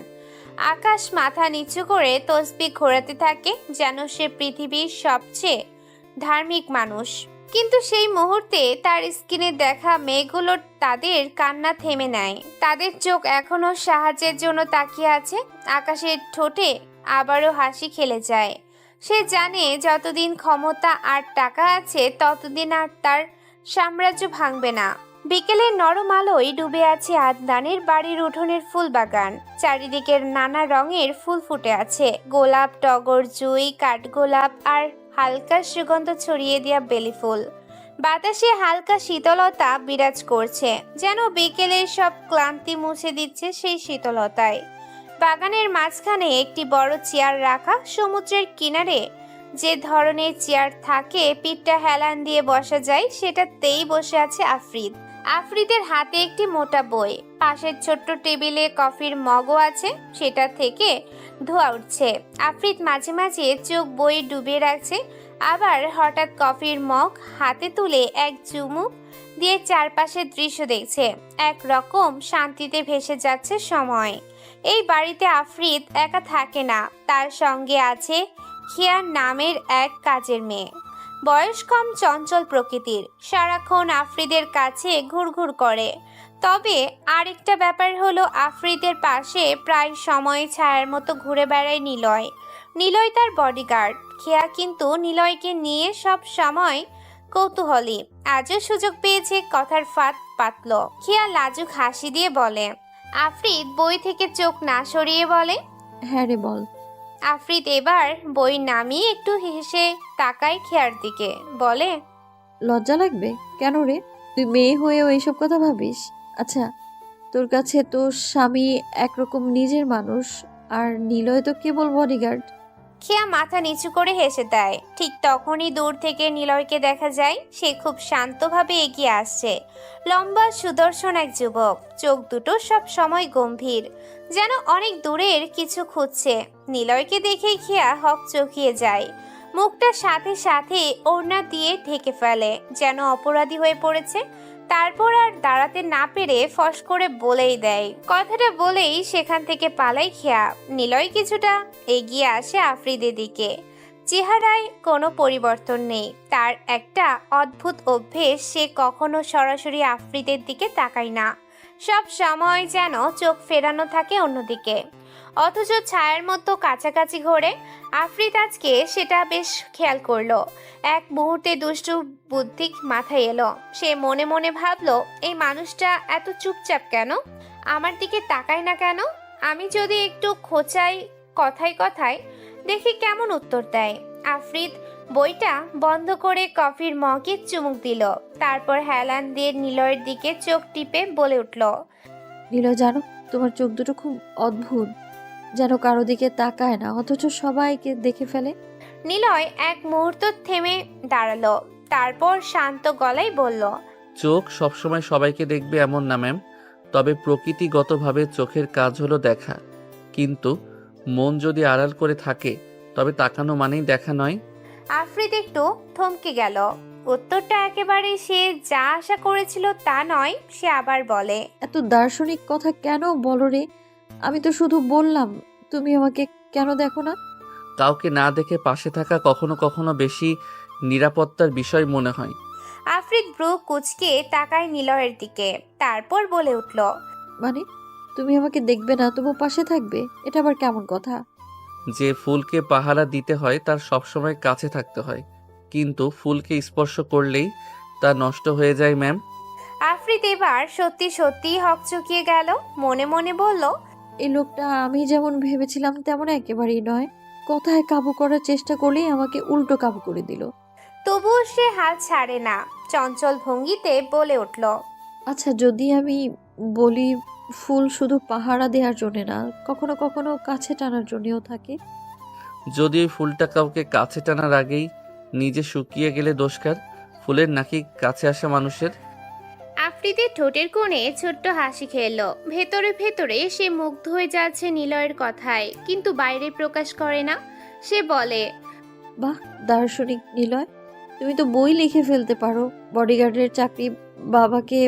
A: আকাশ মাথা নিচু করে তসবিহ ঘোরাতে থাকে, যেন সে পৃথিবীর সবচেয়ে ধার্মিক মানুষ। কিন্তু সেই মুহূর্তে তার স্ক্রিনে দেখা মেয়েগুলোর তাদের কান্না থেমে নেয়। তাদের চোখ এখনো সাহায্যের জন্য তাকিয়ে আছে। আকাশের ঠোঁটে আবারও হাসি খেলে যায়। সে জানে যতদিন ক্ষমতা আর টাকা আছে ততদিন আর তার সাম্রাজ্য ভাঙবে না। বিকেলের নরম আলোয় ডুবে আছে আদনানের বাড়ির উঠোনের ফুল বাগান। চারিদিকের নানা রঙের ফুল ফুটে আছে, গোলাপ, টগর, জুঁই, কাঠগোলাপ আর হালকা সুগন্ধ ছড়িয়ে দেওয়া বেলি ফুল। বাতাসে হালকা শীতলতা বিরাজ করছে, যেন বিকেলের সব ক্লান্তি মুছে দিচ্ছে সেই শীতলতায়। বাগানের মাঝখানে একটি বড় চেয়ার রাখা। সমুদ্রের কিনারে যে ধরনের চেয়ার থাকে, পিঠটা হেলান দিয়ে বসা যায়, সেটাতেই বসে আছে আফ্রিদ। আফ্রিদের হাতে একটি মোটা বই, পাশের ছোট্ট টেবিলে কফির মগও আছে, সেটা থেকে ধোঁয়া উঠছে। আফ্রিদ মাঝে মাঝে চোখ বই ডুবিয়ে রাখছে, আবার হঠাৎ কফির মগ হাতে তুলে এক চুমুক দিয়ে চারপাশের দৃশ্য দেখছে। এক রকম শান্তিতে ভেসে যাচ্ছে সময়। এই বাড়িতে আফ্রিদ একা থাকে না, তার সঙ্গে আছে খিয়া নামের এক কাজের মেয়ে। বয়স কম, চঞ্চল প্রকৃতির, সারাক্ষণ আফ্রিদের কাছে ঘুরঘুর করে। তবে আরেকটা ব্যাপার হলো, আফ্রিদের পাশে প্রায় সময় ছায়ার মতো ঘুরে বেড়ায় নিলয়। নিলয় তার বডিগার্ড। খিয়া কিন্তু নিলয়কে নিয়ে সব সময় কৌতূহলী। আজও সুযোগ পেয়েছে কথার ফাঁদ পাতল। খিয়া লাজুক হাসি দিয়ে বলে। আফ্রিদ বই থেকে চোখ না সরিয়ে বলে,
C: হ্যাঁ রে বল।
A: আফ্রিদ এবার বই নামিয়ে একটু হেসে তাকায় খিয়ার দিকে, বলে,
C: লজ্জা লাগবে কেন রে? তুই মেয়ে হয়েও এইসব কথা ভাবিস? আচ্ছা, তোর কাছে তোর স্বামী একরকম নিজের মানুষ, আর নিলয় তো কেবল বডিগার্ড।
A: খিয়া মাথা নিচু করে হেসে দেয়। ঠিক তখনই দূর থেকে নিলয়কে দেখা যায়। সে খুব শান্তভাবে এগিয়ে আসছে। লম্বা সুদর্শন এক যুবক, চোখ দুটো সব সময় গম্ভীর, যেন অনেক দূরের কিছু খুঁজছে। নিলয়কে দেখে খিয়া হকচকিয়ে যায়। মুখটা সাথে সাথে ওড়না দিয়ে ঢেকে ফেলে, যেন অপরাধী হয়ে পড়েছে। তারপর আর দাঁড়াতে না পেরে ফস করে বলেই দেয়। কথাটা বলেই সেখান থেকে পালায় খিয়া। নিলয় কিছুটা এগিয়ে আসে আফ্রিদের দিকে। চেহারায় কোনো পরিবর্তন নেই। তার একটা অদ্ভুত অভ্যেস, সে কখনো সরাসরি আফ্রিদের দিকে তাকায় না। সব সময় যেন চোখ ফেরানো থাকে অন্যদিকে। অথচ ছায়ার মতো কাছাকাছি ঘোরে। আফরিদ আজকে সেটা বেশ খেয়াল করলো। এক মুহূর্তে দুষ্টু বুদ্ধি মাথায় এলো। সে মনে মনে ভাবলো, এই মানুষটা এত চুপচাপ কেন, আমার দিকে তাকায় না কেন? আমি যদি একটু খোঁচাই কথায় কথায়, দেখি কেমন উত্তর দেয়। আফরিদ বইটা বন্ধ করে কফির মগে চুমুক দিল, তারপর হেলান দিয়ে নিলয়ের দিকে চোখ টিপে বলে উঠল,
C: নিলয় জানো, তোমার চোখ দুটো খুব অদ্ভুত, যেন কারো দিকে তাকায় না অথচ সবাইকে দেখে ফেলে।
A: নিলয় এক মুহূর্ত থেমে দাঁড়ালো, তারপর শান্ত গলায় বলল,
G: চোখ সবসময় সবাইকে দেখবে এমন না ম্যাম, তবে প্রকৃতিগতভাবে চোখের কাজ হলো দেখা, কিন্তু মন যদি আড়াল করে থাকে তবে তাকানো মানেই দেখা নয়।
A: আফরিদ একটু থমকে গেল। উত্তরটা একেবারে সে যা আশা করেছিল তা নয়। সে আবার বলে,
C: এত দার্শনিক কথা কেন বলো রে? আমি তো শুধু বললাম, তুমি আমাকে কেন দেখো না?
G: কাউকে না দেখে পাশে থাকা কখনো কখনো বেশি নিরাপত্তার বিষয় মনে হয়।
A: আফরিদ ব্রু কুচকে তাকায় নিলয়ের দিকে, তারপর বলে উঠল,
C: মানে তুমি আমাকে দেখবে না তবু পাশে থাকবে? এটা আবার কেমন কথা?
G: যে ফুলকে পাহারা দিতে হয় তার সবসময় কাছে থাকতে হয়, কিন্তু ফুলকে স্পর্শ করলেই তা নষ্ট হয়ে যায় ম্যাম।
A: আফরিদ এবার সত্যি সত্যি হকচকিয়ে গেল। মনে মনে বলল,
C: এই লোকটা আমি যেমন ভেবেছিলাম তেমন একেবারেই নয়। কথায় কাবু করার চেষ্টা করলেই আমাকে উল্টো কাবু করে দিল।
A: তবুও সে হাল ছাড়ে না। চঞ্চল ভঙ্গিতে বলে উঠল,
C: আচ্ছা, যদি আমি বলি ফুল শুধু পাহারা দেওয়ার জন্য না, কখনো কখনো কাছে টানার জন্যও থাকে।
G: যদি ওই ফুলটা কাউকে কাছে টানার আগেই নিজে শুকিয়ে গেলে দোষকার ফুলের নাকি কাছে আসা মানুষের?
A: আফ্রিদের ঠোঁটের কোণে ছোট্ট হাসি খেলো। ভেতরে ভেতরে সে মুগ্ধ হয়ে যাচ্ছে নিলয়ের কথায়, কিন্তু বাইরে প্রকাশ করে না। সে বলে,
C: বাহ, দার্শনিক নিলয়, তুমি তো বই লিখে ফেলতে পারো। বডিগার্ডের চাকরি বাবাকে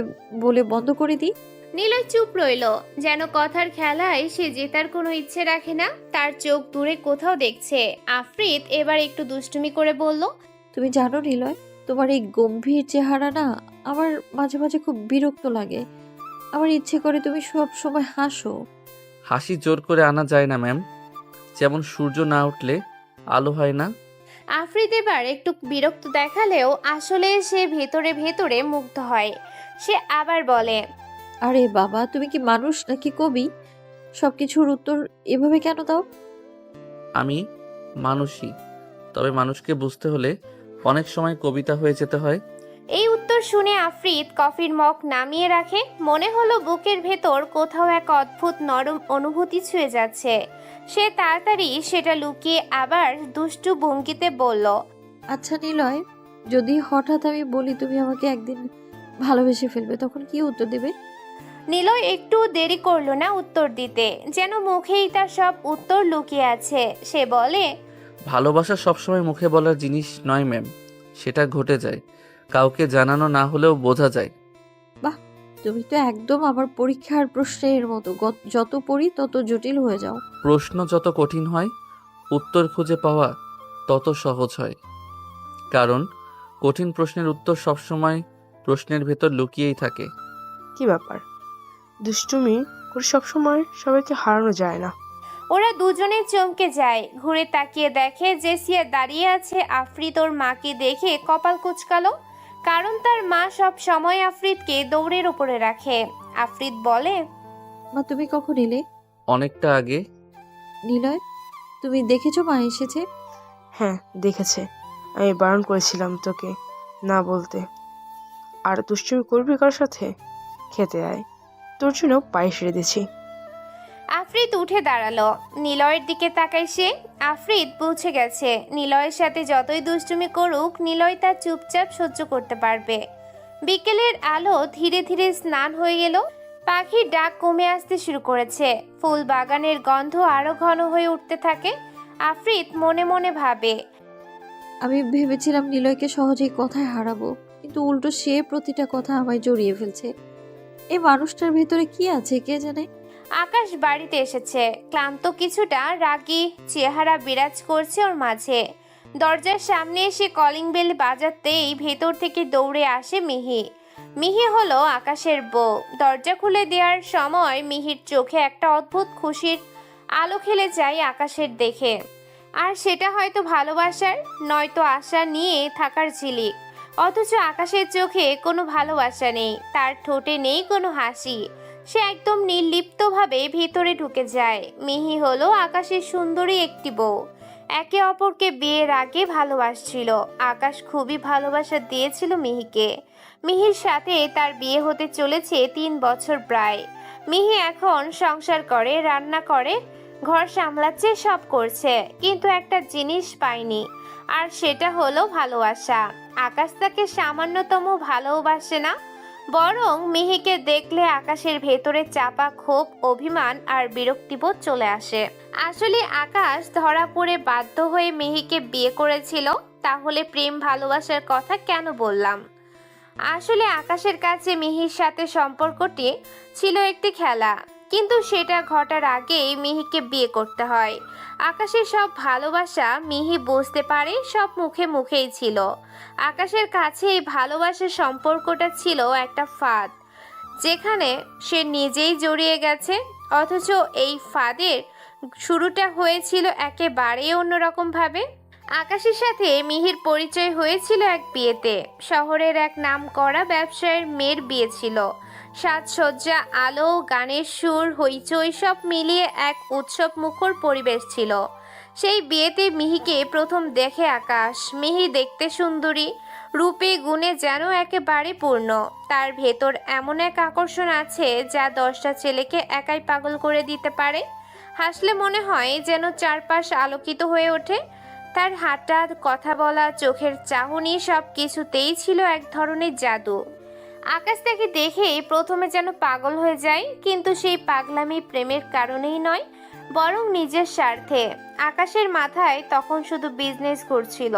C: বলে বন্ধ করে দিই।
A: নিলয় চুপ রইল, যেন কথার খেলায় সে জেতার কোনো ইচ্ছে রাখে না। তার চোখ দূরে কোথাও দেখছে। আফ্রিদ এবার একটু দুষ্টুমি করে বলল,
C: তুমি জানো নিলয়, তোমার এই গম্ভীর চেহারা না আমার মাঝে মাঝে খুব বিরক্ত লাগে। আমার ইচ্ছে করে তুমি সব সময় হাসো।
G: হাসি জোর করে আনা যায় না ম্যাম, যেমন সূর্য না উঠলে আলো হয় না।
A: আফ্রিদ এবার একটু বিরক্ত দেখালেও আসলে সে ভেতরে ভেতরে মুগ্ধ হয়। সে আবার বলে,
C: আরে বাবা, তুমি কি মানুষ নাকি কবি? সবকিছুর উত্তর এভাবে কেন দাও?
G: আমি মানুষই, তবে মানুষকে বুঝতে হলে অনেক সময় কবিতা হয়ে যেতে হয়।
A: এই উত্তর শুনে আফ্রিদ কফির মগ নামিয়ে রাখে। মনে হলো বুকের ভেতর কোথাও এক অদ্ভুত নরম অনুভূতি ছুঁয়ে যাচ্ছে। সে তাড়াতাড়ি সেটা লুকিয়ে আবার দুষ্টু ভঙ্গিতে বলল,
C: আচ্ছা নিলয়, যদি হঠাৎ আমি বলি তুমি আমাকে একদিন ভালোবেসে ফেলবে, তখন কি উত্তর দেবে?
A: নিলয় একটু দেরি করলো না উত্তর দিতে, যেন মুখেই তার সব উত্তর লুকিয়ে আছে। সে বলে,
G: ভালোবাসা সবসময় মুখে বলার জিনিস নয় ম্যাম, সেটা ঘটে যায়, কাউকে জানানো না হলেও বোঝা যায়।
C: বাহ, তুমি তো একদম আমার পরীক্ষার প্রশ্নের মতো, যত পড়ি তত জটিল হয়ে যাও।
G: প্রশ্ন যত কঠিন হয় উত্তর খুঁজে পাওয়া তত সহজ হয়, কারণ কঠিন প্রশ্নের উত্তর সবসময় প্রশ্নের ভেতর লুকিয়েই থাকে।
J: কি ব্যাপার, দুষ্টুমি করে সবসময় সবাইকে হারানো যায় না।
A: ওরা দুজনে চমকে যায়। ঘুরে তাকিয়ে দেখে জেসিয়া দাঁড়িয়ে আছে। আফ্রিদ ওর মাকে দেখে কপাল কুঁচকালো, কারণ তার মা সব সময় আফ্রিদকে দৌড়ের উপরে রাখে। আফ্রিদ বলে,
C: মা তুমি কখন এলে?
G: অনেকটা আগে।
C: নিলয়, তুমি দেখেছো মা এসেছে?
J: হ্যাঁ দেখেছে, আমি বারণ করেছিলাম তোকে না বলতে। আর দুষ্টুমি করবি কার সাথে? খেতে আয়, তোর জন্য পায়েস রেঁধেছি।
A: আফ্রিদ উঠে দাঁড়ালো। নিলয়ের দিকে তাকায় সে। আফ্রিদ পৌঁছে গেছে। নিলয়ের সাথে যতই দুষ্টুমি করুক, নিলয় তা চুপচাপ সহ্য করতে পারবে। বিকেলের আলো ধীরে ধীরে স্নান হয়ে গেল। পাখির ডাক কমে আসতে শুরু করেছে। ফুল বাগানের গন্ধ আরো ঘন হয়ে উঠতে থাকে। আফ্রিদ মনে মনে ভাবে,
C: আমি ভেবেছিলাম নিলয়কে সহজেই কথায় হারাবো, কিন্তু উল্টো সে প্রতিটা কথা আমায় জড়িয়ে ফেলছে। এই মানুষটার ভেতরে কি আছে কে জানে।
A: আকাশ বাড়িতে এসেছে। ক্লান্ত, কিছুটা রাগী চেহারা বিরাজ করছে ওর মাঝে। দরজার সামনে এসে কলিং বেল বাজাতেই ভেতর থেকে দৌড়ে আসে মিহি। মিহি হলো আকাশের বউ। দরজা খুলে দেওয়ার সময় মিহির চোখে একটা অদ্ভুত খুশির আলো খেলে যায় আকাশের দেখে। আর সেটা হয়তো ভালোবাসার, নয়তো আশা নিয়ে থাকার ঝিলিক। অথচ আকাশের চোখে কোনো ভালোবাসা নেই, তার ঠোঁটে নেই কোনো হাসি। সে একদম নির্লিপ্তভাবে ভিতরে ঢুকে যায়। মিহি হলো আকাশের সুন্দরী একটি বউ। একে অপরকে বিয়ের আগে ভালোবাসছিল। আকাশ খুবই ভালোবাসা দিয়েছিল মিহিকে। মিহির সাথে তার বিয়ে হতে চলেছে 3 বছর প্রায়। মিহি এখন সংসার করে, রান্না করে, ঘর সামলাচ্ছে, সব করছে, কিন্তু একটা জিনিস পায়নি, আর সেটা হলো ভালোবাসা। আকাশ তাকে সামান্যতম ভালোবাসে না, বরং মিহিকে দেখলে আকাশের ভেতরে চাপা ক্ষোভ, অভিমান আর বিরক্তিবোধ চলে আসে। আসলে আকাশ ধরা পড়ে বাধ্য হয়ে মিহিকে বিয়ে করেছিল। তাহলে প্রেম ভালোবাসার কথা কেন বললাম? আসলে আকাশের কাছে মিহির সাথে সম্পর্কটি ছিল একটি খেলা, কিন্তু সেটা ঘটার আগেই মিহিকে বিয়ে করতে হয়। আকাশের সব ভালোবাসা মিহি বুঝতে পারে, সব মুখে মুখেই ছিল। আকাশের কাছে এই ভালোবাসার সম্পর্কটা ছিল একটা ফাঁদ, যেখানে সে নিজেই জড়িয়ে গেছে। অথচ এই ফাঁদের শুরুটা হয়েছিল একেবারেই অন্যরকম ভাবে। আকাশের সাথে মিহির পরিচয় হয়েছিল এক বিয়েতে। শহরের এক নামকরা ব্যবসায়ীর মেয়ের বিয়ে ছিল। সাজসজ্জা, আলো, গানের সুর, হইচই সব মিলিয়ে এক উৎসব মুখর পরিবেশ ছিল। সেই বিয়েতে মিহিকে প্রথম দেখে আকাশ। মিহি দেখতে সুন্দরী, রূপে গুণে যেন একেবারে পূর্ণ। তার ভেতর এমন এক আকর্ষণ আছে যা 10টা ছেলেকে একাই পাগল করে দিতে পারে। হাসলে মনে হয় যেন চারপাশ আলোকিত হয়ে ওঠে। তার হাঁটা, কথা বলা, চোখের চাহনি সব কিছুতেই ছিল এক ধরনের জাদু। আকাশ তাকে দেখেই প্রথমে যেন পাগল হয়ে যায়, কিন্তু সেই পাগলামি প্রেমের কারণেই নয়, বরং নিজের স্বার্থে। আকাশের মাথায় তখন শুধু বিজনেস করছিল।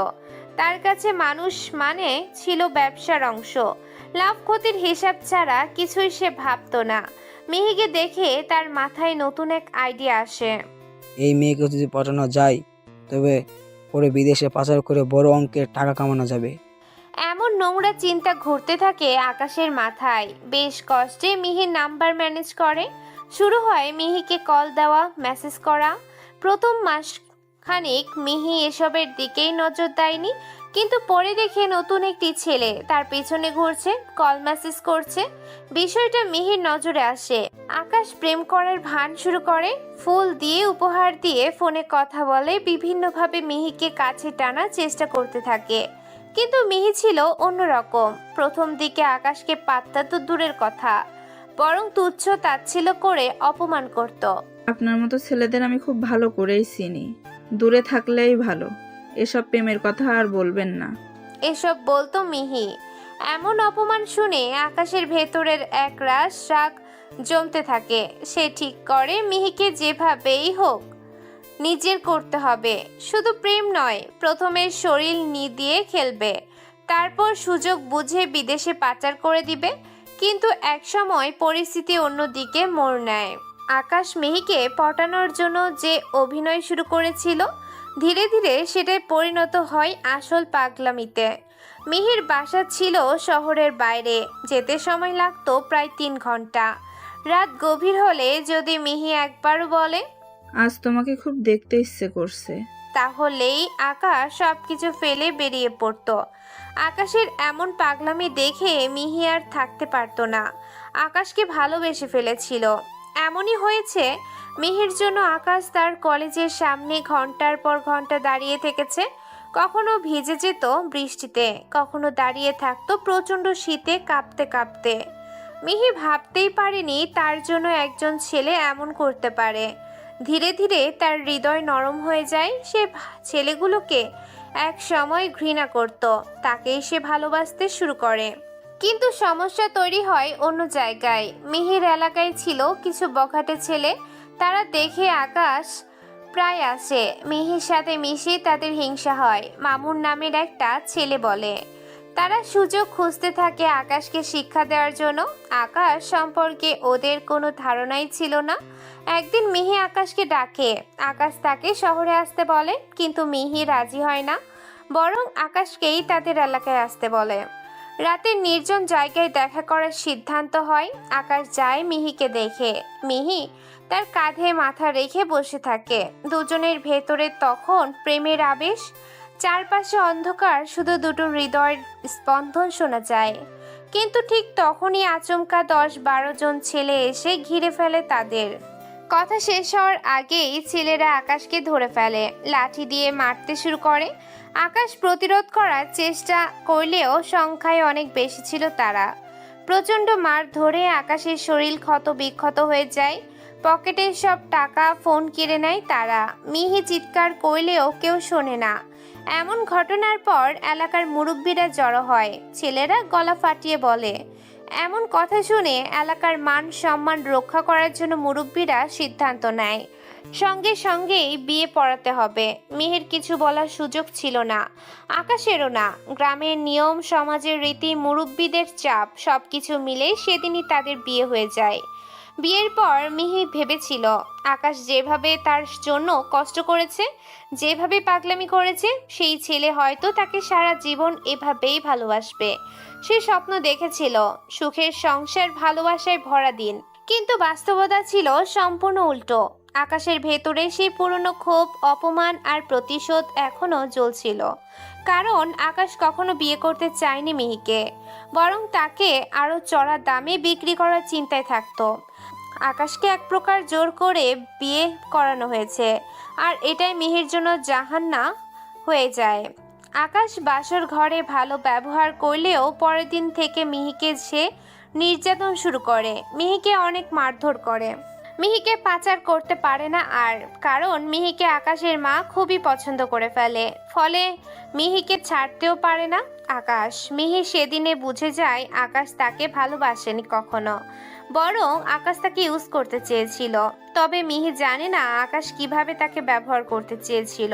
A: তার কাছে মানুষ মানে ছিল ব্যবসার অংশ। লাভ ক্ষতির হিসাব ছাড়া কিছুই সে ভাবতো না। মিহিকে দেখে তার মাথায় নতুন এক আইডিয়া আসে।
L: এই মেয়েকে যদি পটানো যায় তবে পরে বিদেশে পাচার করে বড় অঙ্কের টাকা কামানো যাবে।
A: এমন নোংরা চিন্তা ঘুরতে থাকে আকাশের মাথায়। বেশ কষ্টে মিহির নাম্বার ম্যানেজ করে। শুরু হয় মিহিকে কল দেওয়া, মেসেজ করা। প্রথম মাস খানিক মিহি এসবের দিকেই নজর দেয়নি, কিন্তু পরে দেখে নতুন একটি ছেলে তার পেছনে ঘুরছে, কল মেসেজ করছে। বিষয়টা মিহির নজরে আসে। আকাশ প্রেম করার ভান শুরু করে। ফুল দিয়ে, উপহার দিয়ে, ফোনে কথা বলে, বিভিন্নভাবে মিহিকে কাছে টানার চেষ্টা করতে থাকে। কিন্তু মিহি ছিল অন্যরকম। প্রথম দিকে আকাশকে পাত্তা তো দূরের কথা, বরং তুচ্ছ তাচ্ছিল্য করে অপমান করত।
U: আপনার মতো ছেলেদের আমি খুব ভালো করেই চিনি, দূরে থাকলেই ভালো, এসব প্রেমের কথা আর বলবেন না।
A: এসব বলতো মিহি। এমন অপমান শুনে আকাশের ভেতরের এক রাশ রাগ জমতে থাকে। সে ঠিক করে মিহিকে যেভাবেই হোক নিজের করতে হবে। শুধু প্রেম নয়, প্রথমে শরীর দিয়ে খেলবে, তারপর সুযোগ বুঝে বিদেশে পাচার করে দিবে। কিন্তু একসময় পরিস্থিতি অন্যদিকে মোড় নেয়। আকাশ মিহিকে পটানোর জন্য যে অভিনয় শুরু করেছিল, ধীরে ধীরে সেটাই পরিণত হয় আসল পাগলামিতে। মিহির বাসা ছিল শহরের বাইরে, যেতে সময় লাগতো প্রায় 3 ঘন্টা। রাত গভীর হলে যদি মিহি একবারও বলে,
U: আজ তোমাকে খুব দেখতে ইচ্ছে করছে,
A: তাহলেই আকাশ সবকিছু ফেলে বেরিয়ে পড়তো। আকাশের এমন পাগলামি দেখে মিহি আর থাকতে পারতো না। আকাশকে ভালোবেসে ফেলেছিল। এমনই হয়েছে, মিহির জন্য আকাশ তার কলেজের সামনে ঘন্টার পর ঘন্টা দাঁড়িয়ে থেকেছে। কখনো ভিজে যেত বৃষ্টিতে, কখনো দাঁড়িয়ে থাকতো প্রচণ্ড শীতে কাঁপতে কাঁপতে। মিহি ভাবতেই পারেনি তার জন্য একজন ছেলে এমন করতে পারে। ধীরে ধীরে তার হৃদয় নরম হয়ে যায়। সে ছেলেগুলোকে এক সময় ঘৃণা করত, তাকেই সে ভালোবাসতে শুরু করে। কিন্তু সমস্যা তৈরি হয় অন্য জায়গায়। মিহির এলাকায় ছিল কিছু বখাটে ছেলে। তারা দেখে আকাশ প্রায় আসে। মিহির সাথে মিশে তাদের হিংসা হয়। মামুন নামের একটা ছেলে বলে। তারা সুযোগ খুঁজতে থাকে আকাশকে শিক্ষা দেওয়ার জন্য। আকাশ সম্পর্কে ওদের কোনো ধারণাই ছিল না। একদিন মিহি আকাশকে ডাকে। আকাশ তাকে শহরে আসতে বলে, কিন্তু মিহি রাজি হয় না, বরং আকাশকেই তাদের এলাকায় আসতে বলে। রাতের নির্জন জায়গায় দেখা করার সিদ্ধান্ত হয়। আকাশ যায় মিহিকে দেখে। মিহি তার কাঁধে মাথা রেখে বসে থাকে। দুজনের ভেতরে তখন প্রেমের আবেশ। চারপাশে অন্ধকার, শুধু দুটো হৃদয়ের স্পন্দন শোনা যায়। কিন্তু ঠিক তখনই আচমকা 10-12 জন ছেলে এসে ঘিরে ফেলে তাদের। কথা শেষ হওয়ার আগেই ছেলেরা আকাশকে ধরে ফেলে, লাঠি দিয়ে মারতে শুরু করে। আকাশ প্রতিরোধ করার চেষ্টা করলেও সংখ্যায় অনেক বেশি ছিল তারা। প্রচণ্ড মার ধরে আকাশের শরীর ক্ষত বিক্ষত হয়ে যায়। পকেটের সব টাকা, ফোন কেড়ে নেয় তারা। মিহি চিৎকার করলেও কেউ শোনে না। এমন ঘটনার পর এলাকার মুরব্বীরা জড়ো হয়। ছেলেরা গলা ফাটিয়ে বলে। এমন কথা শুনে এলাকার মান সম্মান রক্ষা করার জন্য মুরব্বীরা সিদ্ধান্ত নেয় সঙ্গে সঙ্গেই বিয়ে পড়াতে হবে। মিহির কিছু বলার সুযোগ ছিল না, আকাশেরও না। গ্রামের নিয়ম, সমাজের রীতি, মুরব্বীদের চাপ সবকিছু মিলেই সেদিনই তাদের বিয়ে হয়ে যায়। বিয়ের পর মিহি ভেবেছিল আকাশ যেভাবে তার জন্য কষ্ট করেছে, যেভাবে পাগলামি করেছে, সেই ছেলে হয়তো তাকে সারা জীবন এভাবেই ভালোবাসবে। সে স্বপ্ন দেখেছিল সুখের সংসার, ভালোবাসায় ভরা দিন। কিন্তু বাস্তবতা ছিল সম্পূর্ণ উল্টো। আকাশের ভেতরে সেই পুরনো ক্ষোভ, অপমান আর প্রতিশোধ এখনো জ্বলছিল। কারণ আকাশ কখনো বিয়ে করতে চায়নি মিহিকে, বরং তাকে আরো চড়া দামে বিক্রি করার চিন্তায় থাকতো। আকাশকে এক প্রকার জোর করে বিয়ে করানো হয়েছে, আর এটাই মিহির জন্য জাহান্নাম হয়ে যায়। আকাশ বাসর ঘরে ভালো ব্যবহার করলেও পরের দিন থেকে মিহিকে সে নির্যাতন শুরু করে। মিহিকে অনেক মারধর করে। মিহিকে পাচার করতে পারে না আর, কারণ মিহিকে আকাশের মা খুবই পছন্দ করে ফেলে। ফলে মিহিকে ছাড়তেও পারে না আকাশ। মিহি সেদিনে বুঝে যায় আকাশ তাকে ভালোবাসেনি কখনো, বরং আকাশ তাকে ইউজ করতে চেয়েছিল। তবে মিহি জানে না আকাশ কিভাবে তাকে ব্যবহার করতে চেয়েছিল।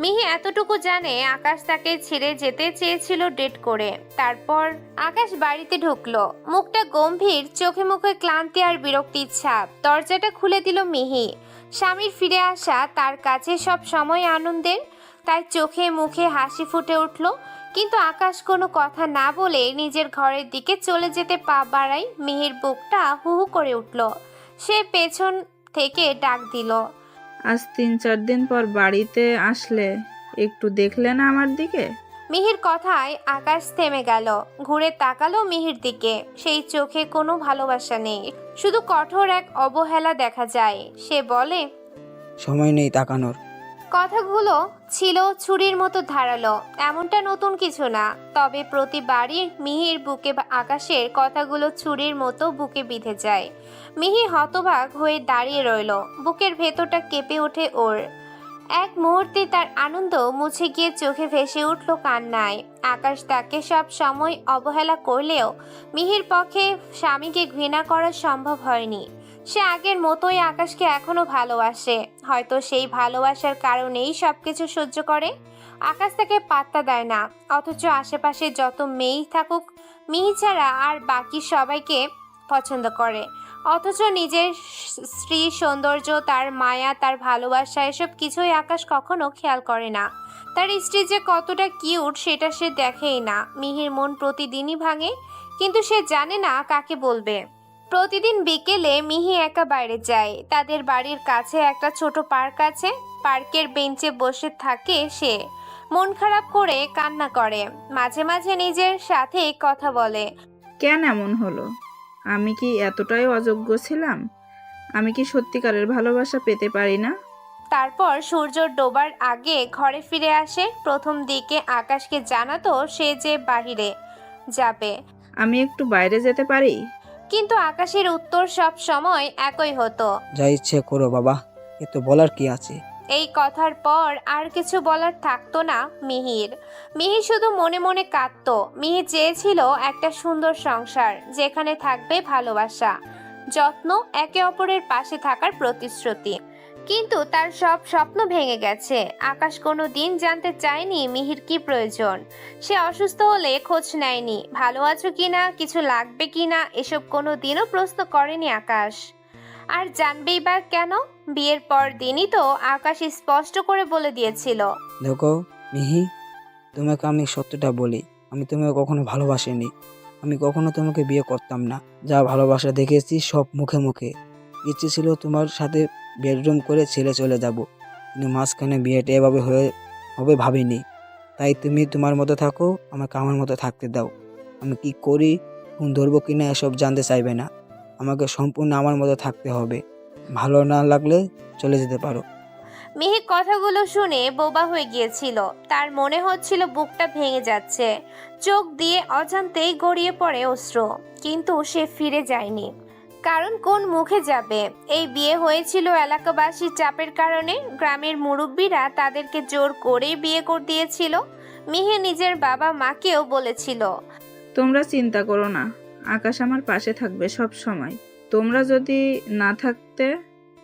A: মিহি এতটুকু জানে আকাশ তাকে ছেড়ে যেতে চেয়েছিল ডেট করে। তারপর আকাশ বাড়িতে ঢুকলো, মুখটা গম্ভীর, চোখে মুখে ক্লান্তি আর বিরক্তির ছাপ। দরজাটা খুলে দিল মিহি। স্বামীর ফিরে আসা তার কাছে সব সময় আনন্দের, তাই চোখে মুখে হাসি ফুটে উঠল। কিন্তু আকাশ কোনো কথা না বলে নিজের ঘরের দিকে চলে যেতে পা বাড়ায়। মিহির বুকটা হু হু করে উঠল। সে পেছন থেকে ডাক দিল,
U: আজ 3-4 দিন পর বাড়িতে আসলে একটু দেখলে না আমার দিকে?
A: মিহির কথায় আকাশ থেমে গেল, ঘুরে তাকালো মিহির দিকে। সেই চোখে কোনো ভালোবাসা নেই, শুধু কঠোর এক অবহেলা দেখা যায়। সে বলে,
L: সময় নেই তাকানোর।
A: কথাগুলো ছিল ছুরির মতো ধারালো। এমনটা নতুন কিছু না, তবে প্রতিবারই মিহির বুকে আকাশের কথাগুলো ছুরির মতো বুকে বিঁধে যায়। মিহি হতবাক হয়ে দাঁড়িয়ে রইল, বুকের ভেতরটা কেঁপে ওঠে ওর। এক মুহূর্তে তার আনন্দ মুছে গিয়ে চোখে ভেসে উঠল কান্নায়। আকাশ তাকে সব সময় অবহেলা করলেও মিহির পক্ষে স্বামীকে ঘৃণা করা সম্ভব হয়নি। সে আগের মতোই আকাশকে এখনো ভালোবাসে। হয়তো সেই ভালোবাসার কারণেই সবকিছু সহ্য করে। আকাশ তাকে পাত্তা দেয় না, অথচ আশেপাশে যত মেয়েই থাকুক মিহি ছাড়া আর বাকি সবাইকে পছন্দ করে। অথচ নিজের স্ত্রীর সৌন্দর্য, তার মায়া, তার ভালোবাসা, এসব কিছুই আকাশ কখনো খেয়াল করে না। তার স্ত্রী যে কতটা কিউট সেটা সে দেখেই না। মিহির মন প্রতিদিনই ভাঙে, কিন্তু সে জানে না কাকে বলবে। প্রতিদিন বিকেলে মিহি একা বাইরে যায়। তাদের বাড়ির কাছে একটা ছোট পার্ক আছে। পার্কের বেঞ্চে বসে থাকে সে, মন খারাপ করে কান্না করে, মাঝে মাঝে নিজের সাথে কথা বলে।
U: কেন এমন হলো? আমি কি এতটাই অযোগ্য ছিলাম? আমি কি সত্যিকারের ভালোবাসা পেতে পারি না?
A: তারপর সূর্য ডোবার আগে ঘরে ফিরে আসে। প্রথম দিকে আকাশকে জানাতো সে যে বাহিরে যাবে,
U: আমি একটু বাইরে যেতে পারি?
A: কিন্তু আকাশের উত্তর সব সময় একই হতো,
L: যা ইচ্ছে করো বাবা, এ তো বলার কি আছে।
A: এই কথার পর আর কিছু বলার থাকতো না মিহির। মিহি শুধু মনে মনে কাঁদতো। মিহি চেয়েছিল একটা সুন্দর সংসার, যেখানে থাকবে ভালোবাসা, যত্ন, একে অপরের পাশে থাকার প্রতিশ্রুতি। কিন্তু তার সব স্বপ্ন ভেঙে গেছে। আকাশ কোনো দিন জানতে চায়নি মিহির কি প্রয়োজন। সে অসুস্থ হলে খোঁজ নেয়নি, ভালো আছো কিনা, কিছু লাগবে কিনা, এসব কোনো দিনও প্রশ্ন করেনি আকাশ। আর জানবেই বা কেন? বিয়ের পর দিনই তো আকাশ স্পষ্ট করে বলে দিয়েছিল,
L: দেখো মিহি, তোমাকে আমি সত্যটা বলি, আমি তোমাকে কখনো ভালোবাসিনি। আমি কখনো তোমাকে বিয়ে করতাম না। যা ভালোবাসা দেখেছি সব মুখে মুখে, ইচ্ছে ছিল তোমার সাথে বেডরুম করে ছেড়ে চলে যাব, কিন্তু মাঝখানে বিয়েটা এভাবে হবে ভাবিনি। তাই তুমি তোমার মতো থাকো, আমাকে আমার মতো থাকতে দাও। আমি কি করি, ফোন ধরবো কিনা এসব জানতে চাইবে না। আমাকে সম্পূর্ণ আমার মতো থাকতে হবে। ভালো না লাগলে চলে যেতে পারো।
A: মিহি কথাগুলো শুনে বোবা হয়ে গিয়েছিল। তার মনে হচ্ছিল বুকটা ভেঙে যাচ্ছে, চোখ দিয়ে অজান্তেই গড়িয়ে পড়ে অশ্রু। কিন্তু সে ফিরে যায়নি, কারণ কোন মুখে যাবে? এই বিয়ে হয়েছিল এলাকাবাসীর চাপের কারণে। গ্রামের মুরব্বীরা তাদেরকে জোর করেই বিয়ে করে দিয়েছিল। মিহি নিজের বাবা মাকেও বলেছিল,
U: তোমরা চিন্তা করো না, আকাশ আমার পাশে থাকবে সব সময়। তোমরা যদি না থাকতে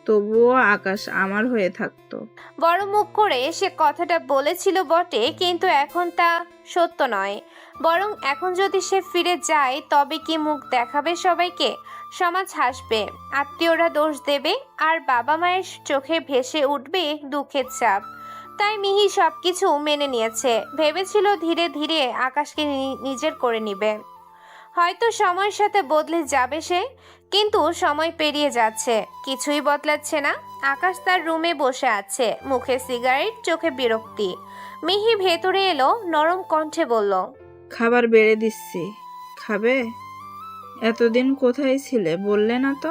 U: তবুও আকাশ আমার হয়ে থাকতো।
A: বড় মুখ করে সে কথাটা বলেছিল বটে, কিন্তু এখন তা সত্য নয়। বরং এখন যদি সে ফিরে যায় তবে কি মুখ দেখাবে সবাইকে? সমাজ হাসবে, আত্মীয়রা দোষ দেবে, আর বাবা মায়ের চোখে ভেসে উঠবে দুঃখের ছাপ। তাই মিহি সবকিছু মেনে নিয়েছে। ভেবেছিল ধীরে ধীরে আকাশকে নিজের করে নিবে, হয়তো সময়ের সাথে বদলে যাবে সে। কিন্তু সময় পেরিয়ে যাচ্ছে, কিছুই বদলাচ্ছে না। আকাশ তার রুমে বসে আছে, মুখে সিগারেট, চোখে বিরক্তি। মিহি ভেতরে এলো, নরম কণ্ঠে বলল,
U: খাবার বেড়ে দিচ্ছি, খাবে? এতদিন কোথায় ছিলে বললে না তো?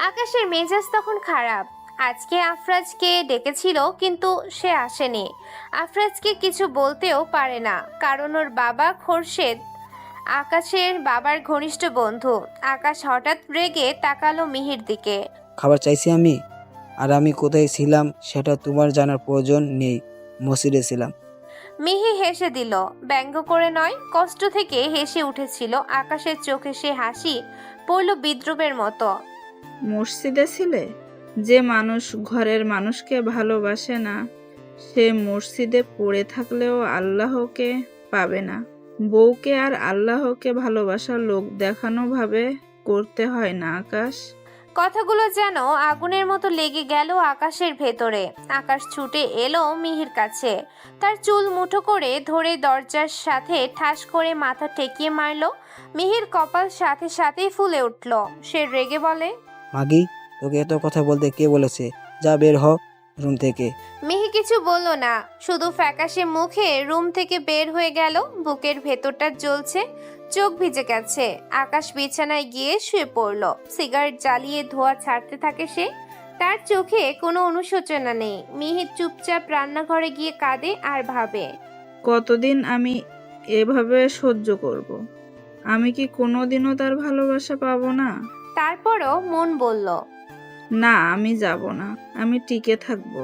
A: আকাশের মেজাজ তখন খারাপ। আজকে আফরাজকে ডেকেছিল, কিন্তু সে আসেনি। আফরাজকে কিছু বলতেও পারে না, কারণ ওর বাবা খোরশেদ আকাশের বাবার ঘনিষ্ঠ বন্ধু। আকাশ হঠাৎ রেগে তাকালো মিহির দিকে।
L: খাবার চাইছি আমি? আর আমি কোথায় ছিলাম সেটা তোমার জানার প্রয়োজন নেই, মসজিদে ছিলাম।
A: মিহি হেসে দিল, ব্যঙ্গ করে নয়, কষ্ট থেকে হেসে উঠেছিল। আকাশের চোখে সে হাসি পড়ল বিদ্রুপের মতো।
U: মসজিদে ছিলে? যে মানুষ ঘরের মানুষকে ভালোবাসে না, সে মসজিদে পড়ে থাকলেও আল্লাহকে পাবে না। বউকে আর আল্লাহকে ভালোবাসার লোক দেখানো ভাবে করতে হয় না আকাশ।
A: কথাগুলো যেন আগুনের মতো লেগে গেল আকাশের ভেতরে। আকাশ ছুটে এলো মিহির কাছে, তার চুল মুঠো করে ধরে দরজার সাথে ঠাস করে মাথা ঠেকিয়ে মারলো। মিহির কপাল সাথে সাথেই ফুলে উঠল। সে রেগে বলে,
L: মাগি, তোকে এত কথা বলতে কে বলেছে? যা বের হ রুম থেকে।
A: মিহি কিছু বলল না, শুধু ফ্যাকাশে মুখে রুম থেকে বের হয়ে গেল। বুকের ভেতরটা জ্বলছে, চোখ ভিজে গেছে। আকাশ বিছানায় গিয়ে শুয়ে পড়ল। সিগারেট জ্বালিয়ে ধোঁয়া ছাড়তে থাকে সে। তার চোখে কোনো অনুশোচনা নেই। মিহির চুপচাপ রান্নাঘরে গিয়ে কাঁদে আর ভাবে,
U: কতদিন আমি এভাবে সহ্য করব? আমি কি কোনোদিনও তার ভালোবাসা পাবো না?
A: তারপরও মন বলল,
U: না, আমি যাব না, আমি টিকে থাকবো।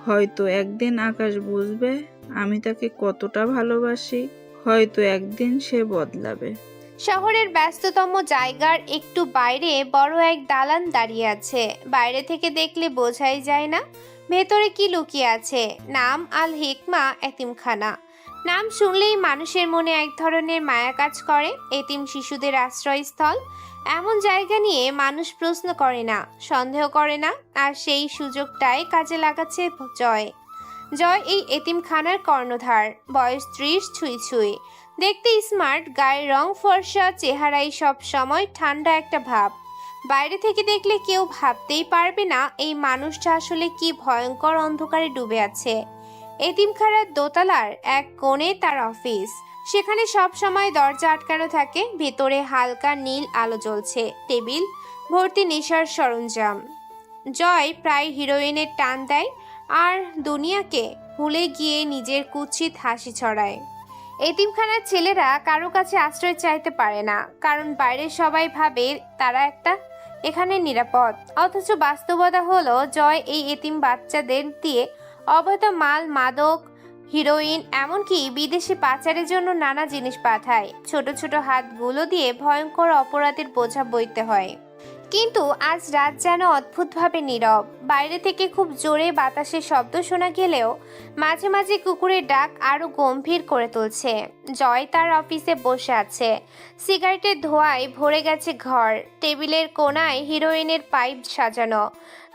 U: হয়তো একদিন আকাশ বুঝবে আমি তাকে কতটা ভালোবাসি। হয়তো একদিন সে বদলাবে।
A: শহরের ব্যস্ততম জায়গার একটু বাইরে বড় এক দালান দাঁড়িয়ে আছে। বাইরে থেকে দেখলে বোঝাই যায় না ভেতরে কি লুকিয়ে আছে। নাম আল হিকমা এতিমখানা। নাম শুনলেই মানুষের মনে এক ধরনের মায়া কাজ করে। এতিম শিশুদের আশ্রয়স্থল। এমন জায়গা নিয়ে মানুষ প্রশ্ন করে না, সন্দেহ করে না। আর সেই সুযোগটাই কাজে লাগাচ্ছে জয়। জয় এই এতিমখানার কর্ণধার। বয়স 30 ছুঁই ছুঁই, দেখতে স্মার্ট, গায়ের রং ফর্সা, চেহারায় সব সময় ঠান্ডা একটা ভাব। বাইরে থেকে দেখলে কেউ ভাবতেই পারবে না এই মানুষটা আসলে কি ভয়ঙ্কর অন্ধকারে ডুবে আছে। এতিমখানার দোতলার এক কোণে তার অফিস। সেখানে সব সময় দরজা আটকানো থাকে। ভেতরে হালকা নীল আলো জ্বলছে, টেবিল ভর্তি নেশার সরঞ্জাম। জয় প্রায় হিরোইনের টান দেয় আর দুনিয়াকে ভুলে গিয়ে নিজের কুৎসিত হাসি ছড়ায়। এতিমখানার ছেলেরা কারো কাছে আশ্রয় চাইতে পারে না, কারণ বাইরে সবাই ভাবে তারা এখানে নিরাপদ। অথচ বাস্তবতা হলো জয় এই এতিম বাচ্চাদের দিয়ে অবৈধ মাল, মাদক, হিরোইন, এমনকি বিদেশে পাচারের জন্য নানা জিনিস পাঠায়। ছোট ছোট হাতগুলো দিয়ে ভয়ঙ্কর অপরাধের বোঝা বইতে হয়। কিন্তু আজ রাত যেন অদ্ভুতভাবে নীরব। বাইরে থেকে খুব জোরে বাতাসের শব্দ শোনা গেলেও মাঝে মাঝে কুকুরের ডাক আরো গম্ভীর করে তুলছে। জয় তার অফিসে বসে আছে। সিগারেটের ধোঁয়ায় ভরে গেছে ঘর। টেবিলের কোণায় হিরোইনের পাইপ সাজানো।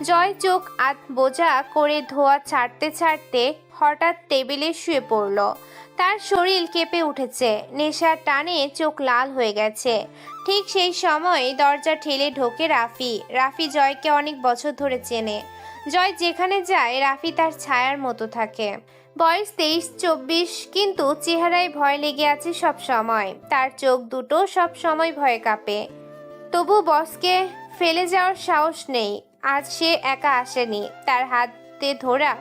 A: জয় চোখ আধ বোঝা করে ধোঁয়া ছাড়তে ছাড়তে হঠাৎ টেবিলে শুয়ে পড়ল। তার শরীর কেঁপে উঠেছে, নেশার টানে চোখ লাল হয়ে গেছে। ঠিক সেই সময় দরজা ঠেলে ঢোকে রাফি। রাফি জয়কে অনেক বছর ধরে চেনে। জয় যেখানে যায় রাফি তার ছায়ার মতো থাকে। বয়স 23-24, কিন্তু চেহারায় ভয় লেগে আছে সব সময়। তার চোখ দুটো সব সময় ভয়ে কাঁপে। তবু বসকে ফেলে যাওয়ার সাহস নেই। আজ সে একা আসেনি, তার হাতে ধরা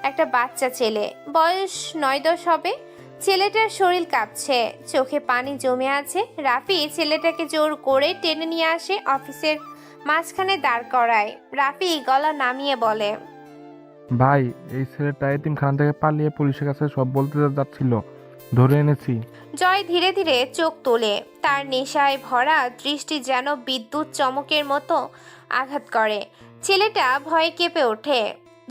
A: একটা বাচ্চা ছেলে, বয়স 9-10 হবে। ছেলেটার শরীর কাঁপছে, চোখে পানি জমে আছে। রাফি ছেলেটাকে জোর করে টেনে নিয়ে আসে, অফিসের মাঝখানে দাঁড় করায়। রাফি গলা নামিয়ে বলে,
Q: ভাই, এই ছেলেটা এতিমখানা থেকে পালিয়ে পুলিশের কাছে সব বলতে যাচ্ছিল, ধরে এনেছি।
A: জয় ধীরে ধীরে চোখ তোলে। তার নেশায় ভরা দৃষ্টি যেন বিদ্যুৎ চমকের মতো আঘাত করে। ছেলেটা ভয়ে কেঁপে ওঠে।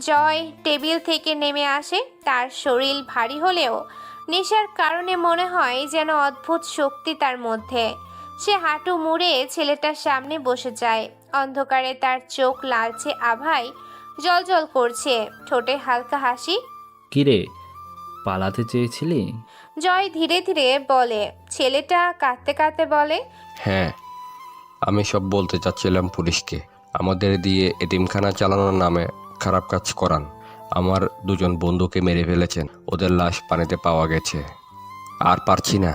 A: জয় টেবিল থেকে নেমে আসে। তার শরীর ভারী হলেও নেশার কারণে মনে হয় যেন অদ্ভুত শক্তি তার মধ্যে। সে হাঁটু মুড়ে ছেলেটার সামনে বসে যায়। অন্ধকারে তার চোখ লালচে আভায় জ্বলজ্বল করছে, ঠোঁটে হালকা হাসি।
P: কিরে, পালাতে চেয়েছিলি?
A: জয় ধীরে ধীরে বলে। ছেলেটা কাঁদতে কাঁদতে বলে,
D: হ্যাঁ, আমি সব বলতে চাচ্ছিলাম পুলিশকে। আমাদের দিয়ে এতিমখানা চালানোর নামে খারাপ কাজ করান। আমার 2জন বন্ধুকে মেরে ফেলেছেন, ওদের লাশ পানিতে পাওয়া গেছে। আর পারছি না,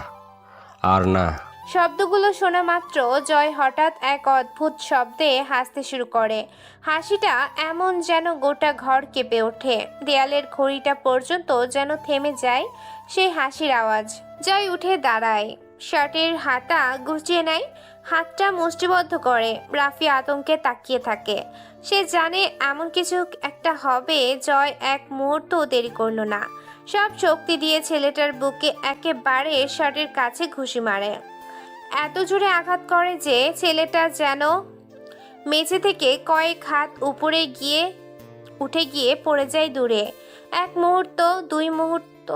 D: আর না।
A: শব্দগুলো শোনা মাত্র জয় হঠাৎ এক অদ্ভুত শব্দে হাসতে শুরু করে। হাসিটা এমন যেন গোটা ঘর কেঁপে ওঠে। দেয়ালের ঘড়িটা পর্যন্ত যেন থেমে যায় সেই হাসির আওয়াজ। জয় উঠে দাঁড়ায়, শার্টের হাতা গুছিয়ে নেয়, হাতটা মুষ্টিবদ্ধ করে। রাফি আতঙ্কে তাকিয়ে থাকে। সে জানে এমন কিছু একটা হবে। জয় এক মুহূর্ত দেরি করল না, সব শক্তি দিয়ে ছেলেটার বুকে একেবারে শার্টের কাছে ঘুষি মারে। এত জোরে আঘাত করে যে ছেলেটা যেন মেঝে থেকে কয়েক হাত উপরে উঠে গিয়ে পড়ে যায় দূরে। 1 মুহূর্ত, 2 মুহূর্ত,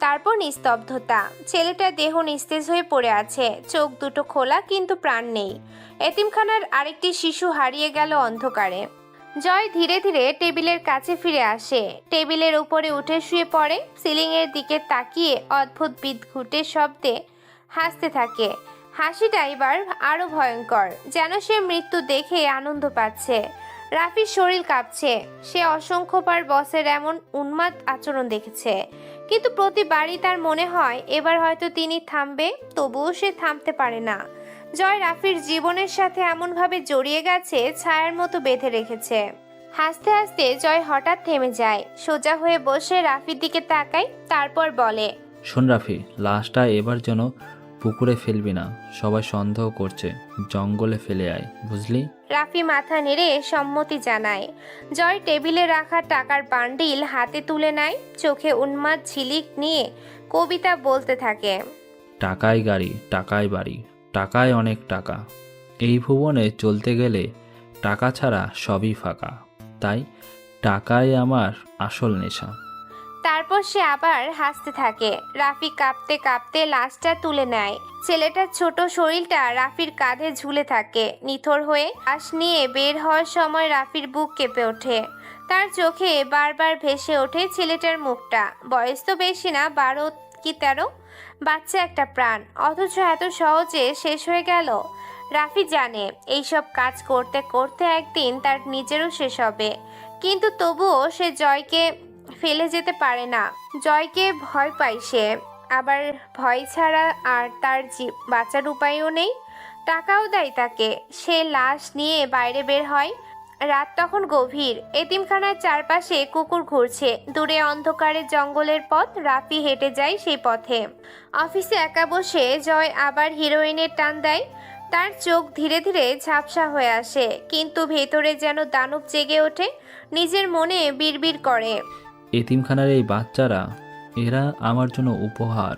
A: তারপর নিস্তব্ধতা। ছেলেটার দেহ নিস্তেজ হয়ে পড়ে আছে, চোখ দুটো খোলা কিন্তু প্রাণ নেই। এতিমখানার আরেকটি শিশু হারিয়ে গেল অন্ধকারে। জয় ধীরে ধীরে টেবিলের কাছে ফিরে আসে, টেবিলের উপরে উঠে শুয়ে পড়ে। সিলিংয়ের দিকে তাকিয়ে অদ্ভুত বিদঘুটে শব্দে হাসতে থাকে। হাসিটা এবার আরো ভয়ঙ্কর, যেন সে মৃত্যু দেখে আনন্দ পাচ্ছে। রাফির শরীর কাঁপছে। সে অসংখ্যবার বসের এমন উন্মাদ আচরণ দেখেছে, কিন্তু প্রতিবারই তার মনে হয় এবার হয়তো তিনি থামবে। তবুও সে থামতে পারে না। জয় রাফির জীবনের সাথে এমনভাবে জড়িয়ে গেছে, ছায়ার মতো বেঁধে রেখেছে। হাসতে হাসতে জয় হঠাৎ থেমে যায়, সোজা হয়ে বসে রাফির দিকে তাকায়, তারপর বলে,
P: শোন রাফি, লাশটা এবার যেন পুকুরে ফেলবি না। সবাই সন্দেহ করছে, জঙ্গলে ফেলে আয়, বুঝলি?
A: রাফি মাথা নেড়ে সম্মতি জানায়। জয় টেবিলে রাখা টাকার বান্ডিল হাতে তুলে নেয়, চোখে উন্মাদ ঝিলিক নিয়ে কবিতা বলতে থাকে।
P: টাকায় গাড়ি, টাকায় বাড়ি, টাকায় অনেক টাকা। এই ভুবনে চলতে গেলে টাকা ছাড়া সবই ফাঁকা। তাই টাকাই আমার আসল নেশা।
A: তারপর সে আবার হাসতে থাকে। রাফি কাঁপতে কাঁপতে লাশটা তুলে নেয়। ছেলেটার ছোট শরীরটা রাফির কাঁধে ঝুলে থাকে। নিথর হয়ে লাশ নিয়ে বের হওয়ার সময় রাফির বুক কেঁপে ওঠে। তার চোখে বারবার ভেসে ওঠে ছেলেটার মুখটা। বয়স তো বেশি না, 12 কি 13, বাচ্চা একটা প্রাণ, অথচ এত সহজে শেষ হয়ে গেল। রাফি জানে এইসব কাজ করতে করতে একদিন তার নিজেরও শেষ হবে, কিন্তু তবুও সে জয়কে ফেলে যেতে পারে না। জয়কে ভয় পায় সে, আবার ভয় ছাড়া আর তার বাঁচার উপায়ও নেই। টাকাও দেয় তাকে। সে লাশ নিয়ে বাইরে বের হয়। রাত তখন গভীর। এতিমখানার চারপাশে কুকুর ঘুরছে। দূরে অন্ধকারে জঙ্গলের পথ। রাফি হেঁটে যায় সেই পথে। অফিসে একা বসে জয় আবার হিরোইনের টান দেয়। তার চোখ ধীরে ধীরে ঝাপসা হয়ে আসে, কিন্তু ভেতরে যেন দানব জেগে ওঠে। নিজের মনে বিড়বিড় করে,
P: এতিমখানার এই বাচ্চারা, এরা আমার জন্য উপহার।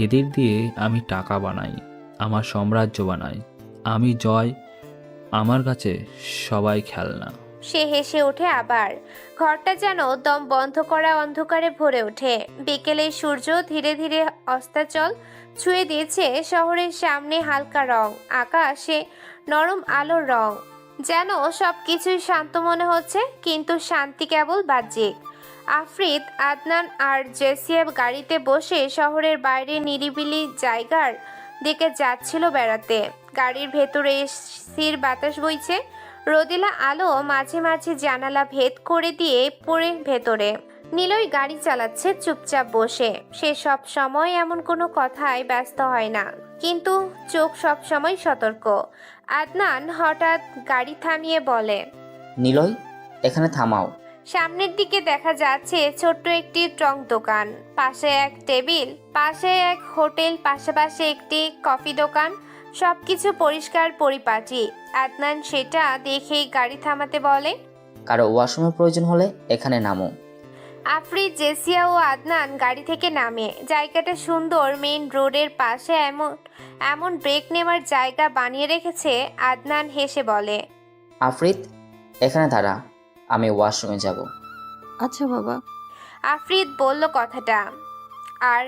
P: এদের দিয়ে আমি টাকা বানাই, আমার সাম্রাজ্য বানাই। আমি জয়, আমার কাছে সবাই খেলনা।
A: সে হেসে ওঠে আবার। ঘরটা যেন দম বন্ধ করা অন্ধকারে ভরে ওঠে। বিকেলের সূর্য ধীরে ধীরে অস্তাচল ছুঁয়ে দিয়েছে শহরের সামনে হালকা রং। আকাশে নরম আলোর রং। যেন সব কিছুই শান্ত মনে হচ্ছে, কিন্তু শান্তি কেবল বাহ্যিক। আফরিদ, আদনান আর জেসিয়া গাড়িতে বসে শহরের বাইরে নিরিবিলি জায়গার দিকে যাচ্ছিল বেড়াতে। গাড়ির ভেতরে এসির বাতাস বইছে, রোদেলা আলো মাঝে মাঝে জানালা ভেদ করে দিয়ে পড়ে ভেতরে। নিলয় গাড়ি চালাচ্ছে চুপচাপ বসে। সে সব সময় এমন কোনো কথায় ব্যস্ত হয় না, কিন্তু চোখ সব সময় সতর্ক। আদনান হঠাৎ গাড়ি থামিয়ে বলে,
F: নিলয়, এখানে থামাও।
A: সামনের দিকে দেখা যাচ্ছে ছোট্ট একটি টং দোকান, পাশে এক টেবিল, পাশে এক হোটেল, পাশাপাশি একটি কফি দোকান, সবকিছু পরিষ্কার পরিপাটি। আদনান সেটা দেখেই গাড়ি থামাতে বলে,
F: কারো ওয়াশরুমের প্রয়োজন হলে এখানে নামো।
A: আফরিদ, জেসিয়া ও আদনান গাড়ি থেকে নামে। জায়গাটা সুন্দর, মেইন রোডের পাশে এমন ব্রেক নেওয়ার জায়গা বানিয়ে রেখেছে। আদনান হেসে বলে,
F: আফরিদ, এখানে দাঁড়া, আমি ওয়াশরুমে যাব।
C: আচ্ছা বাবা।
A: আফরিদ বলল কথাটা আর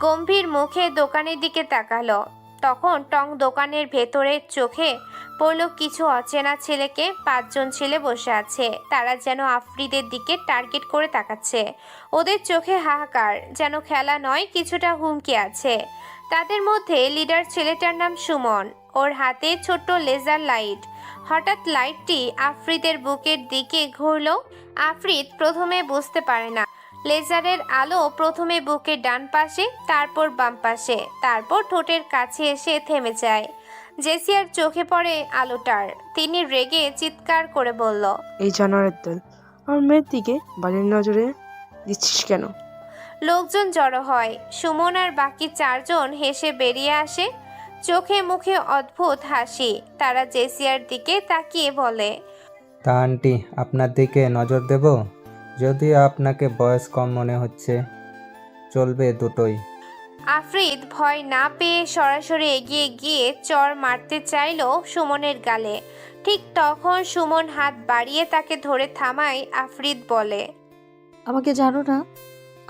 A: গম্ভীর মুখে দোকানের দিকে তাকালো। তখন টং দোকানের ভেতরে চোখে পড়ল কিছু অচেনা ছেলেকে। 5 জন ছেলে বসে আছে, তারা যেন আফরিদের দিকে টার্গেট করে তাকাচ্ছে। ওদের চোখে হাহাকার, যেন খেলা নয়, কিছুটা হুমকি আছে। তাদের মধ্যে লিডার ছেলেটার নাম সুমন, ওর হাতে ছোট্ট লেজার লাইট। হঠাৎ লাইটটি আফরিদের বুকের দিকে ঘুরল। আফরিদ প্রথমে বুঝতে পারে না। লেজারের আলো প্রথমে বুকের ডান পাশে, তারপর বাম পাশে, তারপর ঠোঁটের কাছে এসে থেমে যায়। জেসিয়ার চোখে পড়ে আলোটার। তিনি রেগে চিৎকার করে বলল,
J: এই জানোয়ারের দল, আমার মেয়ের দিকে বালির নজরে দিচ্ছিস কেন?
A: লোকজন জড়ো হয়। সুমন আর বাকি 4 জন হেসে বেরিয়ে আসে, চোখে মুখে অদ্ভুত হাসি। তারা জেসিয়ার দিকে তাকিয়ে বলে,
H: তা আন্টি, আপনার দিকে নজর দেব? যদিও আপনাকে বয়স কম মনে হচ্ছে, চলবে দুটোই।
A: আফরিদ ভয় না পেয়ে সরাসরি এগিয়ে গিয়ে চড় মারতে চাইল সুমনের গালে। ঠিক তখন সুমন হাত বাড়িয়ে তাকে ধরে থামায়। আফরিদ বলে,
C: আমাকে জানো না,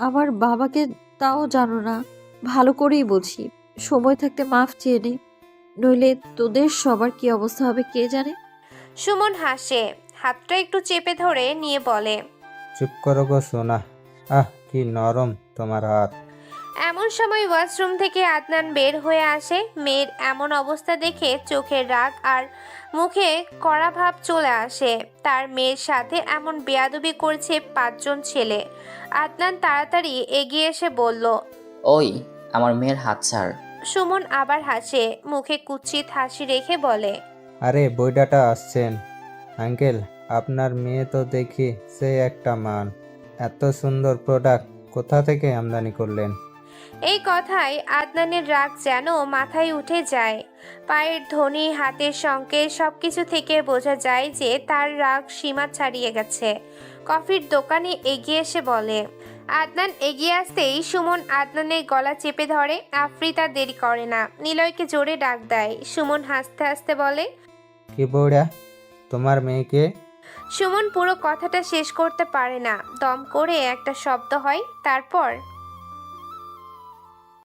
C: আমার বাবাকে তাও জানো না। ভালো করেই বলছি, সময় থাকতে মাফ চেয়ে নে, নইলে তোদের সবার কি অবস্থা হবে কে জানে।
A: সুমন হাসে, হাতটা একটু চেপে ধরে নিয়ে বলে,
H: চুপ করো গো সোনা, আহ কি নরম তোমার হাত।
A: এমন সময় ওয়াশরুম থেকে আদনান বের হয়ে আসে। মেয়ের এমন অবস্থা দেখে চোখের রাগ আর মুখে কড়া ভাব চলে আসে। তার মেয়ের সাথে এমন বেয়াদবি করছে 5 জন ছেলে। আদনান তাড়াতাড়ি এগিয়ে এসে বলল,
F: ওই, আমার মেয়ের হাত ছাড়।
A: সুমন আবার হাসে, মুখে কুৎসিত হাসি রেখে বলে,
H: আরে বইডাটা আসছেন আঙ্কেল, আপনার মেয়ে তো দেখি সে একটা মান। এত সুন্দর প্রোডাক্ট কোথা থেকে আমদানি করলেন?
A: এই কথায় আদনানের রাগ যেন মাথায় উঠে যায়। পায়ের ধ্বনি, হাতের সংকেত, সবকিছু থেকে বোঝা যায় যে তার রাগ সীমা ছাড়িয়ে গেছে। কফির দোকানে এগিয়ে এসে বলে। আদনান এগিয়ে আসতেই সুমন আদনানের গলা চেপে ধরে। আফরিদ আর দেরি করে না, নিলয়কে জোরে ডাক দেয়। সুমন হাসতে হাসতে বলে,
H: কি বউড়া, তোমার মেয়েকে?
A: সুমন পুরো কথাটা শেষ করতে পারে না, দম করে একটা শব্দ হয়, তারপর